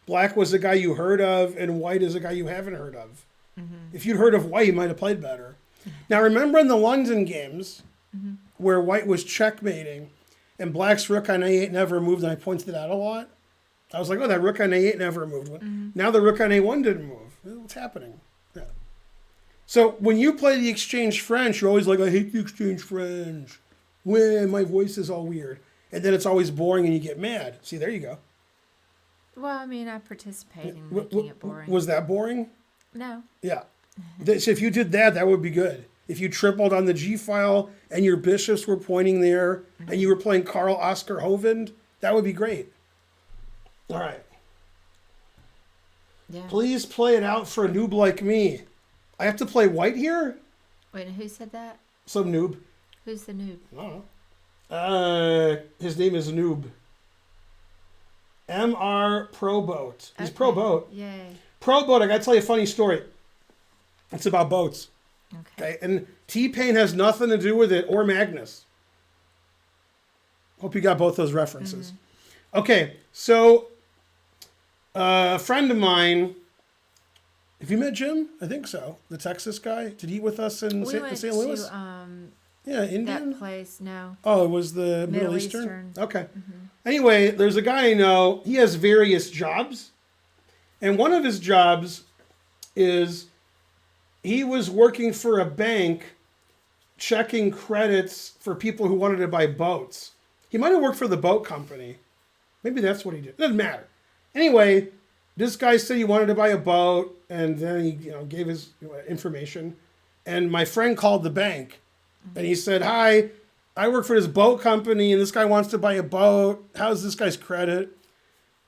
black was the guy you heard of, and white is a guy you haven't heard of. Mm-hmm. If you'd heard of white, you might have played better. Now remember in the London games where white was checkmating and black's rook on a8 never moved, and I pointed it out a lot. I was like, oh, that rook on a8 never moved. Now the rook on a1 didn't move. What's happening? Yeah. So when you play the exchange French, you're always like, I hate the exchange French. When my voice is all weird. And then it's always boring and you get mad. See, there you go. Well, I mean, I participate in making it boring. Was that boring? No. Yeah. So if you did that, that would be good. If you tripled on the G file and your bishops were pointing there and you were playing Karl Oskar Hovind, that would be great. All right. Yeah. Please play it out for a noob like me. I have to play white here? Wait, who said that? Some noob. Who's the noob? I don't know. His name is Noob. MR Pro Boat. He's Okay. Pro Boat. Yay. Pro Boat, I gotta tell you a funny story. It's about boats. Okay. Okay, and T-Pain has nothing to do with it, or Magnus. Hope you got both those references. Okay, so a friend of mine, have you met Jim? I think so. The Texas guy. Did he eat with us in We went St. Louis? to Yeah, Indian. that place. No. Oh, it was the Middle Middle Eastern? Eastern. Okay. Anyway, there's a guy I know. He has various jobs. And one of his jobs is he was working for a bank checking credits for people who wanted to buy boats. He might have worked for the boat company. Maybe that's what he did. Doesn't matter. Anyway, this guy said he wanted to buy a boat, and then he gave his information. And my friend called the bank, and he said, hi, I work for this boat company, and this guy wants to buy a boat. How's this guy's credit?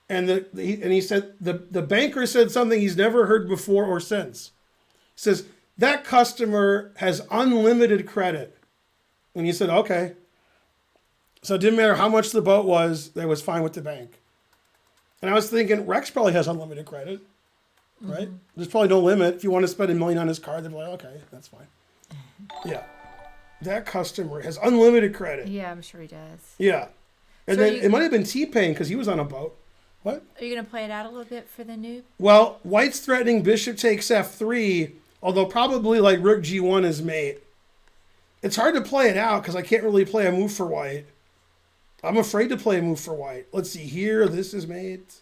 And he said the banker said something he's never heard before or since. He says, that customer has unlimited credit. And he said, okay. So it didn't matter how much the boat was, that was fine with the bank. And I was thinking, Rex probably has unlimited credit, right? There's probably no limit. If you want to spend $1 million on his card, they'd be like, okay, that's fine. Yeah. That customer has unlimited credit. Yeah, I'm sure he does. Yeah. And So then you- it might have been T-Pain because he was on a boat. What? Are you going to play it out a little bit for the noob? Well, white's threatening bishop takes f3, although probably like rook g1 is mate. It's hard to play it out because I can't really play a move for white. I'm afraid to play a move for white. Let's see here. This is mate.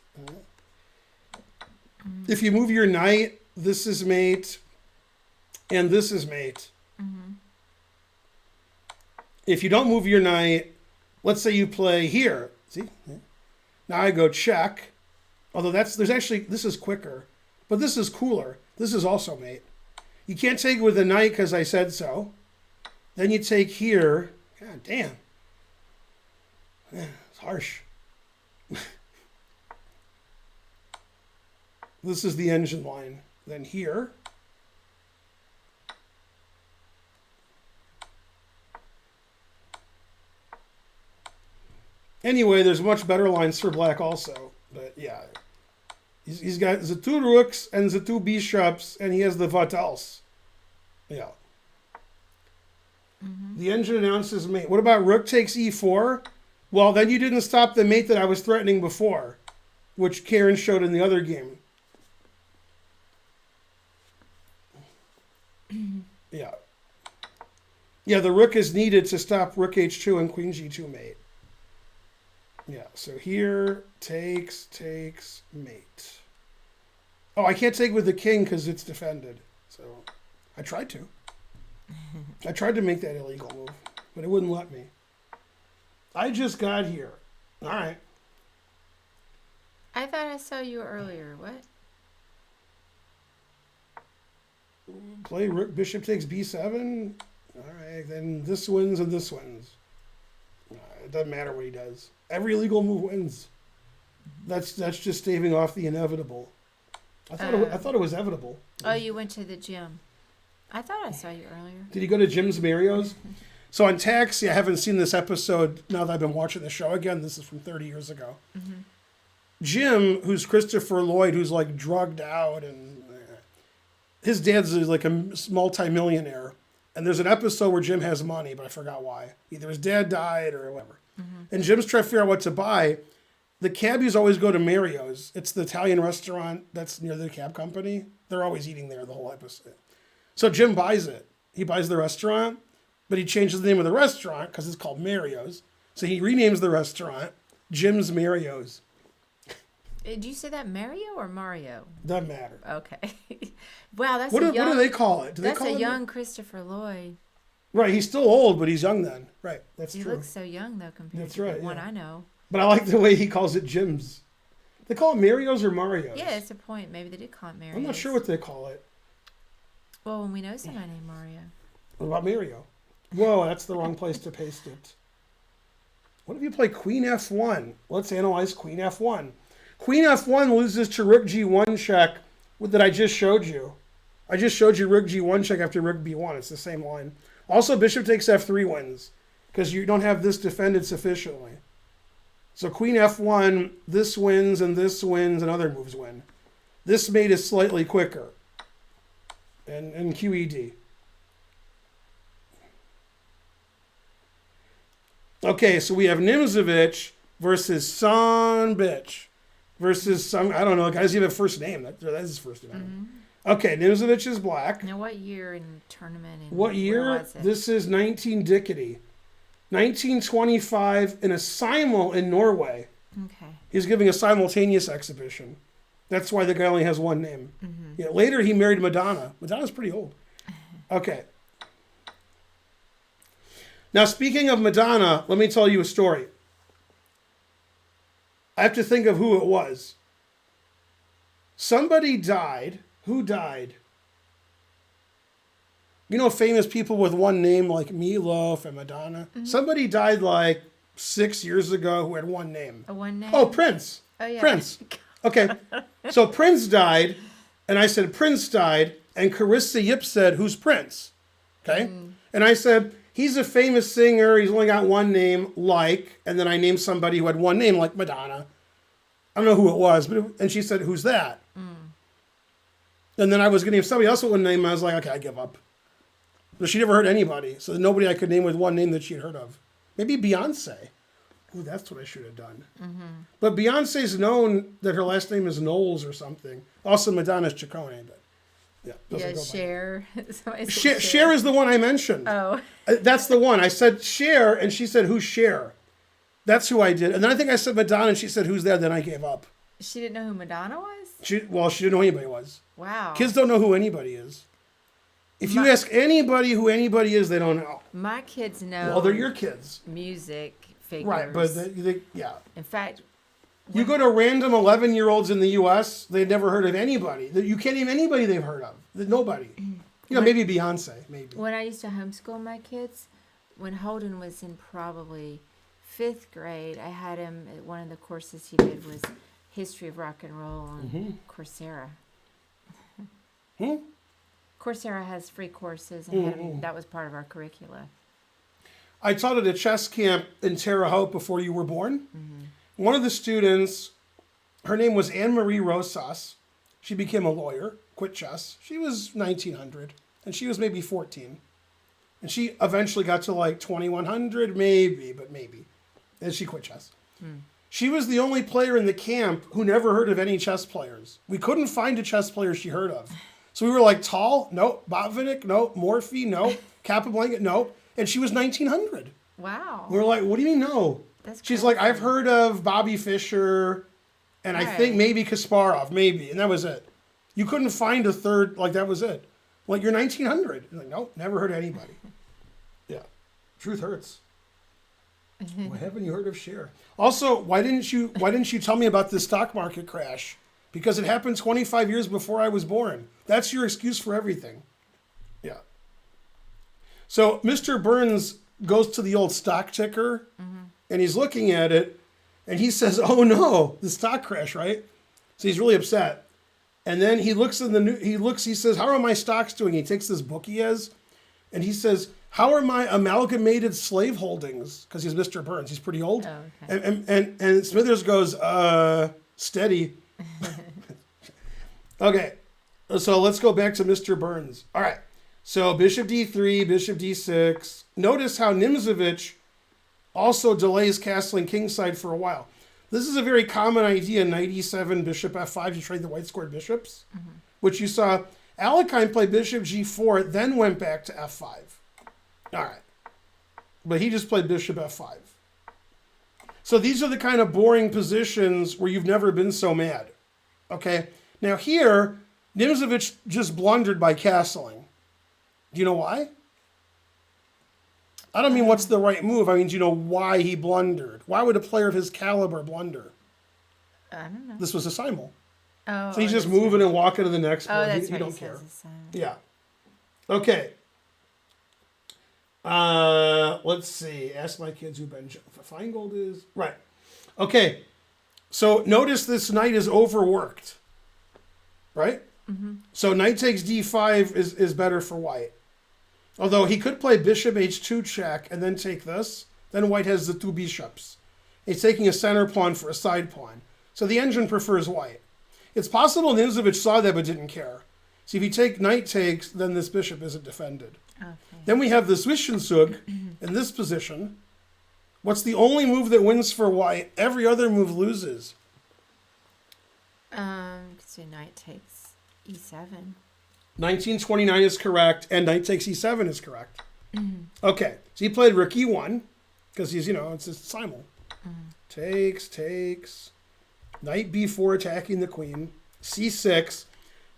If you move your knight, this is mate. And this is mate. If you don't move your knight, let's say you play here. See? Now I go check. Although this is quicker. But this is cooler. This is also mate. You can't take it with the knight because I said so. Then you take here. God damn. It's harsh. This is the engine line. Then here. Anyway, there's much better lines for black also. But yeah. He's got the 2 rooks and the 2 bishops, and he has the what else? Yeah. The engine announces mate. What about rook takes e4? Well, then you didn't stop the mate that I was threatening before, which Karen showed in the other game. Yeah. Yeah, the rook is needed to stop rook h2 and queen g2 mate. Yeah, so here, takes, mate. Oh, I can't take with the king because it's defended. So I tried to. I tried to make that illegal move, but it wouldn't let me. I just got here. All right. I thought I saw you earlier. What? Play rook, bishop takes b7. All right, then this wins and this wins. It doesn't matter what he does. Every legal move wins. That's just staving off the inevitable. I thought it was inevitable. Oh, you went to the gym. I thought I saw you earlier. Did you go to Jim's Mario's? So on Taxi, I haven't seen this episode now that I've been watching the show again. This is from 30 years ago. Mm-hmm. Jim, who's Christopher Lloyd, who's like drugged out, and his dad's like a multi-millionaire. And there's an episode where Jim has money, but I forgot why. Either his dad died or whatever. Mm-hmm. And Jim's trying to figure out what to buy. The cabbies always go to Mario's. It's the Italian restaurant that's near the cab company. They're always eating there the whole episode. So Jim buys it. He buys the restaurant, but he changes the name of the restaurant because it's called Mario's. So he renames the restaurant Jim's Mario's. Did you say that Mario or Mario? Doesn't matter. Okay. Wow, that's what do they call it? That's a young Christopher Lloyd. Right, he's still old, but he's young then. Right, that's true. He looks so young though compared to the one I know. But I like the way he calls it Jim's. They call it Mario's or Mario's? Yeah, it's a point. Maybe they did call it Mario's. I'm not sure what they call it. Well, when we know somebody named Mario. What about Mario? Whoa, that's the wrong place to paste it. What if you play Queen F1? Let's analyze Queen F1. Queen F1 loses to Rook G1 check that I just showed you. I just showed you Rook G1 check after Rook B1. It's the same line. Also, Bishop takes F3 wins because you don't have this defended sufficiently. So Queen F1, this wins, and other moves win. This mate is slightly quicker. And QED. Okay, so we have Nimzovich versus Son Bitch versus some, I don't know, guys, you have a first name. That's his first name. Mm-hmm. Okay, Nimzovich is black. Now, what year in tournament? And what year? This is 19 Dickety. 1925 in a simul in Norway. Okay. He's giving a simultaneous exhibition. That's why the guy only has one name. Mm-hmm. Yeah. Later, he married Madonna. Madonna's pretty old. Okay. Now, speaking of Madonna, let me tell you a story. I have to think of who it was. Somebody died. Who died? You know, famous people with one name like Meatloaf and Madonna. Mm-hmm. Somebody died like 6 years ago who had one name. A one name? Oh, Prince. Oh, yeah. Prince. Okay. So Prince died, and I said, Prince died, and Carissa Yip said, who's Prince? Okay. Mm. And I said, he's a famous singer. He's only got one name, like, and then I named somebody who had one name, like Madonna. I don't know who it was, and she said, who's that? Mm. And then I was going to name somebody else with one name, and I was like, okay, I give up. But she never heard anybody, so nobody I could name with one name that she'd heard of. Maybe Beyonce. Ooh, that's what I should have done. Mm-hmm. But Beyonce's known that her last name is Knowles or something. Also, Madonna's Ciccone, but yeah, Cher. Cher is the one I mentioned. Oh. That's the one. I said Cher, and she said, who's Cher? That's who I did. And then I think I said Madonna, and she said, who's that? Then I gave up. She didn't know who Madonna was? She didn't know who anybody was. Wow. Kids don't know who anybody is. If you ask anybody who anybody is, they don't know. My kids know. Well, they're your kids. Music figures. Right, but yeah. In fact, you go to random 11-year-olds in the U.S., they've never heard of anybody. You can't name anybody they've heard of. Nobody. You know, maybe Beyonce, maybe. When I used to homeschool my kids, when Holden was in probably 5th grade, I had him, one of the courses he did was History of Rock and Roll on Coursera. Coursera has free courses, and that was part of our curricula. I taught at a chess camp in Terre Haute before you were born. Mm-hmm. One of the students, her name was Anne-Marie Rosas. She became a lawyer, quit chess. She was 1900, and she was maybe 14. And she eventually got to like 2100, maybe. And she quit chess. Mm. She was the only player in the camp who never heard of any chess players. We couldn't find a chess player she heard of. So we were like, Tal? Nope. Botvinnik? Nope. Morphy? Nope. Capablanca? Nope. And she was 1900. Wow. We were like, what do you mean no? She's like, I've heard of Bobby Fischer, and I think maybe Kasparov, maybe. And that was it. You couldn't find a third, like that was it. Like, you're 1900. You're like, nope, never heard of anybody. Yeah. Truth hurts. Why haven't you heard of Cher? Also, why didn't you tell me about the stock market crash? Because it happened 25 years before I was born. That's your excuse for everything. Yeah. So Mr. Burns goes to the old stock ticker, and he's looking at it, and he says, oh no, the stock crash, right? So he's really upset. And then he looks he says, how are my stocks doing? He takes this book he has, and he says, how are my amalgamated slave holdings? Because he's Mr. Burns. He's pretty old. Oh, okay. And Smithers goes, steady. Okay. So let's go back to Mr. Burns. All right. So bishop d3, bishop d6. Notice how Nimzovich also delays castling kingside for a while. This is a very common idea, knight e7, bishop f5, to trade the white squared bishops, which you saw Alekhine play bishop g4, then went back to f5. All right. But he just played bishop f5. So these are the kind of boring positions where you've never been so mad. Okay? Now here, Nimzovich just blundered by castling. Do you know why? I don't mean what's the right move. I mean, do you know why he blundered? Why would a player of his caliber blunder? I don't know. This was a simul. Oh, So he's just moving and walking to the next board. Oh, that's he right. don't He care. says it's, Yeah. Okay. Let's see. Ask my kids who Ben Feingold is. Right. Okay. So notice this knight is overworked. Right? Mm-hmm. So knight takes d5 is better for white. Although he could play bishop h2 check and then take this. Then white has the two bishops. He's taking a center pawn for a side pawn. So the engine prefers white. It's possible Nimzovich saw that but didn't care. See, if you take knight takes, then this bishop isn't defended. okay. Then we have the Zwischenzug in this position. What's the only move that wins for white? Every other move loses. You could say knight takes e7. 1929 is correct, and knight takes e7 is correct. Okay, so he played rook e1, because he's, it's a simul. Takes. Knight b4 attacking the queen. c6.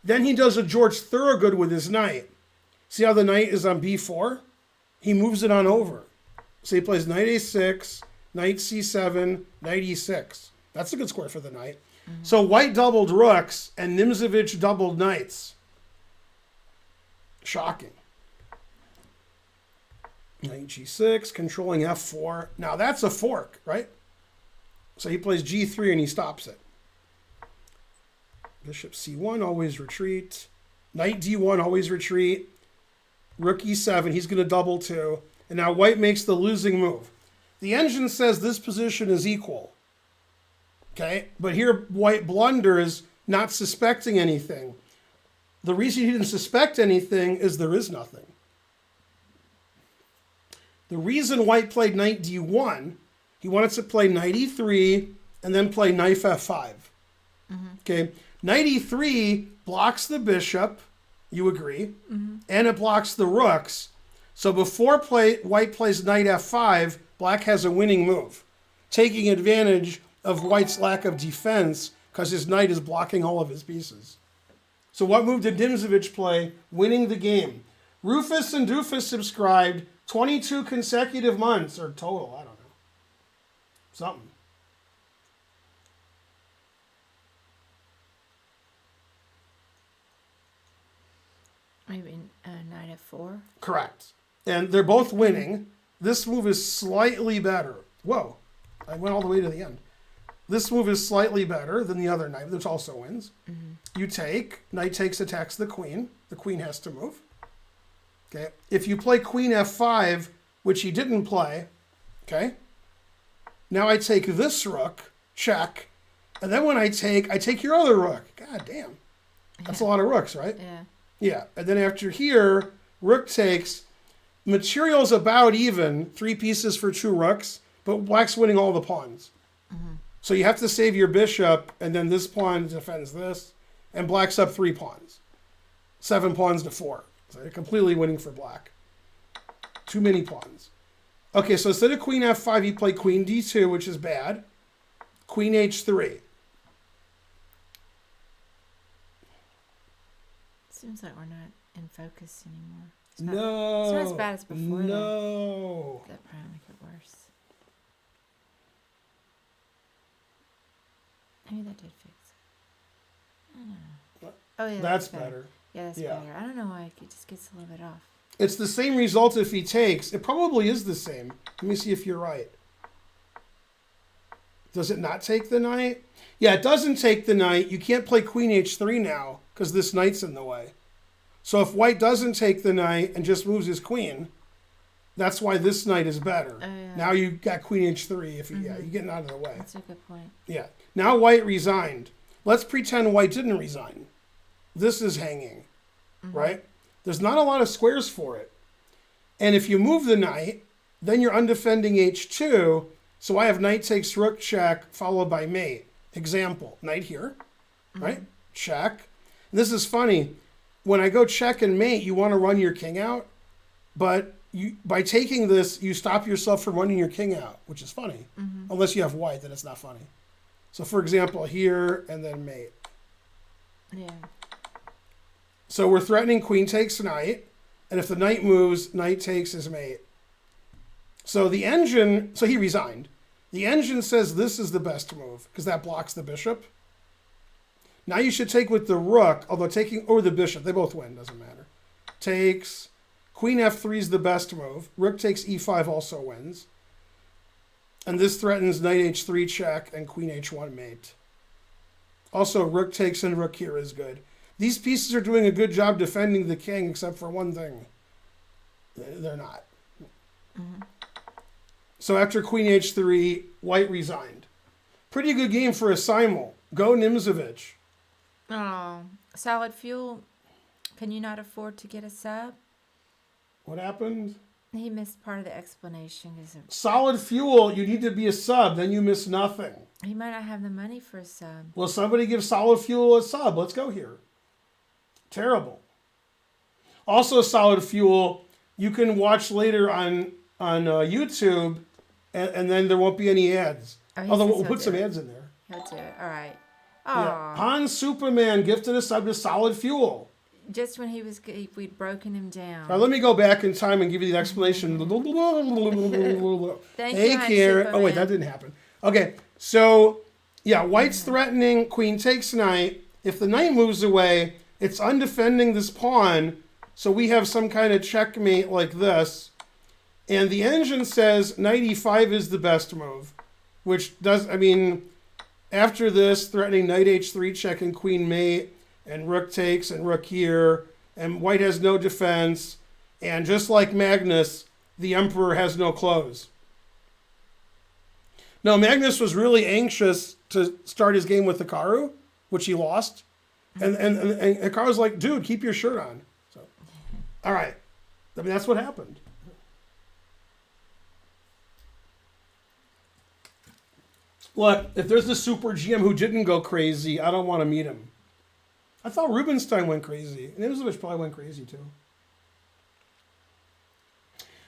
Then he does a George Thorogood with his knight. See how the knight is on b4? He moves it on over. So he plays knight a6, knight c7, knight e6. That's a good square for the knight. So white doubled rooks, and Nimzovich doubled knights. Shocking. Knight g6, controlling f4. Now that's a fork, right? So he plays g3 and he stops it. Bishop c1, always retreat. Knight d1, always retreat. Rook e7, he's going to double too. And now white makes the losing move. The engine says this position is equal. Okay? But here white blunders, not suspecting anything. The reason he didn't suspect anything is there is nothing. The reason white played knight d1, he wanted to play knight e3 and then play knight f5. Okay? Knight e3 blocks the bishop, you agree, and it blocks the rooks. So before white plays knight f5, black has a winning move, taking advantage of white's lack of defense because his knight is blocking all of his pieces. So what move did Nimzovich play? Winning the game. Rufus and Doofus subscribed 22 consecutive months, or total, I don't know. Something. Maybe knight f4. Correct. And they're both winning. This move is slightly better. Whoa. I went all the way to the end. This move is slightly better than the other knight, which also wins. You take. Knight takes, attacks the queen. The queen has to move. Okay. If you play queen f5, which he didn't play, okay, now I take this rook, check, and then when I take your other rook. God damn. That's a lot of rooks, right? Yeah. Yeah. And then after here, rook takes. Material's about even, 3 pieces for 2 rooks, but black's winning all the pawns. So you have to save your bishop, and then this pawn defends this, and black's up 3 pawns. 7 pawns to 4. So you're completely winning for black. Too many pawns. Okay, so instead of queen f5, you play queen d2, which is bad. Queen h3. Seems like we're not in focus anymore. It's No. not as bad as before. No. That probably make it worse. Maybe that did fix it. I don't know. Oh yeah, That's better. Yeah, that's Yeah. better. I don't know why it just gets a little bit off. It's the same result if he takes. It probably is the same. Let me see if you're right. Does it not take the knight? Yeah, it doesn't take the knight. You can't play queen h3 now because this knight's in the way. So if white doesn't take the knight and just moves his queen, that's why this knight is better. Oh, yeah. Now you got queen h3 if you, you're getting out of the way. That's a good point. Yeah. Now white resigned. Let's pretend white didn't resign. This is hanging, right? There's not a lot of squares for it. And if you move the knight, then you're undefending h2. So I have knight takes rook check followed by mate. Example, knight here, right? Check. And this is funny. When I go check and mate, you want to run your king out. But by taking this, you stop yourself from running your king out, which is funny. Unless you have white, then it's not funny. So for example, here and then mate. Yeah. So we're threatening queen takes knight. And if the knight moves, knight takes his mate. So the engine, so he resigned. The engine says this is the best move because that blocks the bishop. Now you should take with the rook, although taking, or the bishop, they both win, doesn't matter. Takes, queen f3 is the best move. Rook takes e5 also wins. And this threatens knight h3 check and queen h1 mate. Also, rook takes and rook here is good. These pieces are doing a good job defending the king, except for one thing. They're not. So after queen h3, white resigned. Pretty good game for a simul. Go Nimzovich. Oh, Solid Fuel. Can you not afford to get a sub? What happened? He missed part of the explanation. Solid Fuel, you need to be a sub, then you miss nothing. He might not have the money for a sub. Well, somebody give Solid Fuel a sub. Let's go here. Terrible. Also, Solid Fuel, you can watch later on YouTube, and then there won't be any ads. Oh, Although we'll put some ads in there. He'll do it. All right. Yeah. Oh, Han Superman gifted a sub to Solid Fuel. just when we'd broken him down. All right, let me go back in time and give you the explanation. Thank Hey, you, Han Karen. Oh, wait, Superman. that didn't happen. Okay, so, yeah, white's threatening, queen takes knight. If the knight moves away, it's undefending this pawn, so we have some kind of checkmate like this. And the engine says knight e5 is the best move, which does, I mean, after this, threatening knight h3 check and queen mate, and rook takes and rook here, and white has no defense, and just like Magnus, the emperor has no close. No, Magnus was really anxious to start his game with Hikaru, which he lost, and Hikaru's like, dude, keep your shirt on. So, all right, I mean, that's what happened. Look, if there's a super GM who didn't go crazy, I don't want to meet him. I thought Rubinstein went crazy. And Nimzovich probably went crazy too.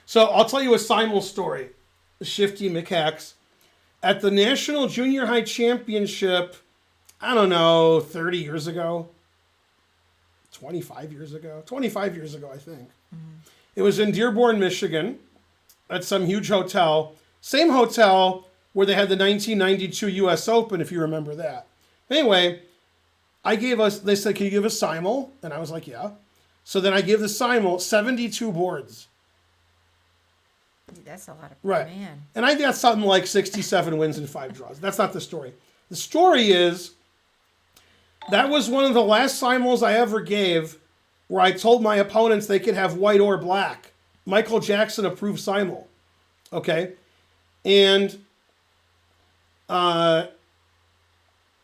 So I'll tell you a simul story. Shifty macaques. At the National Junior High Championship, I don't know, 30 years ago. 25 years ago. 25 years ago, I think. It was in Dearborn, Michigan, at some huge hotel. Same hotel where they had the 1992 U.S. Open, if you remember that. Anyway, they said, can you give a simul? And I was like, yeah. So then I gave the simul 72 boards. That's a lot of Right. man. And I got something like 67 wins and 5 draws. That's not the story. The story is, that was one of the last simuls I ever gave where I told my opponents they could have white or black. Michael Jackson approved simul. Okay? And now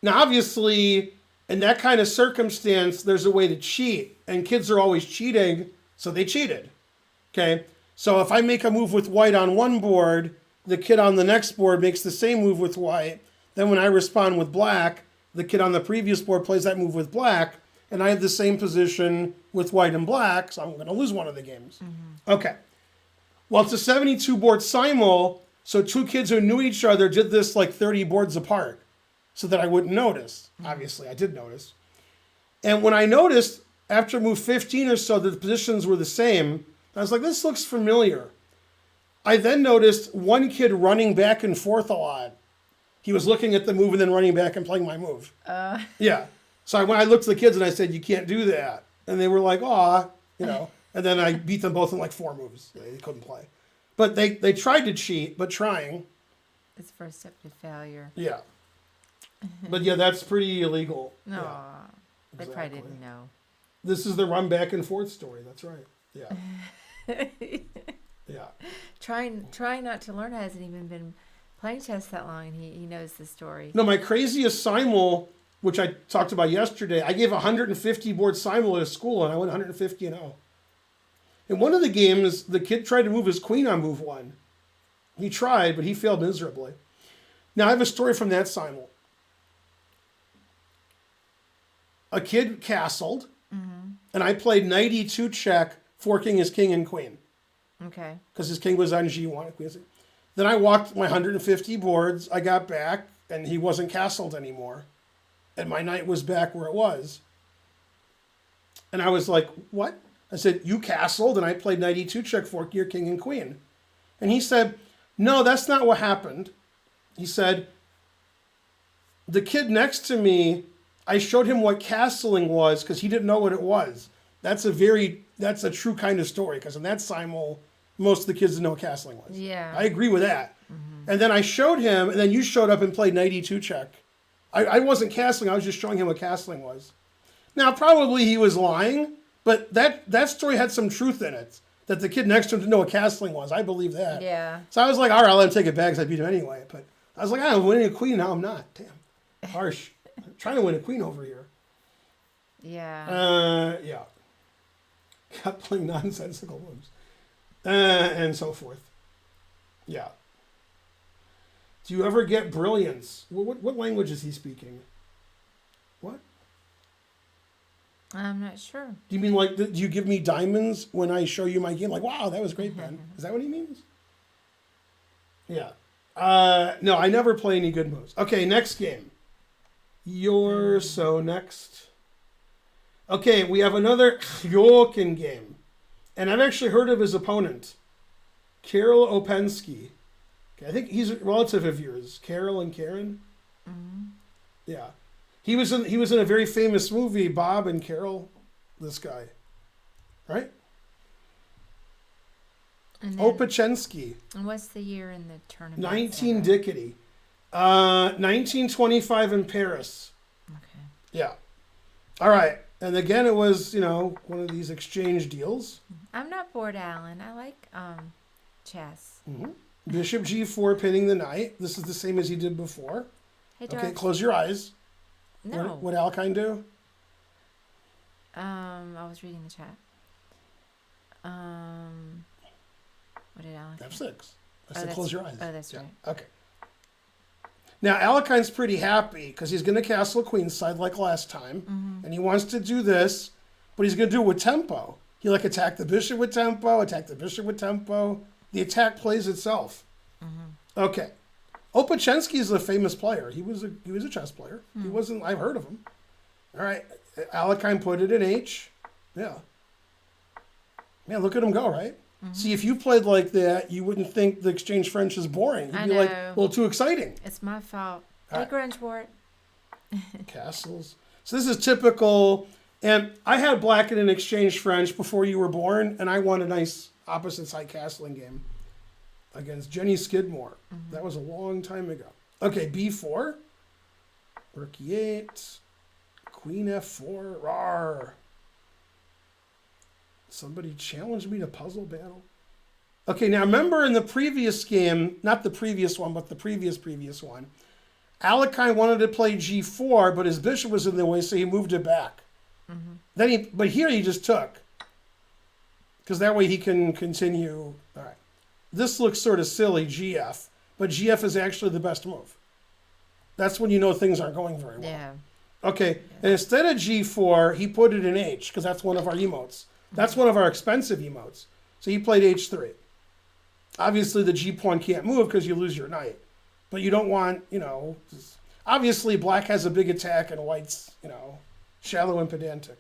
obviously, in that kind of circumstance, there's a way to cheat. And kids are always cheating, so they cheated. Okay? So if I make a move with white on one board, the kid on the next board makes the same move with white. Then when I respond with black, the kid on the previous board plays that move with black, and I have the same position with white and black, so I'm going to lose one of the games. Okay. Well, it's a 72 board simul, so two kids who knew each other did this like 30 boards apart so that I wouldn't notice. Obviously, I did notice. And when I noticed, after move 15 or so, that the positions were the same, I was like, this looks familiar. I then noticed one kid running back and forth a lot. He was looking at the move and then running back and playing my move. Yeah. So when I looked at the kids and I said, you can't do that. And they were like, aw, you know. And then I beat them both in like 4 moves. They couldn't play. But they tried to cheat, but trying. It's first step to failure. Yeah. But yeah, that's pretty illegal. No, Yeah, they probably exactly. didn't know. This is the run back and forth story. That's right. Yeah. Yeah. Trying not to learn hasn't even been playing chess that long, and he knows the story. No, my craziest simul, which I talked about yesterday, I gave 150 board simul at a school, and I went 150-0. In one of the games, the kid tried to move his queen on move 1. He tried, but he failed miserably. Now, I have a story from that simul. A kid castled, and I played knight e2 check, forking his king and queen. Okay. Because his king was on g1. Then I walked my 150 boards. I got back, and he wasn't castled anymore. And my knight was back where it was. And I was like, what? I said, you castled, and I played knight e2 check, fork your king and queen. And he said, no, that's not what happened. He said, the kid next to me, I showed him what castling was because he didn't know what it was. That's a true kind of story, because in that simul, most of the kids didn't know what castling was. Yeah. I agree with that. And then I showed him, and then you showed up and played knight e2 check. I wasn't castling, I was just showing him what castling was. Now, probably he was lying, but that story had some truth in it, that the kid next to him didn't know what castling was. I believe that. Yeah. So I was like, all right, I'll let him take it back because I beat him anyway. But I was like, I'm winning a queen, now I'm not. Damn. Harsh. I'm trying to win a queen over here. Yeah. Yeah. Kept playing nonsensical moves. And so forth. Yeah. Do you ever get brilliance? What language is he speaking? What? I'm not sure. Do you mean like, do you give me diamonds when I show you my game? Like, wow, that was great, Ben. Is that what he means? Yeah. No, I never play any good moves. Okay, next game. Next. Okay, we have another Hyokin game. And I've actually heard of his opponent, Karol Opensky. Okay, I think he's a relative of yours, Carol and Karen. Yeah. He was in a very famous movie, Bob and Carol, this guy. Right? And Opachensky. And what's the year in the tournament? 19 Dickety. 1925 in Paris. Okay. Yeah. All right. And again, it was, one of these exchange deals. I'm not bored, Alan. I like chess. Bishop g4 pinning the knight. This is the same as he did before. Hey, Okay, close your eyes. No. What Alkine do? I was reading the chat. What did Alan? F6. I said close your eyes. Oh, that's right. Okay. Now, Alakine's pretty happy because he's going to castle queenside like last time. And he wants to do this, but he's going to do it with tempo. He attack the bishop with tempo, attack the bishop with tempo. The attack plays itself. Okay. Opachensky is a famous player. He was a chess player. He wasn't, I've heard of him. All right. Alakine put it in H. Yeah. Man, look at him go, right? See, if you played like that, you wouldn't think the exchange French is boring. You'd be like, a little too exciting. It's my fault. All Hey, Grungeport. Castles. So this is typical. And I had black in an exchange French before you were born, and I won a nice opposite side castling game against Jenny Skidmore. That was a long time ago. Okay, b4. Rook e8. Queen f4. Rawr. Somebody challenged me to puzzle battle. Okay, now remember in the previous game, not the previous one, but the previous one, Alakine wanted to play g4, but his bishop was in the way, so he moved it back. But here he just took. Because that way he can continue. All right. This looks sort of silly, gf, but gf is actually the best move. That's when you know things aren't going very well. Yeah. Okay, and instead of g4, he put it in h, because that's one of our emotes. That's one of our expensive emotes. So he played h3. Obviously, the g pawn can't move because you lose your knight. But you don't want, obviously black has a big attack and white's, shallow and pedantic.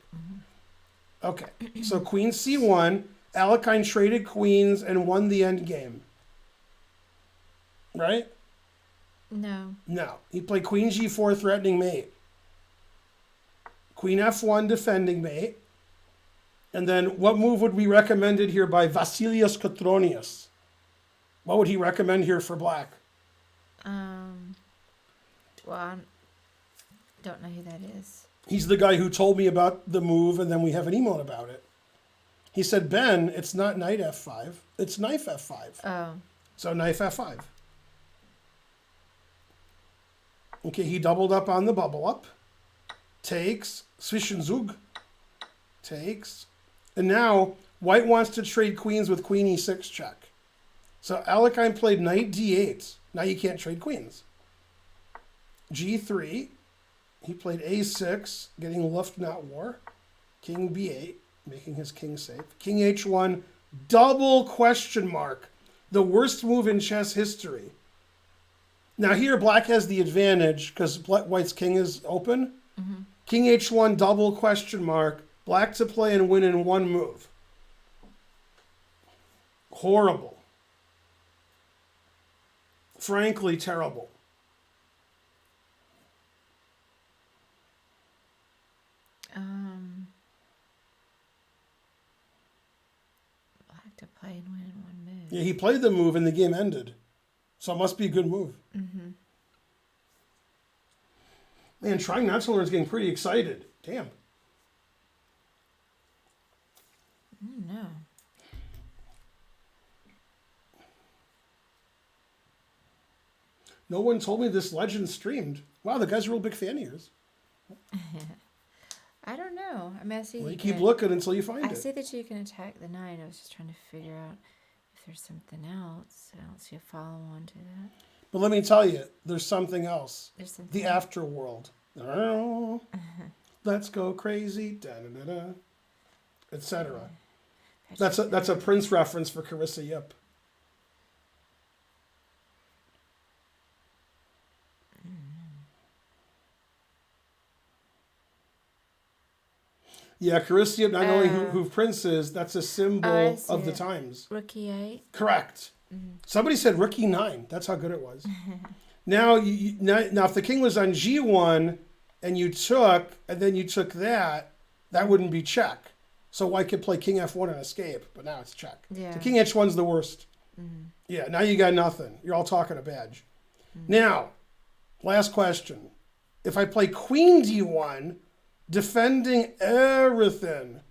Okay, so queen c1, Alakine traded queens and won the end game. Right? No. No, he played queen g4 threatening mate. Queen f1 defending mate. And then what move would be recommended here by Vasilius Cotronius? What would he recommend here for black? Well, I don't know who that is. He's the guy who told me about the move, and then we have an email about it. He said, Ben, it's not knight f5, it's knight f5. Oh. So knight f5. Okay, he doubled up on the bubble up. Takes, Zwischenzug. Takes. And now, white wants to trade queens with queen e6 check. So Alekhine played knight d8. Now you can't trade queens. g3. He played a6, getting luft, not war. King b8, making his king safe. King h1, double question mark. The worst move in chess history. Now here, black has the advantage because white's king is open. Mm-hmm. King h1, double question mark. Black to play and win in one move. Horrible. Frankly, terrible. Black to play and win in one move. Yeah, he played the move and the game ended. So it must be a good move. Mm-hmm. Man, trying not to learn is getting pretty excited. Damn. No. No one told me this legend streamed. Wow, the guy's a real big fan of yours. I don't know. I mean, I see. Well, you keep looking until you find I it. see that you can attack the knight. I was just trying to figure out if there's something else. I don't see a follow-on to that. But let me tell you, there's something else. There's something. The afterworld. Oh, let's go crazy, da-da-da-da, etc. That's a Prince reference for Carissa Yip. Yeah, Carissa Yip, not knowing who Prince is, that's a symbol of the times. Rookie 8. Correct. Mm-hmm. Somebody said Rookie 9. That's how good it was. Now, now, if the king was on G1 and you took, and then you took that, that wouldn't be check. So white could play King F1 and escape, but now it's check. Yeah. So King H1's the worst. Mm-hmm. Yeah, now you got nothing. You're all talking a badge. Mm-hmm. Now, last question. If I play Queen D1, defending everything,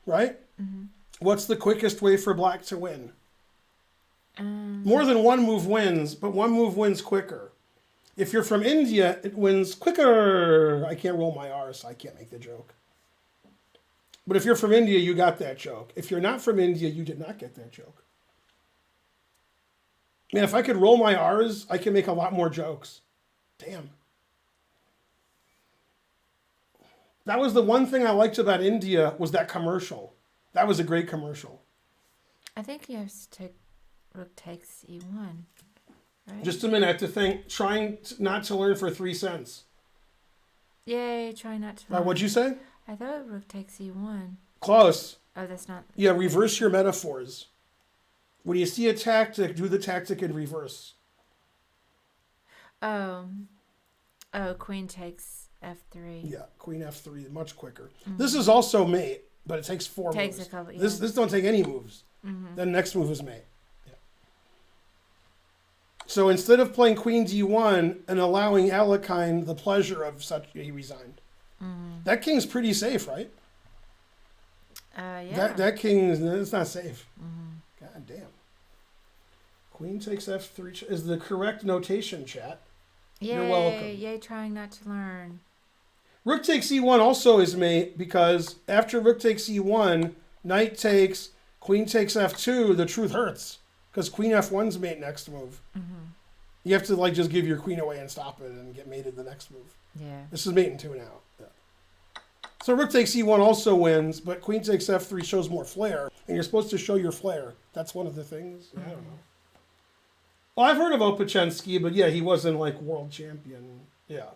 right? Mm-hmm. What's the quickest way for black to win? More than one move wins, but one move wins quicker. If you're from India, it wins quicker. I can't roll my R, so I can't make the joke. But if you're from India, you got that joke. If you're not from India, you did not get that joke. Man, if I could roll my R's, I can make a lot more jokes. Damn. That was the one thing I liked about India, was that commercial. That was a great commercial. I think you have to take rook takes E1. Right? Just a minute to think, trying not to learn for 3 cents. Yay, try not to learn. What'd you say? I thought rook takes E1. Close. Oh, that's not... Yeah, reverse your metaphors. When you see a tactic, do the tactic in reverse. Oh, queen takes F3. Yeah, queen F3, much quicker. Mm-hmm. This is also mate, but it takes 4 takes moves. A couple, yeah. This don't take any moves. Mm-hmm. Then next move is mate. Yeah. So instead of playing queen D1 and allowing Alekhine the pleasure of such, he resigned. Mm-hmm. That king's pretty safe, right? Yeah. That king is not safe. Mm-hmm. God damn. Queen takes F3 is the correct notation, chat. Yay, you're welcome. Yay, trying not to learn. Rook takes E1 also is mate, because after rook takes E1, knight takes, queen takes F2, the truth hurts. Because queen F1's mate next move. Mm-hmm. You have to just give your queen away and stop it and get mated the next move. Yeah. This is mate in 2 now. Yeah. So rook takes E1 also wins, but queen takes F3 shows more flair. And you're supposed to show your flair. That's one of the things. Mm-hmm. I don't know. Well, I've heard of Opachensky, but yeah, he wasn't world champion. Yeah.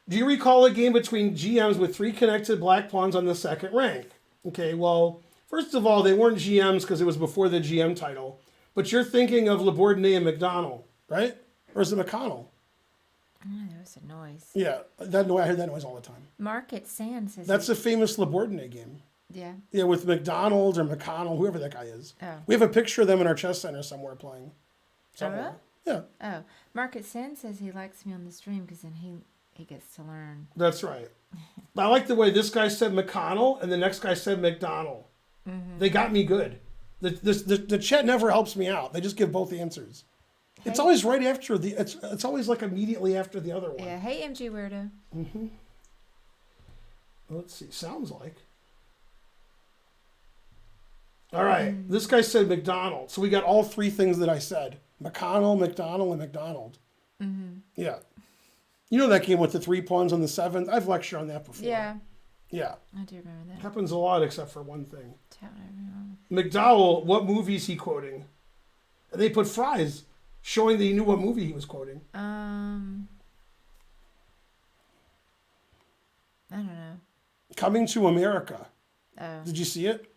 Do you recall a game between GMs with 3 connected black pawns on the second rank? Okay, well, first of all, they weren't GMs because it was before the GM title. But you're thinking of Labordine and McDonald, right? Or is it McConnell? Oh, there was a noise. Yeah, I hear that noise all the time. Market Sands is... That's a famous Labordine game. Yeah. Yeah, with McDonald or McConnell, whoever that guy is. Oh. We have a picture of them in our chess center somewhere playing. somewhere. really? Yeah, Oh, Market Sin says he likes me on the stream because then he gets to learn. that's right. I like the way this guy said McConnell and the next guy said McDonald. They got me good. The chat never helps me out. They just give both answers. It's Hey. always right after the. It's always like immediately after the other one. Yeah. Hey, MG Weirdo. Let's see. Sounds like. All right. This guy said McDonald. So we got all three things that I said: McConnell, McDonald, and McDonald. Yeah. You know that game with the 3 pawns on the 7th? I've lectured on that before. Yeah, Yeah. I do remember that. Happens a lot except for one thing. Tell everyone. McDowell, what movie is he quoting? And they put fries, showing that he knew what movie he was quoting. I don't know. Coming to America. Oh. Did you see it?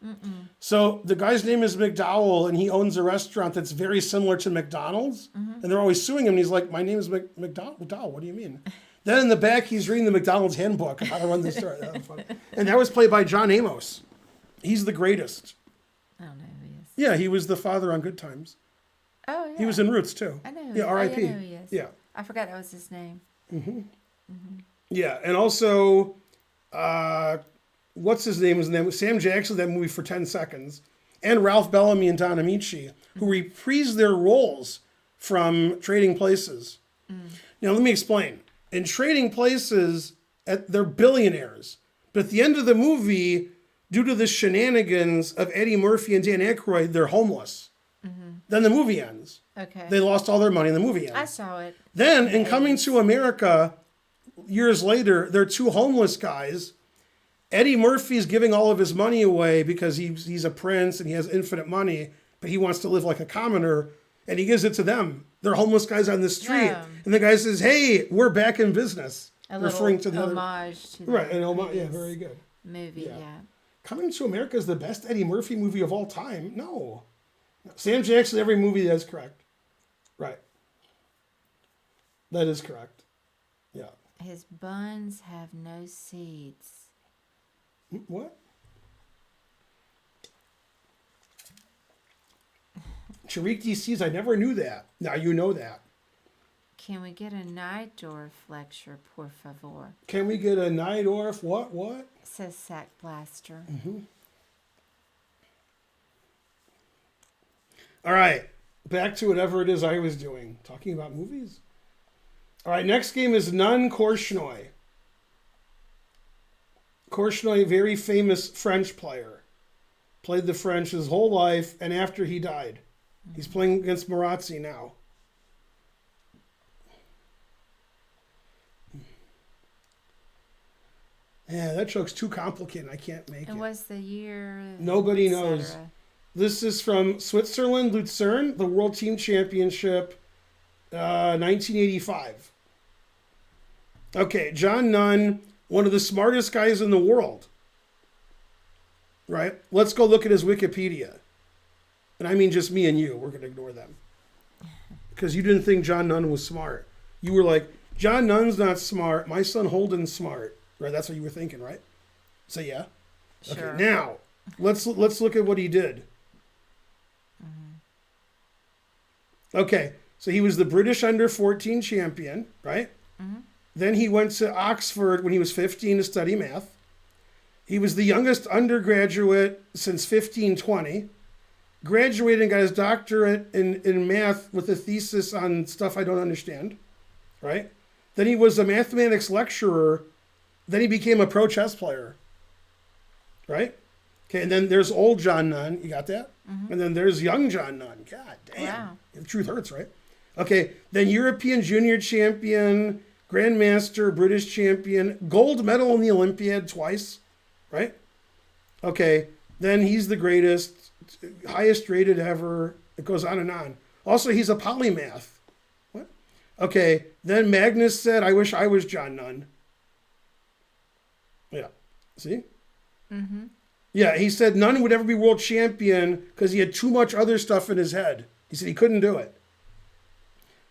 So the guy's name is McDowell, and he owns a restaurant that's very similar to McDonald's. And they're always suing him. And he's like, "My name is McDowell. What do you mean?" Then in the back, he's reading the McDonald's handbook on how to run the store. That was fun. And that was played by John Amos. He's the greatest. I don't know who he is. Yeah, he was the father on Good Times. Oh, yeah. He was in Roots too. I know. Yeah, R.I.P. I know who he is. Yeah. I forgot that was his name. Yeah, and also, what's his name? His name was Sam Jackson, that movie For 10 Seconds, and Ralph Bellamy and Don Amici, who reprised their roles from Trading Places. Now, let me explain. In Trading Places, they're billionaires, but at the end of the movie, due to the shenanigans of Eddie Murphy and Dan Aykroyd, they're homeless. Then the movie ends. Okay. They lost all their money, and the movie ends. I saw it. Then, in Coming to America, years later, there are two homeless guys. Eddie Murphy's giving all of his money away because he's a prince and he has infinite money, but he wants to live like a commoner, and he gives it to them. They're homeless guys on the street. Yeah. And the guy says, "Hey, we're back in business." A referring to little the other. homage to the Right, and yeah, previous very good. movie. Yeah. Yeah. Coming to America is the best Eddie Murphy movie of all time. No. Sam Jackson, every movie, that's correct. Right. That is correct. Yeah. His buns have no seeds. What? Sharik DC's, I never knew that. Now you know that. Can we get a Nightdorf lecture, por favor? Can we get a Nightdorf? What? Says Sack Blaster. All right. Back to whatever it is I was doing. Talking about movies? All right, next game is Nun Korchnoi. Korchnoi, very famous French player. Played the French his whole life, and after he died. He's playing against Marazzi now. Yeah, that joke's too complicated. I can't make it. And what's the year? Nobody et knows. cetera? This is from Switzerland, Lucerne, the World Team Championship, 1985. Okay, John Nunn, one of the smartest guys in the world. Right? Let's go look at his Wikipedia. And I mean just me and you. We're going to ignore them. Because you didn't think John Nunn was smart. You were like, John Nunn's not smart. My son Holden's smart. Right? That's what you were thinking, right? So yeah. Sure. Okay, now, let's look at what he did. Okay, so he was the British under-14 champion, right? Then he went to Oxford when he was 15 to study math. He was the youngest undergraduate since 1520. Graduated and got his doctorate in math with a thesis on stuff I don't understand, right? Then he was a mathematics lecturer. Then he became a pro chess player, right? Okay, and then there's old John Nunn. You got that? And then there's young John Nunn. God damn. Wow. The truth hurts, right? Okay, then European junior champion, grandmaster, British champion, gold medal in the Olympiad twice, right? Okay, then he's the greatest, highest rated ever. It goes on and on. Also, he's a polymath. What? Okay, then Magnus said, I wish I was John Nunn. Yeah, see? Yeah, he said none would ever be world champion because he had too much other stuff in his head. He said he couldn't do it.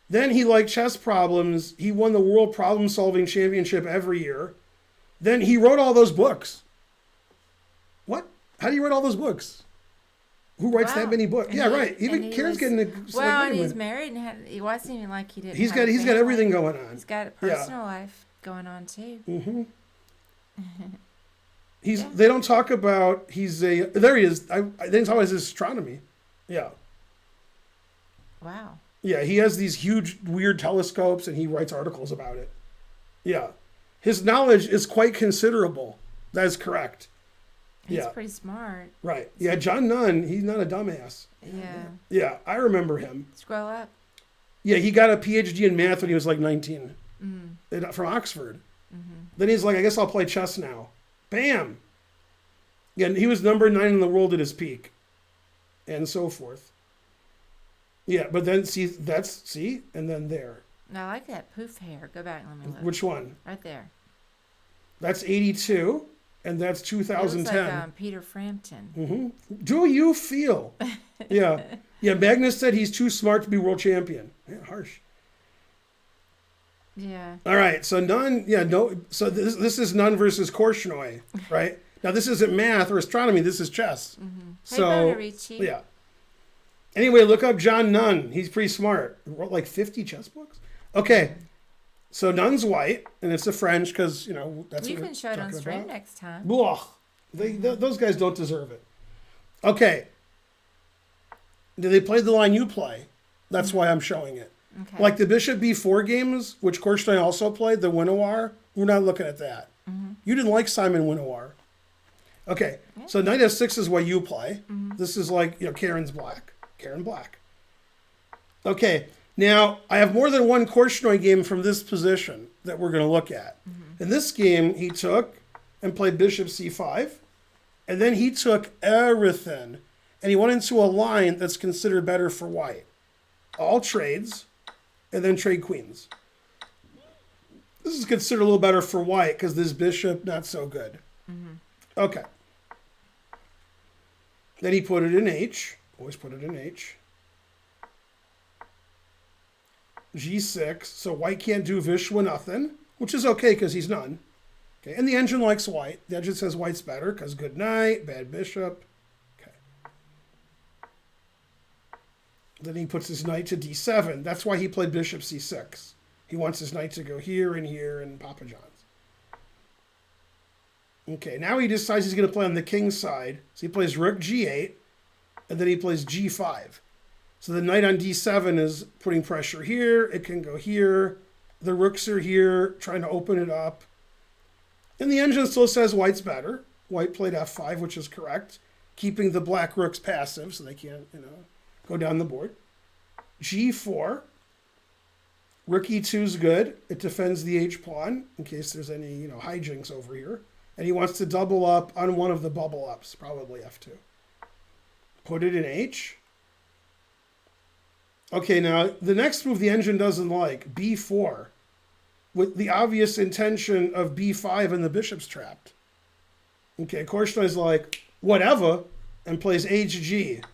Then he liked chess problems. He won the World Problem Solving Championship every year. Then he wrote all those books. What? How do you write all those books? Who writes that many books? And Yeah, right. Even and Karen's getting a well, and he's married and he wasn't even like he didn't. He's have a got family. everything going on. He's got a personal life going on too. Mm-hmm. They don't talk about there he is. I think it's always astronomy. Yeah. Wow. Yeah, he has these huge weird telescopes and he writes articles about it. Yeah. His knowledge is quite considerable. That is correct. He's pretty smart. Right. Yeah, John Nunn, he's not a dumbass. Yeah. Yeah, I remember him. Scroll up. Yeah, he got a PhD in math when he was like 19 from Oxford. Mm-hmm. Then he's like, I guess I'll play chess now. Bam! Yeah, and he was number 9 in the world at his peak. And so forth. Yeah, but then and then there. I like that poof hair. Go back and let me look. Which one? Right there. That's 82, and that's 2010. It looks like Peter Frampton. Mm-hmm. Do you feel? Yeah. Yeah, Magnus said he's too smart to be world champion. Yeah, harsh. Yeah. All right, so Nunn, so this is Nunn versus Korchnoi, right? Now, this isn't math or astronomy, this is chess. Mm-hmm. So, yeah. Anyway, look up John Nunn. He's pretty smart. He wrote like 50 chess books. Okay, so Nunn's white, and it's the French because, that's you what can show it on stream next time. Blah. Those guys don't deserve it. Okay. Do they play the line you play? That's why I'm showing it. Okay. Like the Bishop B4 games, which Korchnoi also played, the Winnower, we're not looking at that. Mm-hmm. You didn't like Simon Winnower. Okay, so Knight F6 is what you play. Mm-hmm. This is like, Karen Black. Okay, now I have more than one Korchnoi game from this position that we're going to look at. Mm-hmm. In this game, he took and played Bishop C5, and then he took everything, and he went into a line that's considered better for white. All trades, and then trade queens. This is considered a little better for white because this bishop, not so good. Mm-hmm. Okay. Then he put it in H. Always put it in H. G6. So white can't do Vishwa nothing, which is okay because he's none. Okay. And the engine likes white. The engine says white's better because good knight, bad bishop. Okay. Then he puts his knight to D7. That's why he played bishop C6. He wants his knight to go here and here and Papa John's. Okay, now he decides he's going to play on the king's side. So he plays rook G8, and then he plays G5. So the knight on D7 is putting pressure here. It can go here. The rooks are here, trying to open it up. And the engine still says white's better. White played F5, which is correct, keeping the black rooks passive so they can't, go down the board. G4. Rook E2 is good. It defends the H pawn in case there's any, hijinks over here. And he wants to double up on one of the bubble ups, probably F2. Put it in H. Okay, now the next move the engine doesn't like, B4, with the obvious intention of B5 and the bishop's trapped. Okay, Korchnoi's like, whatever, and plays HG.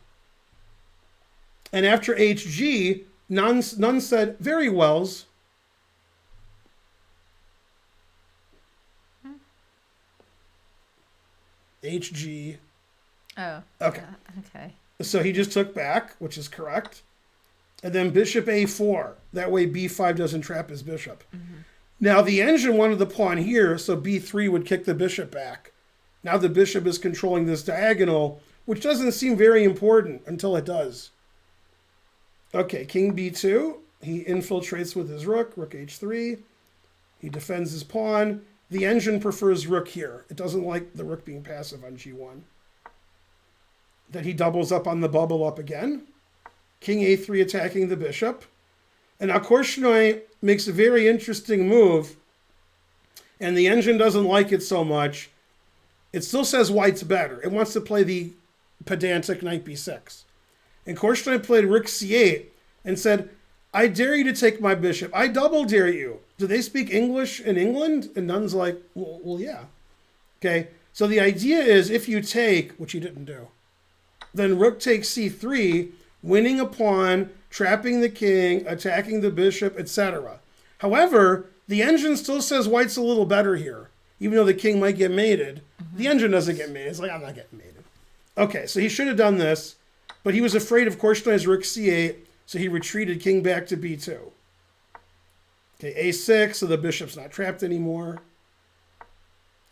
And after HG, Nunn said, very wells. HG. Oh. Okay. Okay. So he just took back, which is correct. And then bishop A4. That way B5 doesn't trap his bishop. Mm-hmm. Now the engine wanted the pawn here, so B3 would kick the bishop back. Now the bishop is controlling this diagonal, which doesn't seem very important until it does. Okay, king B2. He infiltrates with his rook H3. He defends his pawn. The engine prefers rook here. It doesn't like the rook being passive on G1. Then he doubles up on the bubble up again. King A3 attacking the bishop. And now Korchnoi makes a very interesting move. And the engine doesn't like it so much. It still says white's better. It wants to play the pedantic knight B6. And Korchnoi played rook C8 and said, I dare you to take my bishop. I double dare you. Do they speak English in England? And Nunn's like, well, yeah. Okay, so the idea is if you take, which he didn't do, then rook takes C3, winning a pawn, trapping the king, attacking the bishop, etc. However, the engine still says white's a little better here. Even though the king might get mated, the engine doesn't get mated. It's like, I'm not getting mated. Okay, so he should have done this. But he was afraid of Korchnой's rook c8, so he retreated king back to b2. Okay, a6, so the bishop's not trapped anymore.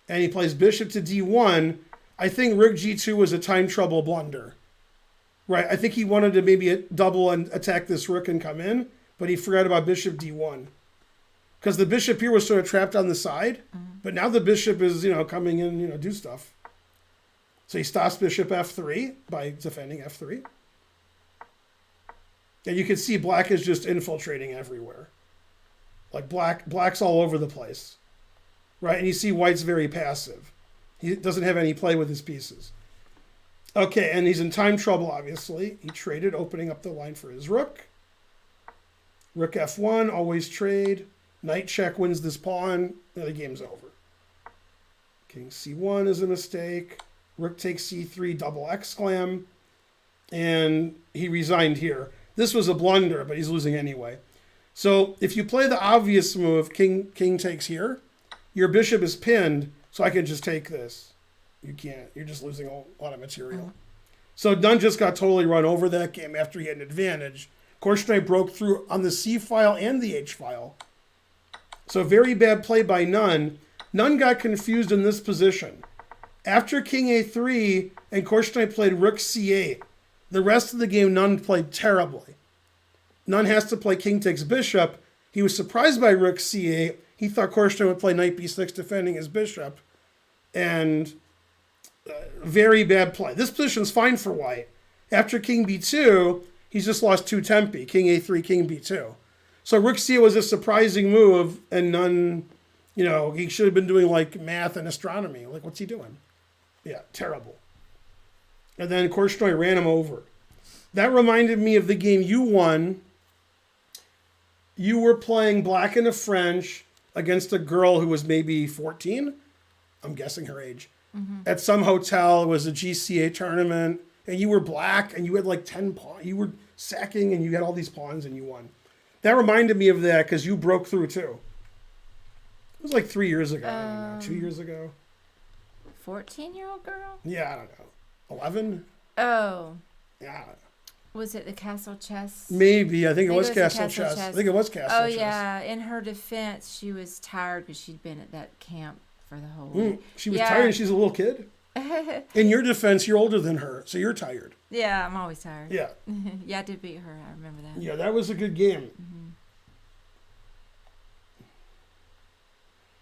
And he plays bishop to d1. I think rook g2 was a time trouble blunder. Right, I think he wanted to maybe double and attack this rook and come in, but he forgot about bishop d1. Because the bishop here was sort of trapped on the side, but now the bishop is, coming in, do stuff. So he stops bishop f3 by defending f3. And you can see black is just infiltrating everywhere. Like black's all over the place. Right, and you see white's very passive. He doesn't have any play with his pieces. Okay, and he's in time trouble, obviously. He traded, opening up the line for his rook. Rook f1, always trade. Knight check wins this pawn. And the game's over. King c1 is a mistake. Rook takes c3, double exclam. And he resigned here. This was a blunder, but he's losing anyway. So if you play the obvious move, king takes here, your bishop is pinned, so I can just take this. You can't. You're just losing a lot of material. So Nunn just got totally run over that game after he had an advantage. Korchnoi broke through on the C file and the H file. So very bad play by Nunn. Nunn got confused in this position. After king a3 and Korchnoi played rook c8, the rest of the game Nunn played terribly. Nunn has to play king takes bishop. He was surprised by rook c8. He thought Korchnoi would play knight b6 defending his bishop. And very bad play. This position's fine for white. After king b2, he's just lost two tempi. King a3, king b2. So rook c8 was a surprising move, and Nunn, he should have been doing like math and astronomy. Like, what's he doing? Yeah, terrible. And then Korchnoi ran him over. That reminded me of the game you won. You were playing black in a French against a girl who was maybe 14. I'm guessing her age. At some hotel. It was a GCA tournament. And you were black and you had like 10 pawns. You were sacking and you had all these pawns and you won. That reminded me of that because you broke through too. It was like 3 years ago. I don't know, 2 years ago. 14-year-old girl? Yeah, I don't know. 11? Oh. Yeah, I don't know. Was it the Castle Chess? Maybe. I think it was the Castle Chess. I think it was Castle Chess. Oh, yeah. In her defense, she was tired because she'd been at that camp for the whole week. She was tired and she's a little kid? In your defense, you're older than her, so you're tired. Yeah, I'm always tired. Yeah. Yeah, I did beat her. I remember that. Yeah, that was a good game.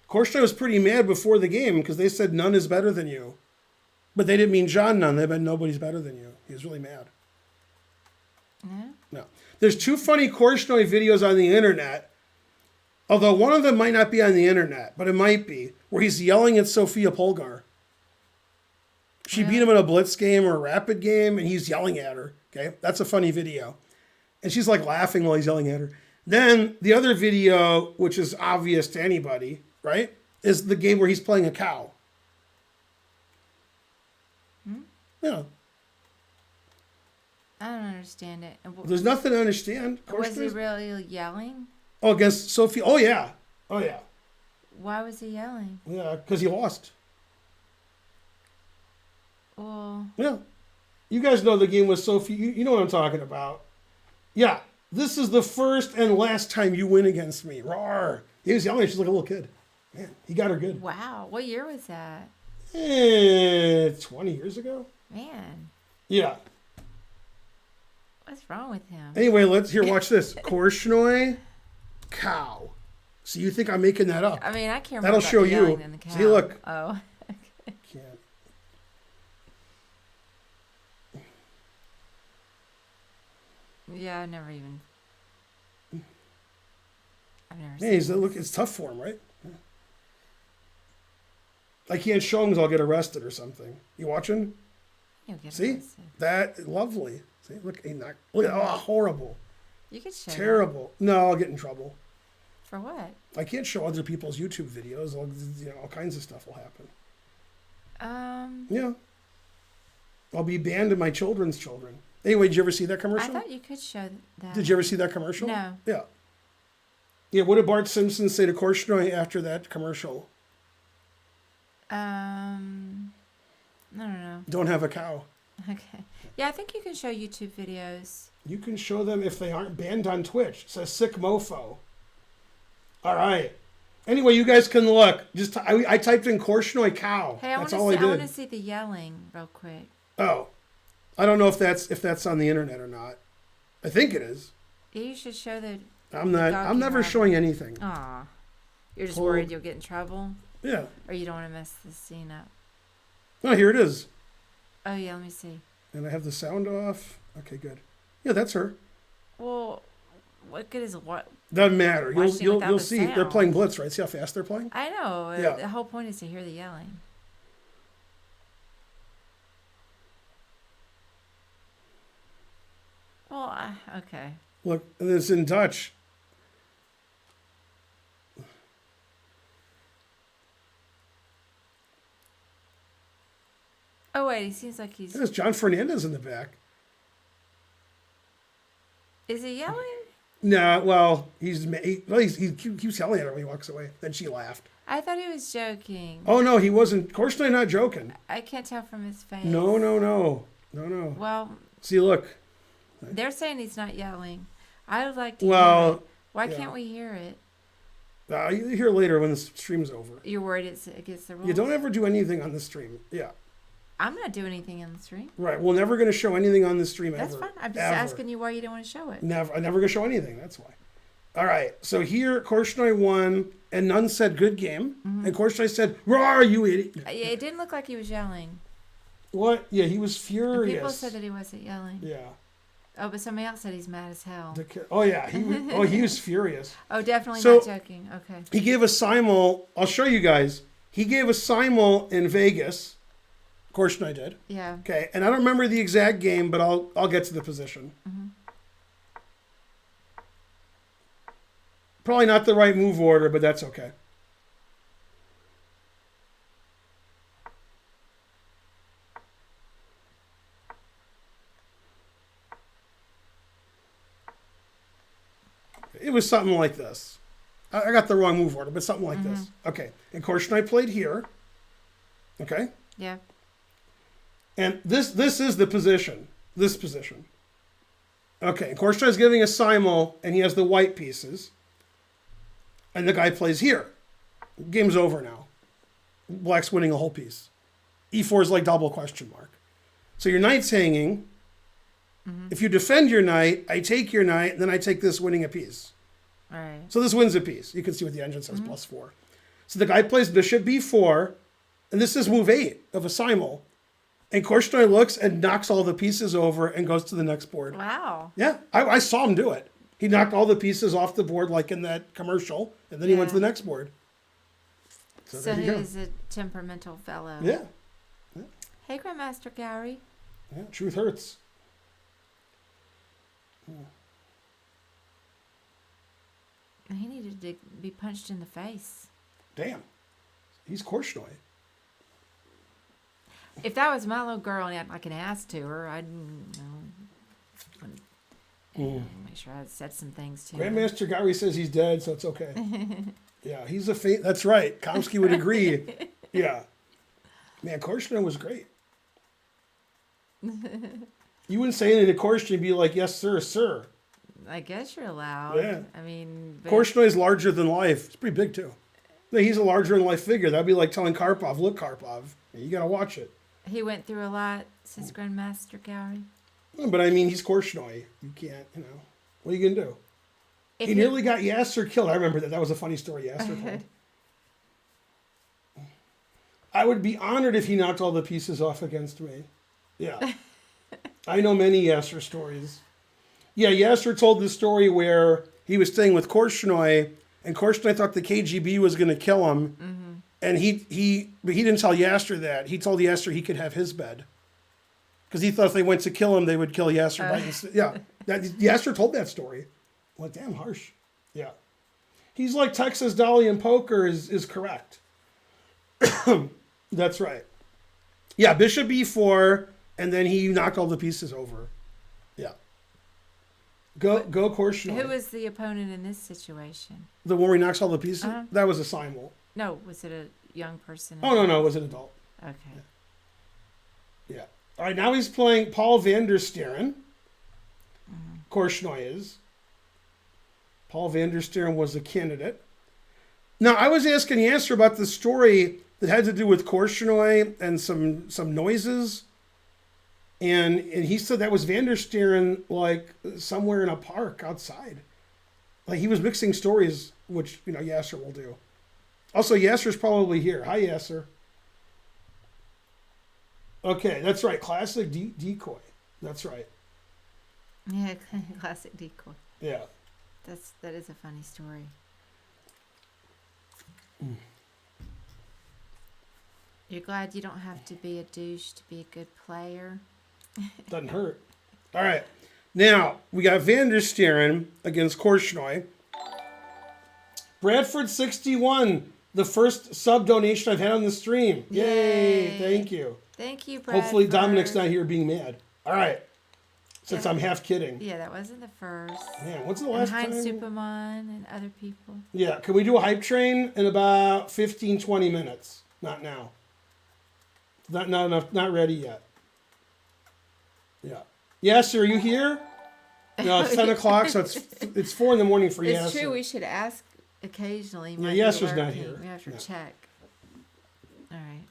Korchnoi was pretty mad before the game because they said Nunn is better than you. But they didn't mean John Nunn. They meant nobody's better than you. He was really mad. Yeah? No. There's two funny Korchnoi videos on the internet, although one of them might not be on the internet, but it might be, where he's yelling at Sofia Polgar. She beat him in a blitz game or a rapid game, and he's yelling at her. Okay, that's a funny video. And she's like laughing while he's yelling at her. Then the other video, which is obvious to anybody, right, is the game where he's playing a cow. Yeah. I don't understand it. There's nothing to understand. Was he really yelling? Oh, against Sophie? Oh, yeah. Oh, yeah. Why was he yelling? Yeah, because he lost. Well... Yeah. You guys know the game with Sophie. You know what I'm talking about. Yeah. This is the first and last time you win against me. Roar. He was yelling. She's like a little kid. Man, he got her good. Wow. What year was that? 20 years ago. Man. Yeah. What's wrong with him? Anyway, watch this. Korchnoi, cow. So you think I'm making that up? I mean, I can't. That'll show you. Than the cow. See, look. Oh. Okay. Can't. Yeah, I've never seen Look, it's tough for him, right? Yeah. I can't show him because I'll get arrested or something. You watching? You'll get See? arrested. That lovely. See, look at horrible. You could show terrible. No, I'll get in trouble. For what? I can't show other people's YouTube videos. All kinds of stuff will happen. Yeah. I'll be banned in my children's children. Anyway, did you ever see that commercial? I thought you could show that. Did you ever see that commercial? No. Yeah. Yeah, what did Bart Simpson say to Korchnoi after that commercial? I don't know. Don't have a cow. Okay. Yeah, I think you can show YouTube videos. You can show them if they aren't banned on Twitch. It says sick mofo. All right. Anyway, you guys can look. I typed in Korshnoi cow. Hey, I That's want all to I see. I want did. to see the yelling real quick. Oh, I don't know if that's on the internet or not. I think it is. Yeah, you should show the. I'm not. I'm never showing anything. Aw, you're just Hold. worried you'll get in trouble, Yeah. or you don't want to mess the scene up. Oh, here it is. Oh yeah, let me see. And I have the sound off. Okay, good. Yeah, that's her. Well, what good is what? Doesn't matter. Watching You'll without the see. They're sound. playing Blitz, right? See how fast they're playing? I know. Yeah. The whole point is to hear the yelling. Well, okay. Look, it's in Dutch. Oh wait, he seems like he's. There's John Fernandez in the back. Is he yelling? Nah, well, he keeps yelling at her when he walks away. Then she laughed. I thought he was joking. Oh no, he wasn't. Korshnoi not joking. I can't tell from his face. No. Well, See, look. they're saying he's not yelling. I would like to Well, hear it. Why yeah. can't we hear it? You hear later when the stream's over. You're worried it's against the rules? You don't ever do anything on the stream. Yeah. I'm not doing anything on the stream. Right. We're never going to show anything on the stream That's ever. fine. I'm just Ever. asking you why you didn't want to show it. I'm never going to show anything. That's why. All right. So here, Korshnoi won, and Nunn said, good game. Mm-hmm. And Korshnoi said, roar, you idiot. It didn't look like he was yelling. What? Yeah, he was And furious. people said that he wasn't yelling. Yeah. Oh, but somebody else said he's mad as hell. Oh, yeah. He was furious. Oh, definitely So- not joking. Okay. He gave a simul. I'll show you guys. He gave a simul in Vegas. Korshnoi did. Yeah. Okay. And I don't remember the exact game, but I'll get to the position. Mm-hmm. Probably not the right move order, but that's okay. It was something like this. I got the wrong move order, but something like this. Okay. And Korshnoi played here. Okay. Yeah. And this is the position. This position. Okay. And Korshnoi is giving a simul, and he has the white pieces. And the guy plays here. Game's over now. Black's winning a whole piece. E4 is like double question mark. So your knight's hanging. If you defend your knight, I take your knight, and then I take this, winning a piece. All right. So this wins a piece. You can see what the engine says, +4. So the guy plays bishop b4, and this is move 8 of a simul. And Korshnoi looks and knocks all the pieces over and goes to the next board. Wow. Yeah, I saw him do it. He knocked all the pieces off the board like in that commercial, and then he went to the next board. So So there you go. he's a temperamental fellow. Yeah, Hey, Grandmaster Gowry. yeah, truth hurts. He needed to be punched in the face. Damn, he's Korshnoi. If that was my little girl and I had like an ass to her, I'd make sure I said some things to her. Grandmaster Gary says he's dead, so it's okay. Yeah, he's a that's right. Komsky would agree. Yeah. Man, Korshnoi was great. You wouldn't say anything to Korshnoi and be like, yes, sir, sir. I guess you're allowed. Yeah. I mean, but Korshnoi is larger than life. It's pretty big, too. No, he's a larger than life figure. That'd be like telling Karpov, look, Karpov, you got to watch it. he went through a lot, says Grandmaster Gowry. But I mean, he's Korshnoi. You can't, what are you going to do? If He nearly got Yasser killed. I remember that. That was a funny story Yasser told. I would be honored if he knocked all the pieces off against me. Yeah. I know many Yasser stories. Yeah, Yasser told the story where he was staying with Korshnoi, and Korshnoi thought the KGB was going to kill him. Mm-hmm. And but he didn't tell Yasser that. He told Yasser he could have his bed. Because he thought if they went to kill him, they would kill Yasser. Yeah, Yasser told that story. Well, damn harsh. Yeah. He's like Texas Dolly in poker is correct. That's right. Yeah, bishop e4, and then he knocked all the pieces over. Yeah. Go Korshnoi. Who was the opponent in this situation? The one where he knocks all the pieces? Uh-huh. That was a simul. No, was it a young person? Oh, no, it was an adult. Okay. Yeah. All right, now he's playing Paul van der Steren. Korchnoi is. Paul van der Steren was a candidate. Now, I was asking Yasser about the story that had to do with Korchnoi and some noises. And he said that was van der Steren, like, somewhere in a park outside. Like, he was mixing stories, which, Yasser will do. Also, Yasser's probably here. Hi, Yasser. Okay, that's right. Classic decoy. That's right. Yeah, classic decoy. Yeah. That is a funny story. You're glad you don't have to be a douche to be a good player. Doesn't hurt. All right. Now, we got van der Steren against Korchnoi. Bradford 61, the first sub donation I've had on the stream. Yay. Thank you. Thank you, Bradford. Hopefully Dominic's not here being mad. All right. Since I'm half kidding. Yeah, that wasn't the first. Man, what's the last and time? Superman and other people. Yeah, can we do a hype train in about 15, 20 minutes? Not now. Not enough. Not ready yet. Yeah. Yasser, are you here? No, it's 10 o'clock, so it's 4 in the morning for Yasser. It's true. We should ask occasionally. Yeah, Yasser's not here. We have to check. All right.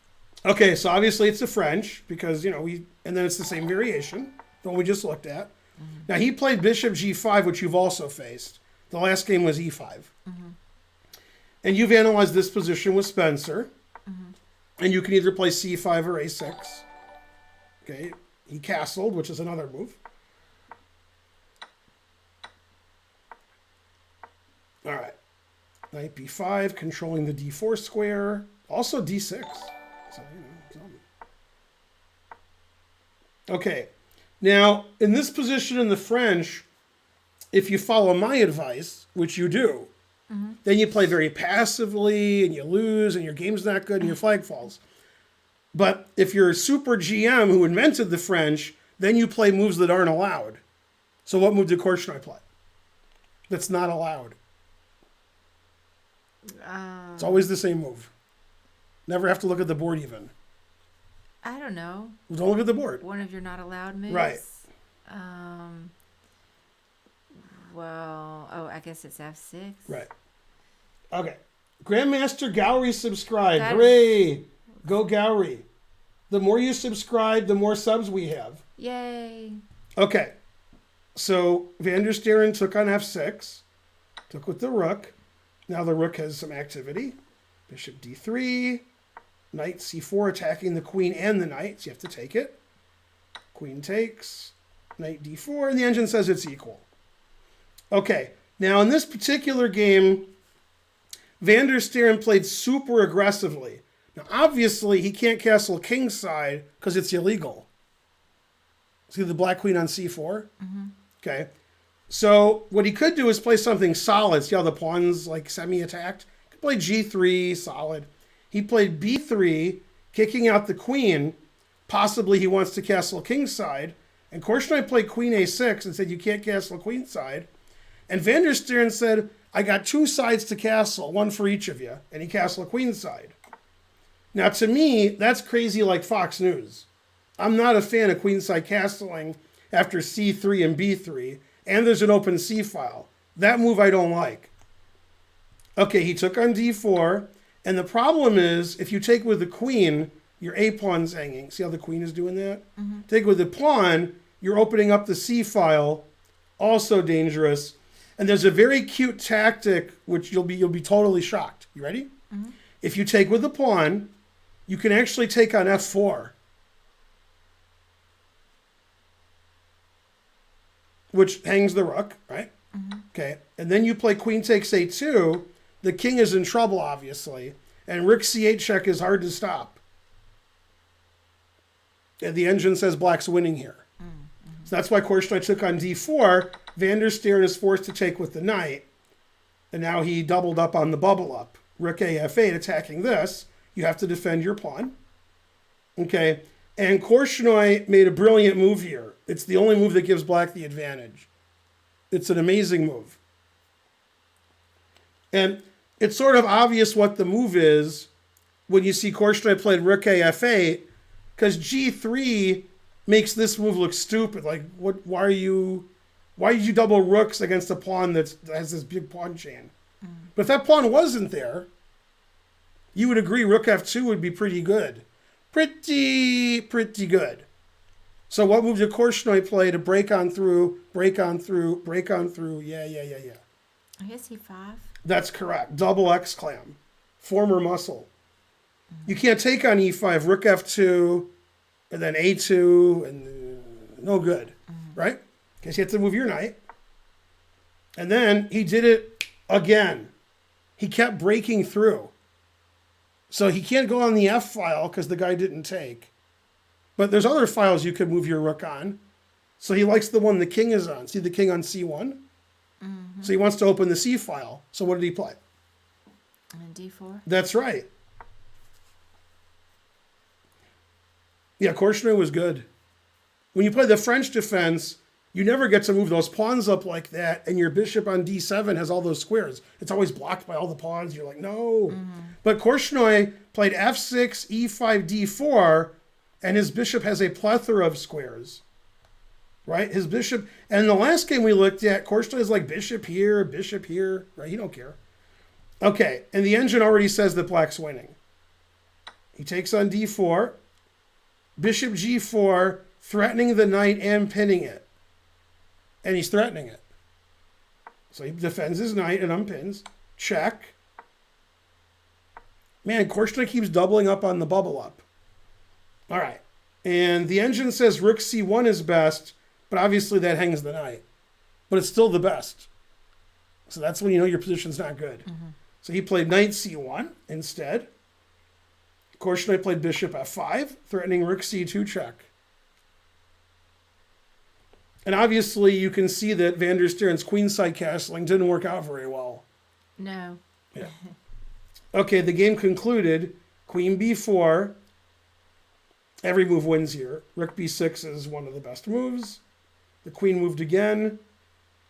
Okay, so obviously it's the French because, and then it's the same variation, the one we just looked at. Mm-hmm. Now, he played bishop g5, which you've also faced. The last game was e5. Mm-hmm. And you've analyzed this position with Spencer. Mm-hmm. And you can either play c5 or a6. Okay, he castled, which is another move. All right. Knight b5, controlling the d4 square. Also d6. So, okay. Now, in this position in the French, if you follow my advice, which you do, then you play very passively and you lose and your game's not good and your flag falls. But if you're a super GM who invented the French, then you play moves that aren't allowed. So what move did Korchnoi play? That's not allowed. It's always the same move. Never have to look at the board even. I don't know. Don't look at the board. One of your not allowed moves? Right. I guess it's F6. Right. Okay. Grandmaster Gowrie subscribed. Hooray! Go Gowrie. The more you subscribe, the more subs we have. Yay. Okay. So van der Steren took on F6. Took with the rook. Now the rook has some activity. Bishop d3. Knight c4 attacking the queen and the knight. So you have to take it. Queen takes. Knight d4. And the engine says it's equal. Okay. Now in this particular game, van der Steren played super aggressively. Now obviously he can't castle kingside because it's illegal. See the black queen on c4? Mm-hmm. Okay. So what he could do is play something solid. See how the pawn's like semi-attacked? He could play g3, solid. He played b3, kicking out the queen. Possibly he wants to castle kingside. And Korchnoi played queen a6 and said you can't castle queenside. And van der Steren said, I got two sides to castle, one for each of you. And he castled queenside. Now to me, that's crazy like Fox News. I'm not a fan of queenside castling after c3 and b3. And there's an open C file. That move I don't like. Okay, he took on d4. And the problem is, if you take with the queen, your a pawn's hanging. See how the queen is doing that? Mm-hmm. Take with the pawn, you're opening up the C file. Also dangerous. And there's a very cute tactic, which you'll be totally shocked. You ready? Mm-hmm. If you take with the pawn, you can actually take on f4. Which hangs the rook, right? Mm-hmm. Okay. And then you play queen takes a2. The king is in trouble, obviously. And rook c8 check is hard to stop. And the engine says black's winning here. Mm-hmm. So that's why Korchnoi took on d4. Van der Steren is forced to take with the knight. And now he doubled up on the bubble up. Rook a f8 attacking this. You have to defend your pawn. Okay. And Korchnoi made a brilliant move here. It's the only move that gives black the advantage. It's an amazing move. And it's sort of obvious what the move is when you see Korchnoi played rook a f8, because g3 makes this move look stupid. Like, why did you double rooks against a pawn that has this big pawn chain? But if that pawn wasn't there, you would agree rook f2 would be pretty good. Pretty good. So what move did Korchnoi play to break on through? Yeah. I guess e5. That's correct. Double X clam. Former muscle. You can't take on e5, rook f2, and then a2, and no good, right? Because you have to move your knight. And then he did it again. He kept breaking through. So he can't go on the F file because the guy didn't take. But there's other files you could move your rook on. So he likes the one the king is on. See the king on C1? So he wants to open the C file. So what did he play? And d4. That's right. Yeah, Korchnoi was good. When you play the French defense, you never get to move those pawns up like that, and your bishop on d7 has all those squares. It's always blocked by all the pawns. You're like, no. But Korchnoi played f6, e5, d4, and his bishop has a plethora of squares. Right? His bishop, and the last game we looked at, Korchnoi is like bishop here, right? He don't care. Okay, and the engine already says that black's winning. He takes on d4, bishop g4, threatening the knight and pinning it. And he's threatening it. So he defends his knight and unpins. Check. Man, Korchnoi keeps doubling up on the bubble up. All right. And the engine says rook c1 is best, but obviously that hangs the knight. But it's still the best. So that's when you know your position's not good. So he played knight c1 instead. Korchnoi played bishop f5, threatening rook c2 check. And obviously you can see that Van der Steren's queenside castling didn't work out very well. No. Yeah. Okay, the game concluded. Queen b4. Every move wins here. Rook b6 is one of the best moves. The queen moved again.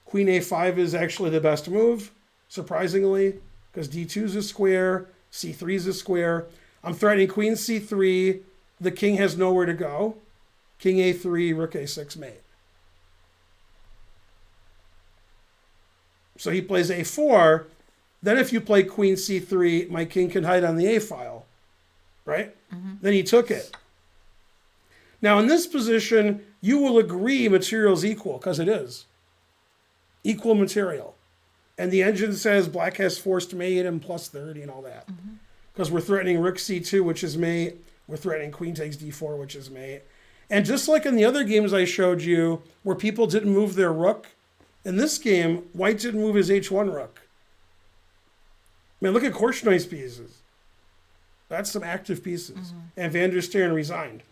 Queen a5 is actually the best move, surprisingly, because d2 is a square, c3 is a square. I'm threatening queen c3. The king has nowhere to go. King a3, rook a6 mate. So he plays a4. Then if you play queen c3, my king can hide on the a file, right? Then he took it. Now in this position, you will agree material's equal, because it is. Equal material. And the engine says black has forced mate and plus 30 and all that. Because we're threatening rook c2, which is mate. We're threatening queen takes d4, which is mate. And just like in the other games I showed you, where people didn't move their rook, in this game, white didn't move his h1 rook. Man, look at Korchnoi's pieces. That's some active pieces. And Van der Steren resigned.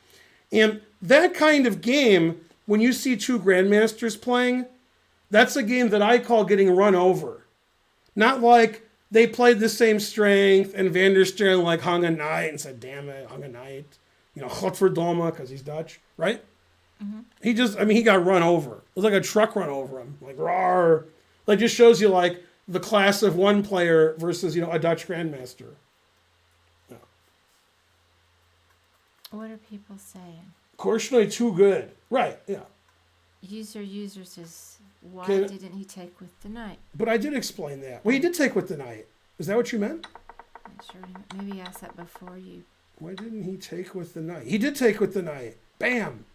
And that kind of game, when you see two grandmasters playing, that's a game that I call getting run over. Not like they played the same strength and Van der Steren like hung a knight and said, damn it, hung a knight. You know, Godverdomme, because he's Dutch, right? He got run over. It was like a truck run over him. Like, rawr. Like, just shows you, like, the class of one player versus, a Dutch grandmaster. Yeah. What are people saying? Korchnoi too good. Right, yeah. User says, why didn't he take with the knight? But I did explain that. Well, he did take with the knight. Is that what you meant? Maybe I asked that before you. Why didn't he take with the knight? He did take with the knight. Bam!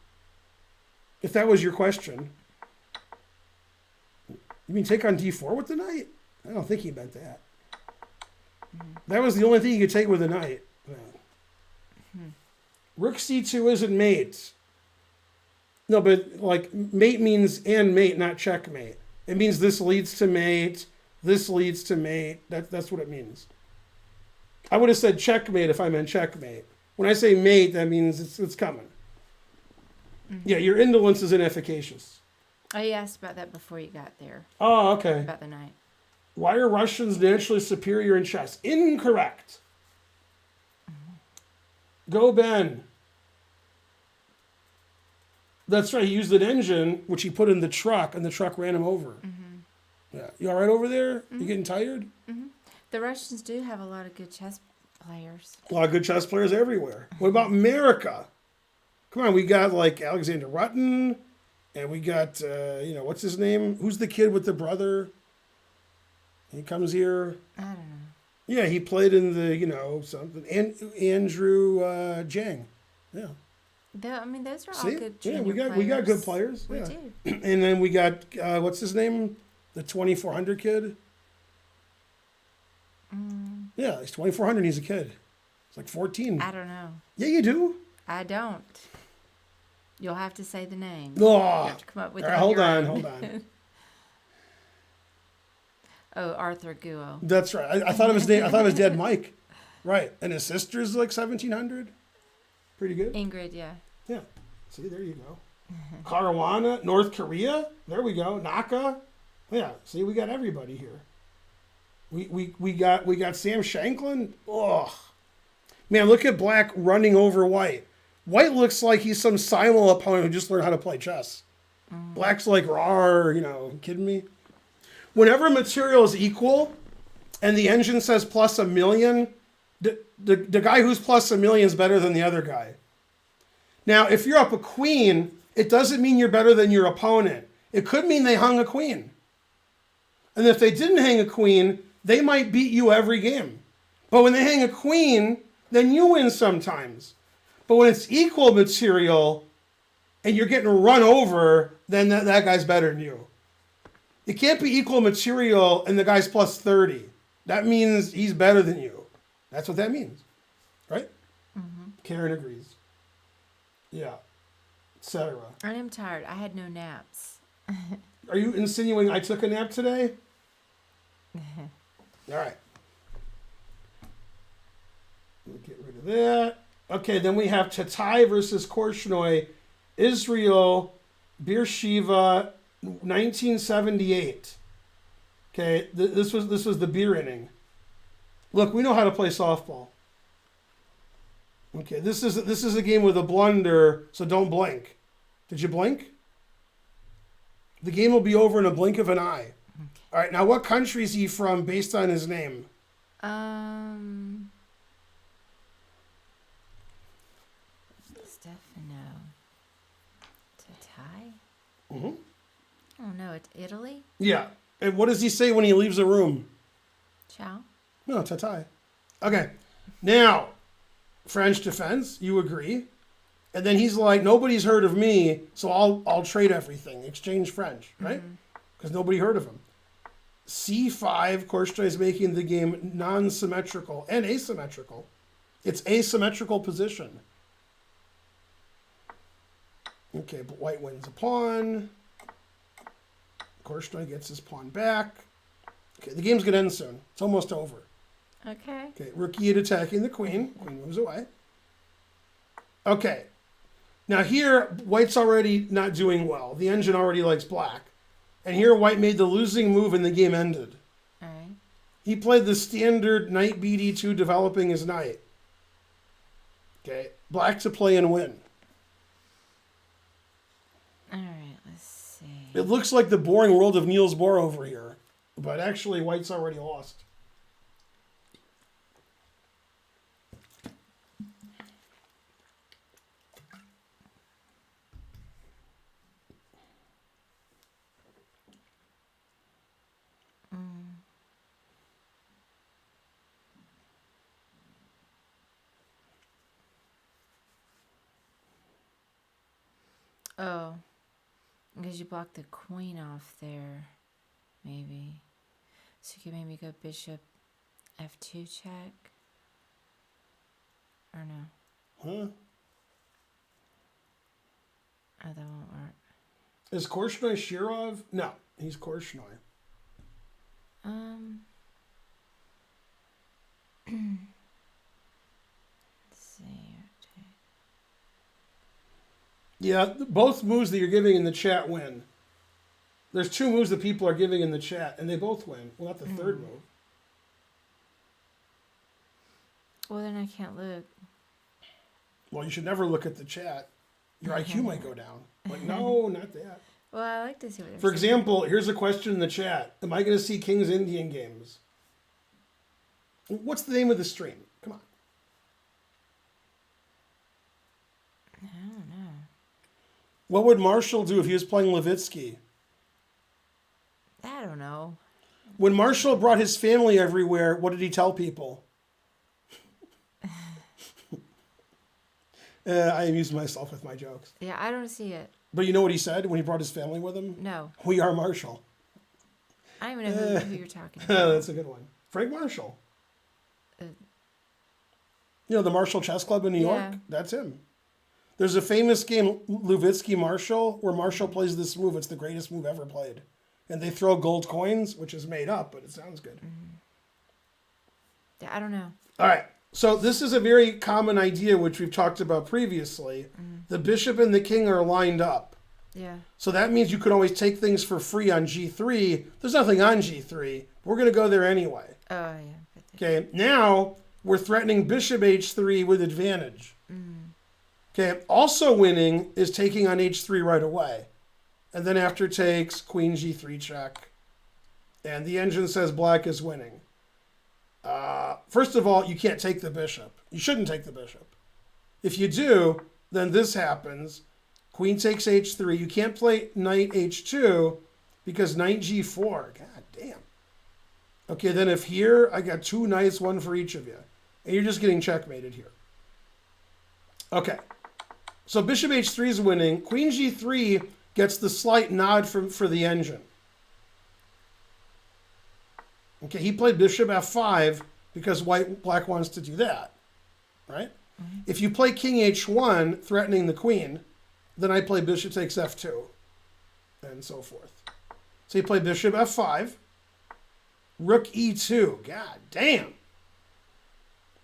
If that was your question. You mean take on d4 with the knight? I don't think he meant that. That was the only thing you could take with the knight. Rook c2 isn't mate. No, but like mate means and mate, not checkmate. It means this leads to mate. This leads to mate. That's what it means. I would have said checkmate if I meant checkmate. When I say mate, that means it's coming. Yeah, your indolence is inefficacious. I asked about that before you got there. Oh, okay. About the knight. Why are Russians naturally superior in chess? Incorrect. Go Ben. That's right. He used an engine, which he put in the truck, and the truck ran him over. Yeah. You all right over there? You getting tired? The Russians do have a lot of good chess players. A lot of good chess players everywhere. What about America? Come on, we got like Alexander Rutten, and we got what's his name? Who's the kid with the brother? He comes here. I don't know. Yeah, he played in the something. Andrew Jang. Yeah. Those are all See? good Yeah, junior we got good players. We Yeah. do. And then we got what's his name? The 2400 kid. Yeah, he's 2400. He's a kid. He's like 14. I don't know. Yeah, you do. I don't. You'll have to say the name. Oh. You have to come up with All it right, on hold your on, own. hold on. Oh, Arthur Guo. That's right. I thought of his name. I thought of his dad, Mike. Right, and his sister's like 1700. Pretty good. Ingrid, yeah. Yeah. See, there you go. Caruana, North Korea. There we go. Naka. Yeah. See, we got everybody here. We got Sam Shanklin. Oh, man, look at Black running over White. White looks like he's some simul opponent who just learned how to play chess. Black's like, rawr, kidding me? Whenever material is equal and the engine says plus a million, the guy who's plus a million is better than the other guy. Now, if you're up a queen, it doesn't mean you're better than your opponent. It could mean they hung a queen. And if they didn't hang a queen, they might beat you every game. But when they hang a queen, then you win sometimes. But when it's equal material and you're getting run over, then that guy's better than you. It can't be equal material and the guy's plus 30. That means he's better than you. That's what that means. Right? Mm-hmm. Karen agrees. Yeah. Etc. I am tired. I had no naps. Are you insinuating I took a nap today? All right. We'll get rid of that. Okay, then we have Tatai versus Korshnoi, Israel, Beersheva, 1978. Okay, this was the beer inning. Look, we know how to play softball. Okay, this is a game with a blunder, so don't blink. Did you blink? The game will be over in a blink of an eye. Okay. All right, now what country is he from based on his name? Stefano. Tatai? Mm-hmm. Oh, no, it's Italy? Yeah. And what does he say when he leaves a room? Ciao. No, Tatai. Okay. Now, French defense, you agree. And then he's like, nobody's heard of me, so I'll trade everything, exchange French, right? Because nobody heard of him. C5, Korshnoi is making the game non-symmetrical and asymmetrical. It's asymmetrical position. Okay, but White wins a pawn. Korshnoi gets his pawn back. Okay, the game's going to end soon. It's almost over. Okay. Okay, Rookid attacking the queen. Queen moves away. Okay. Now here, White's already not doing well. The engine already likes Black. And here White made the losing move and the game ended. All right. He played the standard knight BD2 developing his knight. Okay, Black to play and win. All right, let's see. It looks like the boring world of Niels Bohr over here. But actually, White's already lost. Oh, because you blocked the queen off there, maybe. So you could maybe go bishop f2 check? Or no? Huh? Oh, that won't work. Is Korshnoi Shirov? No, he's Korshnoi. Let's see. Yeah, both moves that you're giving in the chat win. There's two moves that people are giving in the chat, and they both win. Well, not the third move. Well, then I can't look. Well, you should never look at the chat. Your IQ might go down. Like, no, not that. Well, I like to see what they're For saying. example, here's a question in the chat. Am I going to see King's Indian games? What's the name of the stream? Come on. I don't know. What would Marshall do if he was playing Levitsky? I don't know. When Marshall brought his family everywhere, what did he tell people? I amuse myself with my jokes. Yeah, I don't see it. But you know what he said when he brought his family with him? No. We are Marshall. I don't even know who you're talking about. That's a good one. Frank Marshall. You know, the Marshall Chess Club in New York? That's him. There's a famous game, Levitsky-Marshall, where Marshall plays this move. It's the greatest move ever played. And they throw gold coins, which is made up, but it sounds good. Yeah, I don't know. All right. So this is a very common idea, which we've talked about previously. The bishop and the king are lined up. Yeah. So that means you can always take things for free on G3. There's nothing on G3. We're going to go there anyway. Oh, yeah. Okay. Now we're threatening bishop H3 with advantage. Okay. Also winning is taking on H3 right away. And then after takes, queen G3 check. And the engine says black is winning. First of all, you can't take the bishop. You shouldn't take the bishop. If you do, then this happens. Queen takes H3. You can't play knight H2 because knight G4. God damn. Okay, then if here, I got two knights, one for each of you. And you're just getting checkmated here. Okay. So bishop H3 is winning. Queen G3 gets the slight nod for the engine. Okay, he played bishop F5 because black wants to do that, right? If you play king H1, threatening the queen, then I play bishop takes F2, and so forth. So you play bishop F5, rook E2. God damn.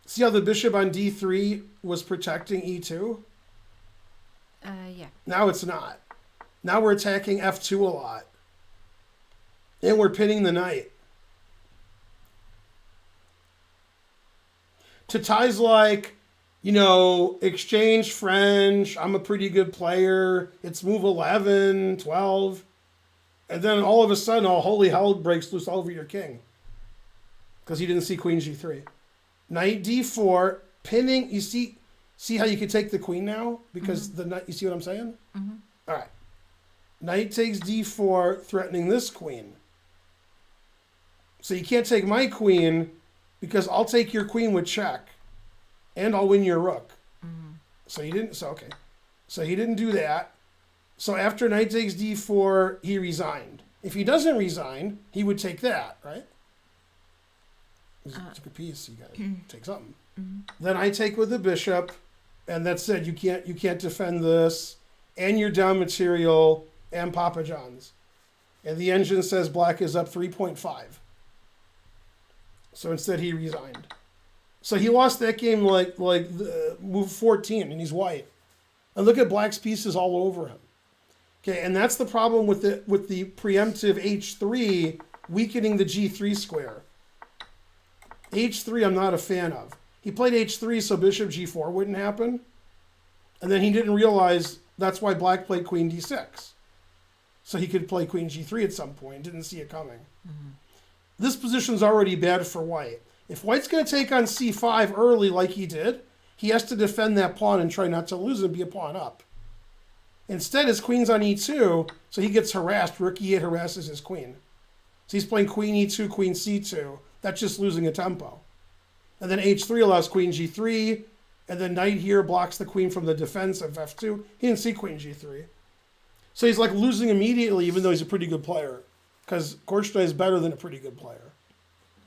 See how the bishop on D3 was protecting E2? Yeah. Now it's not. Now we're attacking F2 a lot. And we're pinning the knight. Tatai's like, you know, exchange French, I'm a pretty good player, it's move 11, 12. And then all of a sudden, all holy hell breaks loose all over your king. Because he didn't see queen G3. Knight D4, pinning, you see how you can take the queen now? Because the knight, you see what I'm saying? All right. Knight takes D4, threatening this queen. So you can't take my queen because I'll take your queen with check. And I'll win your rook. So he didn't, okay. So he didn't do that. So after knight takes D4, he resigned. If he doesn't resign, he would take that, right? He took a piece, you gotta take something. Then I take with the bishop, and that's it. You can't defend this, and you're down material, and Papa John's. And the engine says black is up 3.5. So instead he resigned. So he lost that game like move 14, and he's white. And look at black's pieces all over him. Okay, and that's the problem with the preemptive H3 weakening the G3 square. H3 I'm not a fan of. He played H3 so bishop G4 wouldn't happen. And then he didn't realize that's why black played queen D6. So he could play queen G3 at some point. Didn't see it coming. This position's already bad for white. If white's going to take on C5 early like he did, he has to defend that pawn and try not to lose and be a pawn up. Instead, his queen's on E2, so he gets harassed. Rook E8 harasses his queen. So he's playing queen E2, queen C2. That's just losing a tempo. And then H3 allows queen G3, and then knight here blocks the queen from the defense of F2. He didn't see queen G3. So he's like losing immediately, even though he's a pretty good player, because Korchnoi is better than a pretty good player.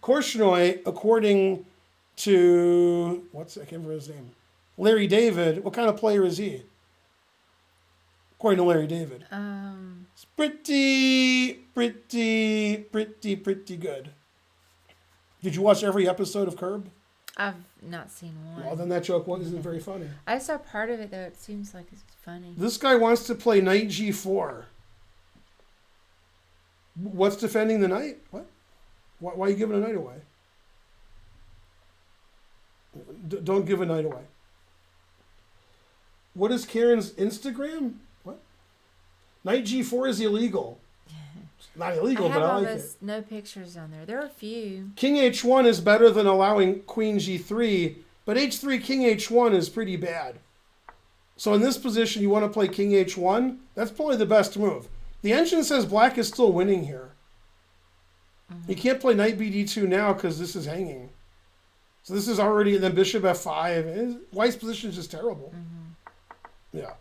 Korchnoi, according to, I can't remember his name, Larry David, what kind of player is he? According to Larry David. It's pretty good. Did you watch every episode of Curb? I've not seen one. Well, then that joke isn't very funny. I saw part of it, though. It seems like it's funny. This guy wants to play knight G4. What's defending the knight? What? Why are you giving a knight away? Don't give a knight away. What is Karen's Instagram? What? Knight G4 is illegal. It's not illegal, but I like it. No pictures on there. There are a few. King H1 is better than allowing queen G3, but H3 King H1 is pretty bad. So in this position, you want to play king h1. That's probably the best move. The engine says black is still winning here. You can't play knight bd2 now because this is hanging. So this is already, and then bishop f5. White's position is just terrible. Yeah.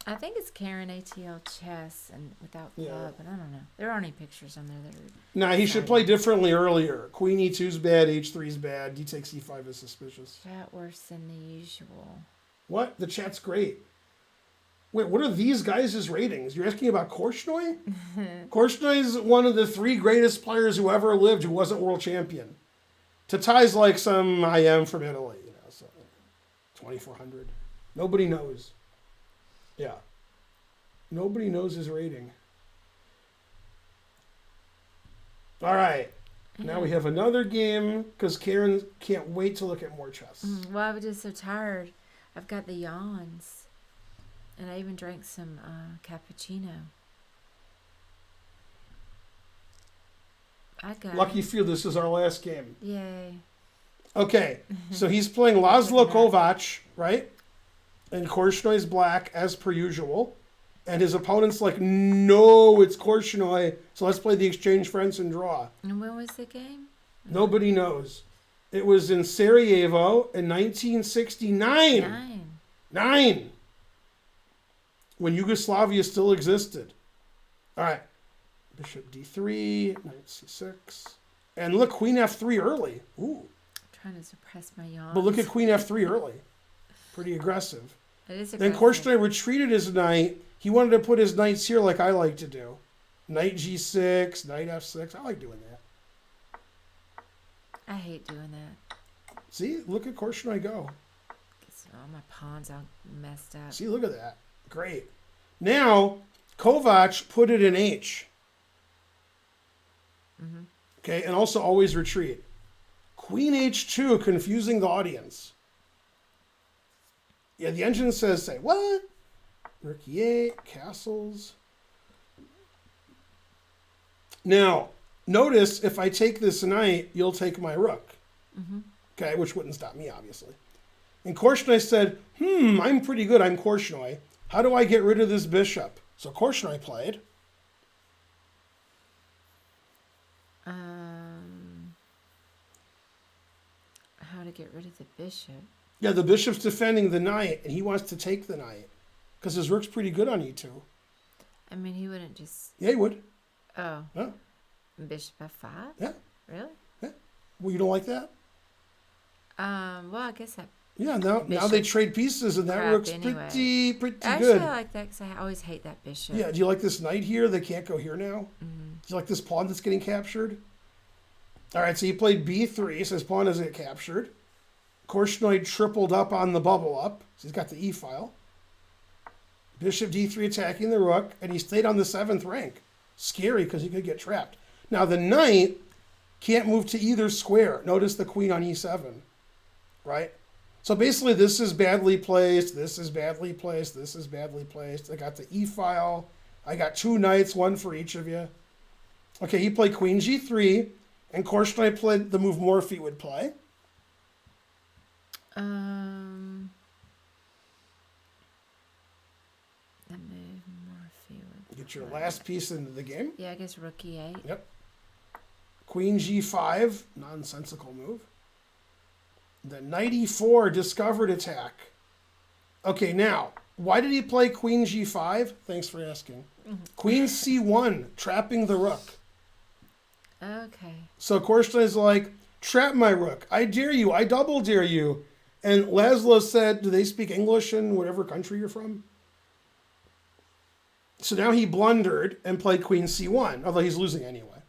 I think it's Karen ATL chess and without club, but I don't know. There aren't any pictures on there that are. Nah, he should play differently earlier. Queen e2's bad, h3's bad, d takes e5 is suspicious. Chat worse than the usual. What? The chat's great. Wait, what are these guys' ratings? You're asking about Korchnoi? Korchnoi is one of the 3 greatest players who ever lived who wasn't world champion. Tatai's like some IM from Italy, so 2,400. Nobody knows. Yeah. Nobody knows his rating. All right. Now we have another game because Karen can't wait to look at more chess. Well, I was just so tired. I've got the yawns. And I even drank some cappuccino. I got Lucky for you, this is our last game. Yay. Okay, so he's playing Laszlo Kovac, right? And Korchnoi's black, as per usual. And his opponent's like, no, it's Korchnoi, so let's play the exchange friends and draw. And when was the game? Nobody knows. It was in Sarajevo in 1969. Nine. When Yugoslavia still existed. All right. Bishop d3, knight c6. And look, queen f3 early. Ooh. I'm trying to suppress my yawns. But look at queen f3 early. Pretty aggressive. It is aggressive. Then Korchnoi retreated his knight. He wanted to put his knights here like I like to do. Knight g6, knight f6. I like doing that. I hate doing that. See? Look at Korchnoi go. Gets all my pawns all messed up. See? Look at that. Great. Now, Kovac put it in H. Okay, and also always retreat. Queen H2, confusing the audience. Yeah, the engine says, say, what? Rook E8, castles. Now, notice if I take this knight, you'll take my rook. Okay, which wouldn't stop me, obviously. And Korchnoi said, I'm pretty good, I'm Korchnoi. How do I get rid of this bishop? So Korchnoi played. How to get rid of the bishop? Yeah, the bishop's defending the knight, and he wants to take the knight. Because his rook's pretty good on e2. I mean, he wouldn't just... Yeah, he would. Oh. Yeah. Bishop f5? Yeah. Really? Yeah. Well, you don't like that? Well, I guess that... Yeah, now they trade pieces, and that rook's anyway. pretty Actually, good. I like that because I always hate that bishop. Yeah, do you like this knight here? They can't go here now? Do you like this pawn that's getting captured? All right, so he played b3, so his pawn doesn't get captured. Korchnoi tripled up on the bubble up, so he's got the e-file. Bishop d3 attacking the rook, and he stayed on the 7th rank. Scary, because he could get trapped. Now, the knight can't move to either square. Notice the queen on e7, right? So basically, this is badly placed, this is badly placed, this is badly placed. I got the e-file. I got 2 knights, 1 for each of you. Okay, he played queen g3, and Korchnoi played the move Morphy would play. The move Morphy would Get your last piece into the game. Yeah, I guess rook e8. Yep. Queen g5, nonsensical move. The knight e4, discovered attack. Okay, now, why did he play queen g5? Thanks for asking. Queen c1, trapping the rook. Okay. So Korchnoi like, trap my rook. I dare you. I double dare you. And Laszlo said, do they speak English in whatever country you're from? So now he blundered and played queen c1, although he's losing anyway.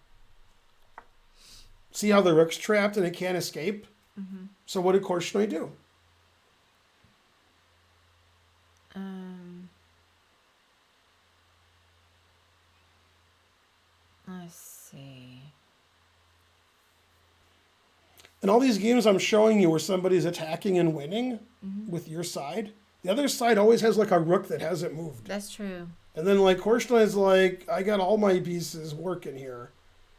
See how the rook's trapped and it can't escape? So what did Korchnoi do? Let's see. In all these games I'm showing you where somebody's attacking and winning with your side, the other side always has like a rook that hasn't moved. That's true. And then like Korchnoi's like, I got all my pieces working here.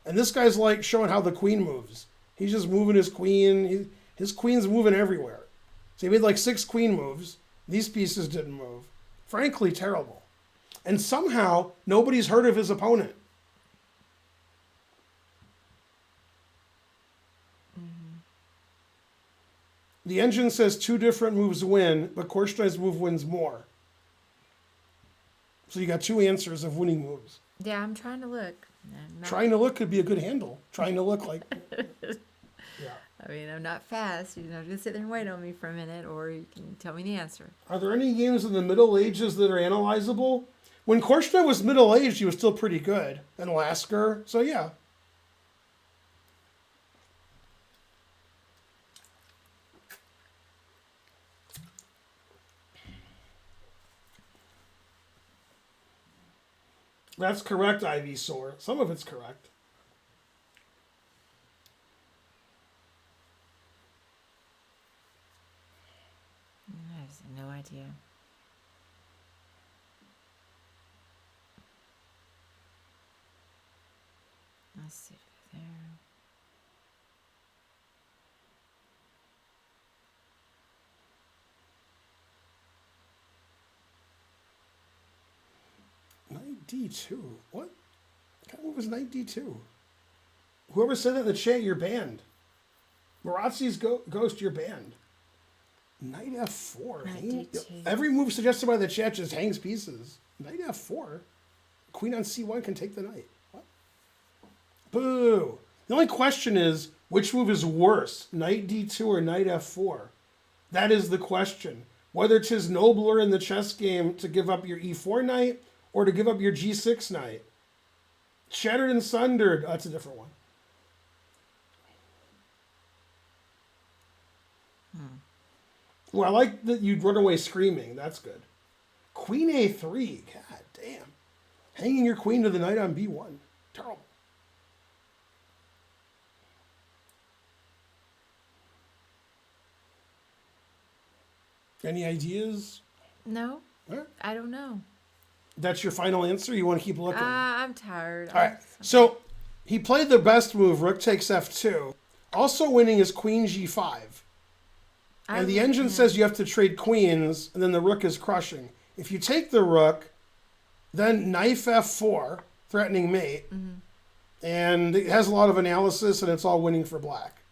And this guy's like showing how the queen moves. He's just moving his queen. His queen's moving everywhere. So he made like 6 queen moves. These pieces didn't move. Frankly, terrible. And somehow, nobody's heard of his opponent. The engine says 2 different moves win, but Korchnой's move wins more. So you got 2 answers of winning moves. Yeah, I'm trying to look. Trying to look could be a good handle. Trying to look like... Yeah. I mean, I'm not fast. You know, just sit there and wait on me for a minute, or you can tell me the answer. Are there any games in the Middle Ages that are analyzable? When Korchnoi was middle-aged, he was still pretty good. And Lasker, so yeah. That's correct, Ivysaur. Some of it's correct. I have no idea. Let's see there. Knight D2. What? What kind of move is Knight D2? Whoever said that in the chat, you're banned. Marazzi's Ghost, you're banned. Knight F4. Knight D2. Every move suggested by the chat just hangs pieces. Knight F4. Queen on C1 can take the knight. What? Boo. The only question is, which move is worse, Knight D2 or Knight F4? That is the question. Whether 'tis nobler in the chess game to give up your E4 knight or to give up your G6 knight. Shattered and Sundered. That's a different one. Well, I like that you'd run away screaming. That's good. Queen A3. God damn. Hanging your queen to the knight on B1. Terrible. Any ideas? No, Huh? I don't know. That's your final answer? You want to keep looking? I'm tired. All right. So he played the best move, rook takes F2. Also winning is queen G5. And the engine says you have to trade queens, and then the rook is crushing. If you take the rook, then knight F4, threatening mate. And it has a lot of analysis, and it's all winning for black.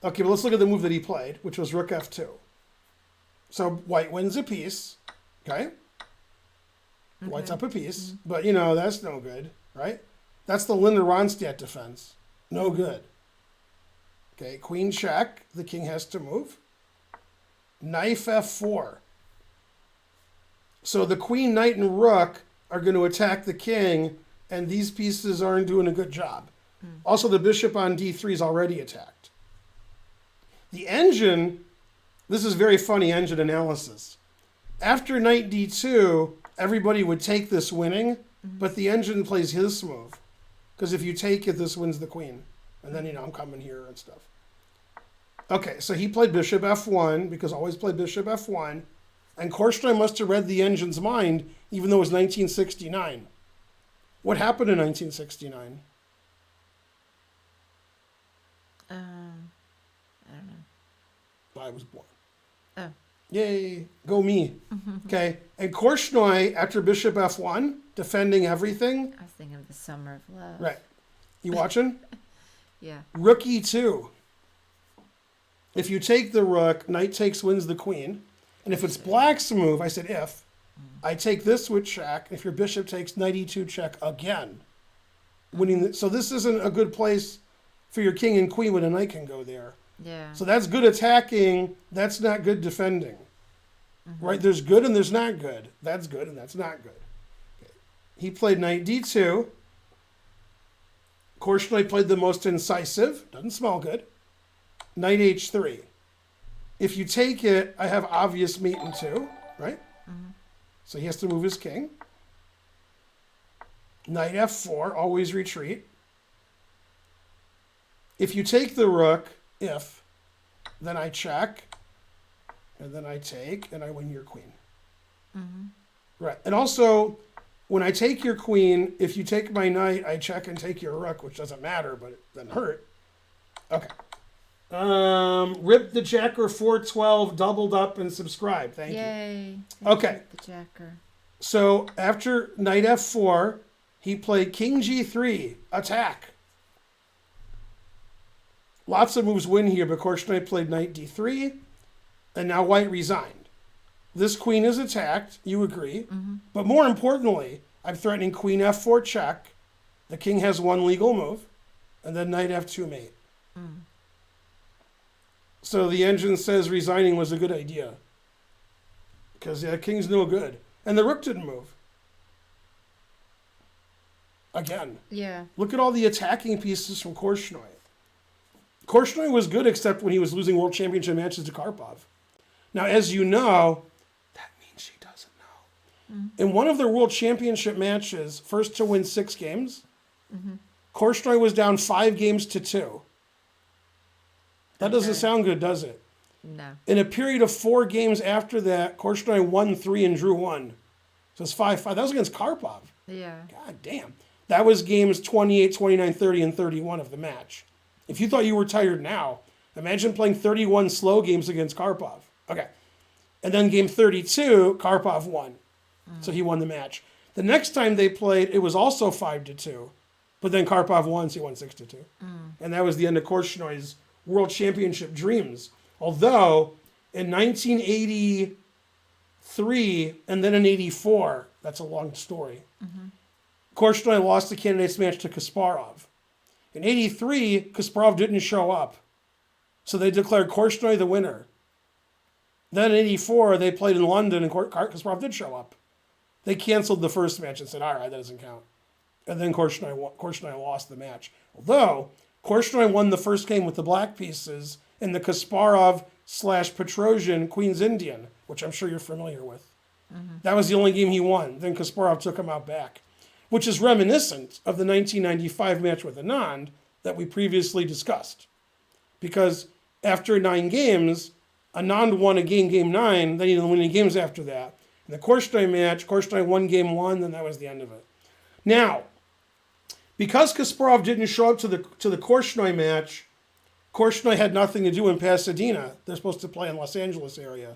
Okay, but let's look at the move that he played, which was rook F2. So white wins a piece, okay? White's up a piece, but you know, that's no good, right? That's the Linda Ronstadt defense. No good. Okay, queen check, the king has to move. Knight F4. So the queen, knight, and rook are going to attack the king, and these pieces aren't doing a good job. Also, the bishop on D3 is already attacked. The engine, this is very funny engine analysis. After knight D2, everybody would take this winning, but the engine plays his move. Because if you take it, this wins the queen. And then, you know, I'm coming here and stuff. Okay, so he played bishop F1, because always play bishop F1. And Korchnoi must have read the engine's mind, even though it was 1969. What happened in 1969? I don't know. I was born. Oh. Yay, go me. Okay, and Korchnoi, after bishop F1, defending everything. I was thinking of the Summer of Love. Right. You watching? Yeah. Rook E2. If you take the rook, knight takes wins the queen. And if it's black's move, I said if, I take this with check. If your bishop takes knight E2 check again. Winning. So this isn't a good place for your king and queen when a knight can go there. Yeah. So that's good attacking. That's not good defending. Right? There's good and there's not good. That's good and that's not good. Okay. He played knight D2. Korchnoi played the most incisive. Doesn't smell good. Knight H3. If you take it, I have obvious mate in 2, right? So he has to move his king. Knight F4, always retreat. If you take the rook, then I check, and then I take, and I win your queen. Right. And also, when I take your queen, if you take my knight, I check and take your rook, which doesn't matter, but it doesn't hurt. Okay. Rip the Jacker 412 doubled up and subscribed. Thank you. Yay. Okay. The Jacker. So after knight f4, he played king g3, attack. Lots of moves win here, but Korchnoi played knight d3, and now white resigned. This queen is attacked, you agree. Mm-hmm. But more importantly, I'm threatening queen f4 check. The king has one legal move, and then knight f2 mate. Mm. So the engine says resigning was a good idea. Because the king's no good. And the rook didn't move. Again. Yeah. Look at all the attacking pieces from Korchnoi. Korchnoi was good except when he was losing world championship matches to Karpov. Now, as you know, that means she doesn't know. Mm. In one of their world championship matches, first to win 6 games, Korchnoi was down 5 games to 2. That doesn't sound good, does it? No. In a period of 4 games after that, Korchnoi won 3 and drew 1. So it's 5-5. That was against Karpov. Yeah. God damn. That was games 28, 29, 30, and 31 of the match. If you thought you were tired now, imagine playing 31 slow games against Karpov. Okay. And then game 32, Karpov won. So he won the match. The next time they played, it was also 5-2. But then Karpov won, so he won 6-2. And that was the end of Korchnoi's world championship dreams. Although, in 1983 and then in 84, that's a long story, Korchnoi lost the candidates match to Kasparov. In 83, Kasparov didn't show up. So they declared Korchnoi the winner. Then in 84, they played in London and Kasparov did show up. They canceled the first match and said, all right, that doesn't count. And then Korchnoi lost the match. Although, Korchnoi won the first game with the black pieces in the Kasparov/Petrosian Queen's Indian, which I'm sure you're familiar with. That was the only game he won. Then Kasparov took him out back, which is reminiscent of the 1995 match with Anand that we previously discussed. Because after 9 games, Anand won a game 9, then he didn't win any games after that. In the Korchnoi match, Korchnoi won game 1, then that was the end of it. Now, because Kasparov didn't show up to the Korchnoi match, Korchnoi had nothing to do in Pasadena. They're supposed to play in Los Angeles area.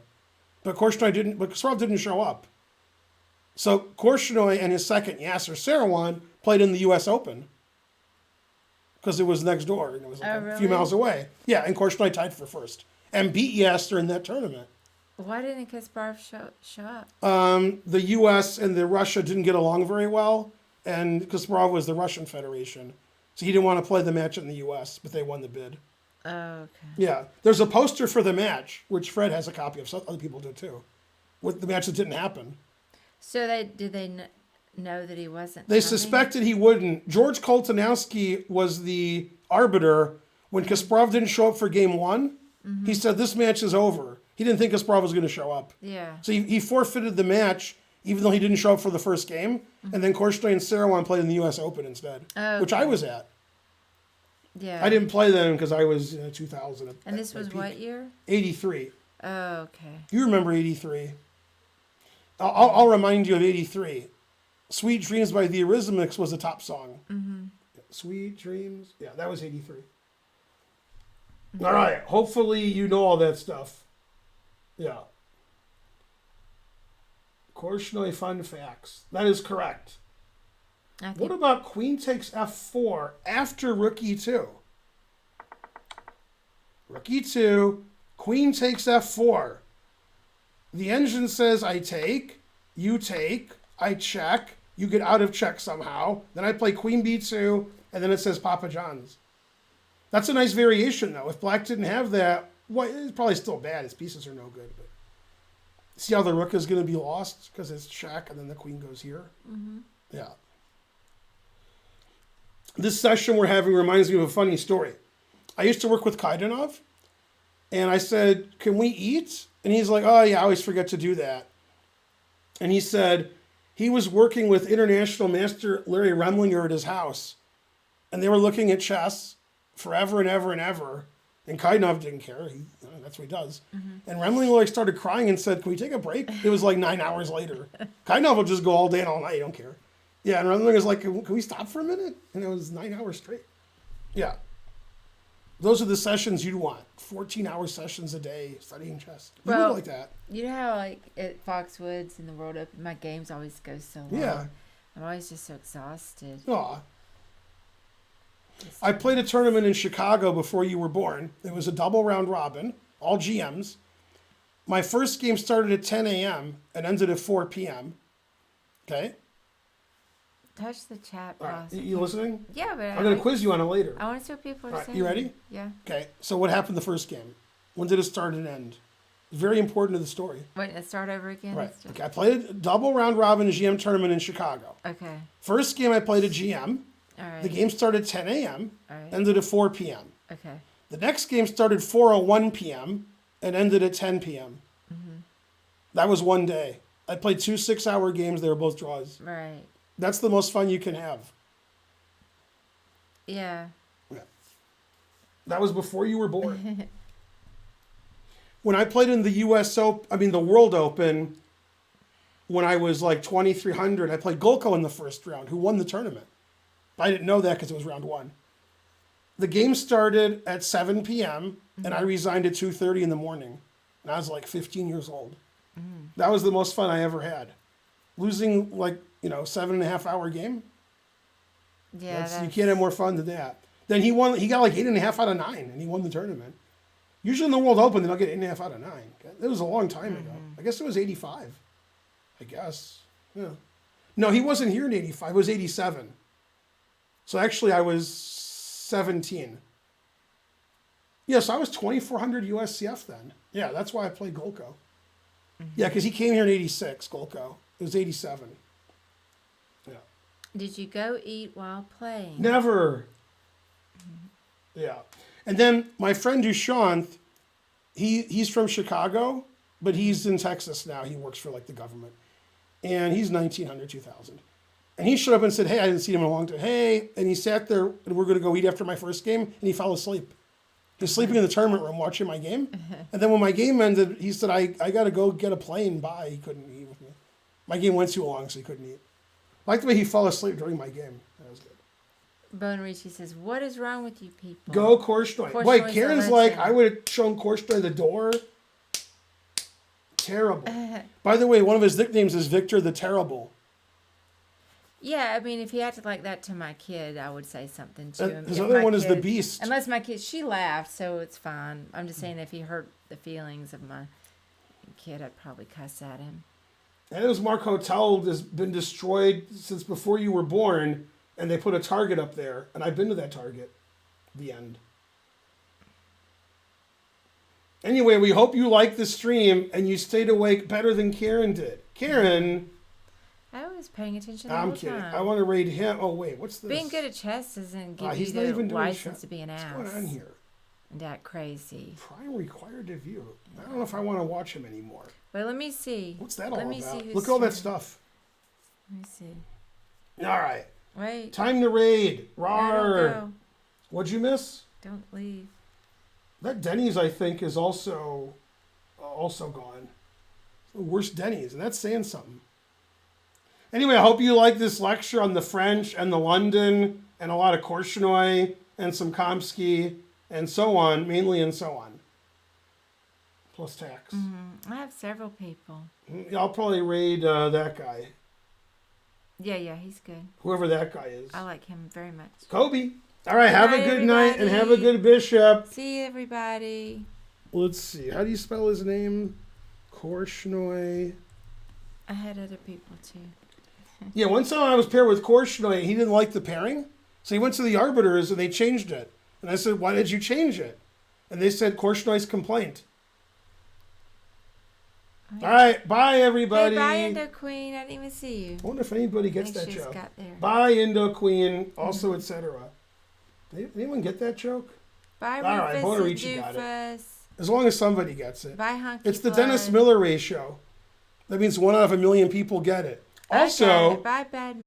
But Kasparov didn't show up. So Korchnoi and his second, Yasser Seirawan, played in the U.S. Open. Because it was next door, and it was like a few miles away. Yeah, and Korchnoi tied for first. And beat Yasser in that tournament. Why didn't Kasparov show up? The U.S. and the Russia didn't get along very well. And Kasparov was the Russian Federation. So he didn't want to play the match in the U.S., but they won the bid. Oh, okay. Yeah. There's a poster for the match, which Fred has a copy of. Some other people do too. With the match that didn't happen. So did they know that he wasn't They coming? suspected he wouldn't. George Koltanowski was the arbiter. When Kasparov didn't show up for game 1, he said, this match is over. He didn't think Kasparov was going to show up. Yeah. So he forfeited the match, even though he didn't show up for the first game. And then Korchnoi and Seirawan played in the U.S. Open instead, which I was at. Yeah. I didn't play them because I was 2000. And this was what year? 83. Oh, okay. You remember 83. I'll remind you of 83. Sweet Dreams by the Eurythmics was a top song. Sweet Dreams. Yeah, that was 83. All right. Hopefully you know all that stuff. Yeah. Korchnoi fun facts. That is correct. What about queen takes f4 after rook e2? Rook e2, queen takes f4. The engine says I take, I check, you get out of check somehow. Then I play queen b2, and then it says Papa John's. That's a nice variation, though. If black didn't have that, well, it's probably still bad. His pieces are no good. But see how the rook is going to be lost? Because it's check, and then the queen goes here? Yeah. This session we're having reminds me of a funny story. I used to work with Kaidanov, and I said, can we eat? And he's like, oh, yeah, I always forget to do that. And he said he was working with international master Larry Remlinger at his house, and they were looking at chess forever and ever and ever, and Kaidanov didn't care. That's what he does. And Remlinger started crying and said, can we take a break? It was like 9 hours later. Kaidanov will just go all day and all night. He don't care. Yeah, and Remlinger's like, can we stop for a minute? And it was 9 hours straight. Yeah. Those are the sessions you'd want. 14-hour sessions a day studying chess. You Well, would like that. You know how like at Foxwoods and the World Open, my games always go so long. Yeah. I'm always just so exhausted. Aw. I played a tournament in Chicago before you were born. It was a double round robin, all GMs. My first game started at 10 a.m. and ended at 4 p.m. Okay? Touch the chat All right. box. You listening? Yeah, but I'm going to quiz you on it later. I want to see what people are All right, saying. you ready? Yeah. Okay. So what happened the first game? When did it start and end? Very important to the story. Wait, let's start over again. Right. Okay. I played a double round robin GM tournament in Chicago. Okay. First game I played a GM. All right. The game started at 10 a.m. All right. Ended at 4 p.m. Okay. The next game started 4:01 p.m. and ended at 10 p.m. That was one day. I played 2 6-hour games. They were both draws. Right. That's the most fun you can have. Yeah. That was before you were born. When I played in the the World Open, when I was like 2,300, I played Golko in the first round, who won the tournament. But I didn't know that because it was round one. The game started at 7 p.m. and I resigned at 2:30 in the morning. And I was like 15 years old. That was the most fun I ever had. Losing 7.5 hour game. Yeah. You can't have more fun than that. Then he won. He got like 8.5 out of 9, and he won the tournament. Usually in the World Open, they'll get 8.5 out of 9. It was a long time ago. I guess it was 85. I guess. Yeah. No, he wasn't here in 85. It was 87. So actually, I was 17. Yeah, so I was 2,400 USCF then. Yeah, that's why I played Golko. Yeah, because he came here in 86, Golko. It was 87. Yeah. Did you go eat while playing? Never. Yeah. And then my friend Dushanth, he's from Chicago, but he's in Texas now. He works for the government. And he's 1,900, 2,000. And he showed up and said, hey, I didn't see him in a long time. Hey. And he sat there, and we're going to go eat after my first game, and he fell asleep. He was sleeping in the tournament room watching my game. And then when my game ended, he said, I got to go get a plane. Bye. He couldn't eat with me. My game went too long, so he couldn't eat. I like the way he fell asleep during my game. That was good. Bone Ricci says, what is wrong with you people? Go Korchnoi. Korchnoi Wait, Karen's like, legend. I would have shown Korchnoi the door. Terrible. By the way, one of his nicknames is Victor the Terrible. Yeah, I mean, if he acted like that to my kid, I would say something to him. His If other my one is the kid- Beast. Unless my kid, she laughed, so it's fine. I'm just saying if he hurt the feelings of my kid, I'd probably cuss at him. Anna's Mark Hotel has been destroyed since before you were born, and they put a Target up there, and I've been to that Target. The end. Anyway, we hope you liked the stream and you stayed awake better than Karen did. Karen, I was paying attention the I'm whole kidding. time. I want to rate him. Oh, wait, what's this? Being good at chess doesn't give He's you not the even doing license chess. to be an What's ass. going on here? And act crazy. Prime required to view. I don't know if I want to watch him anymore. Wait, let me see. What's that all Let me about? see who's Look at all that streaming. stuff. Let me see. All right. Wait. Time to raid. No, Rawr. don't go. What'd you miss? Don't leave. That Denny's, I think, is also gone. The worst Denny's, and that's saying something. Anyway, I hope you like this lecture on the French and the London and a lot of Korchnoi and some Kamsky and so on, mainly and so on. Plus tax. I have several people. I'll probably raid that guy, Yeah, he's good. whoever that guy is. I like him very much. Kobe. All right, have a night, good night and have a everybody. good bishop. See you, everybody. Let's see. How do you spell his name? Korchnoi. I had other people too. Yeah, one time I was paired with Korchnoi, he didn't like the pairing. So he went to the arbiters and they changed it. And I said, why did you change it? And they said Korchnoi's complaint. All right, bye everybody. Hey, bye, Indo Queen. I didn't even see you. I wonder if anybody gets I that think she just joke. got there. Bye Indo Queen, also etc. Anyone get that joke? Bye, All right, Rufus and Bonarici got it. Doofus. As long as somebody gets it. Bye, Hunky It's the Blood. Dennis Miller ratio. That means 1 out of 1 million people get it. Okay, Also, bye, bad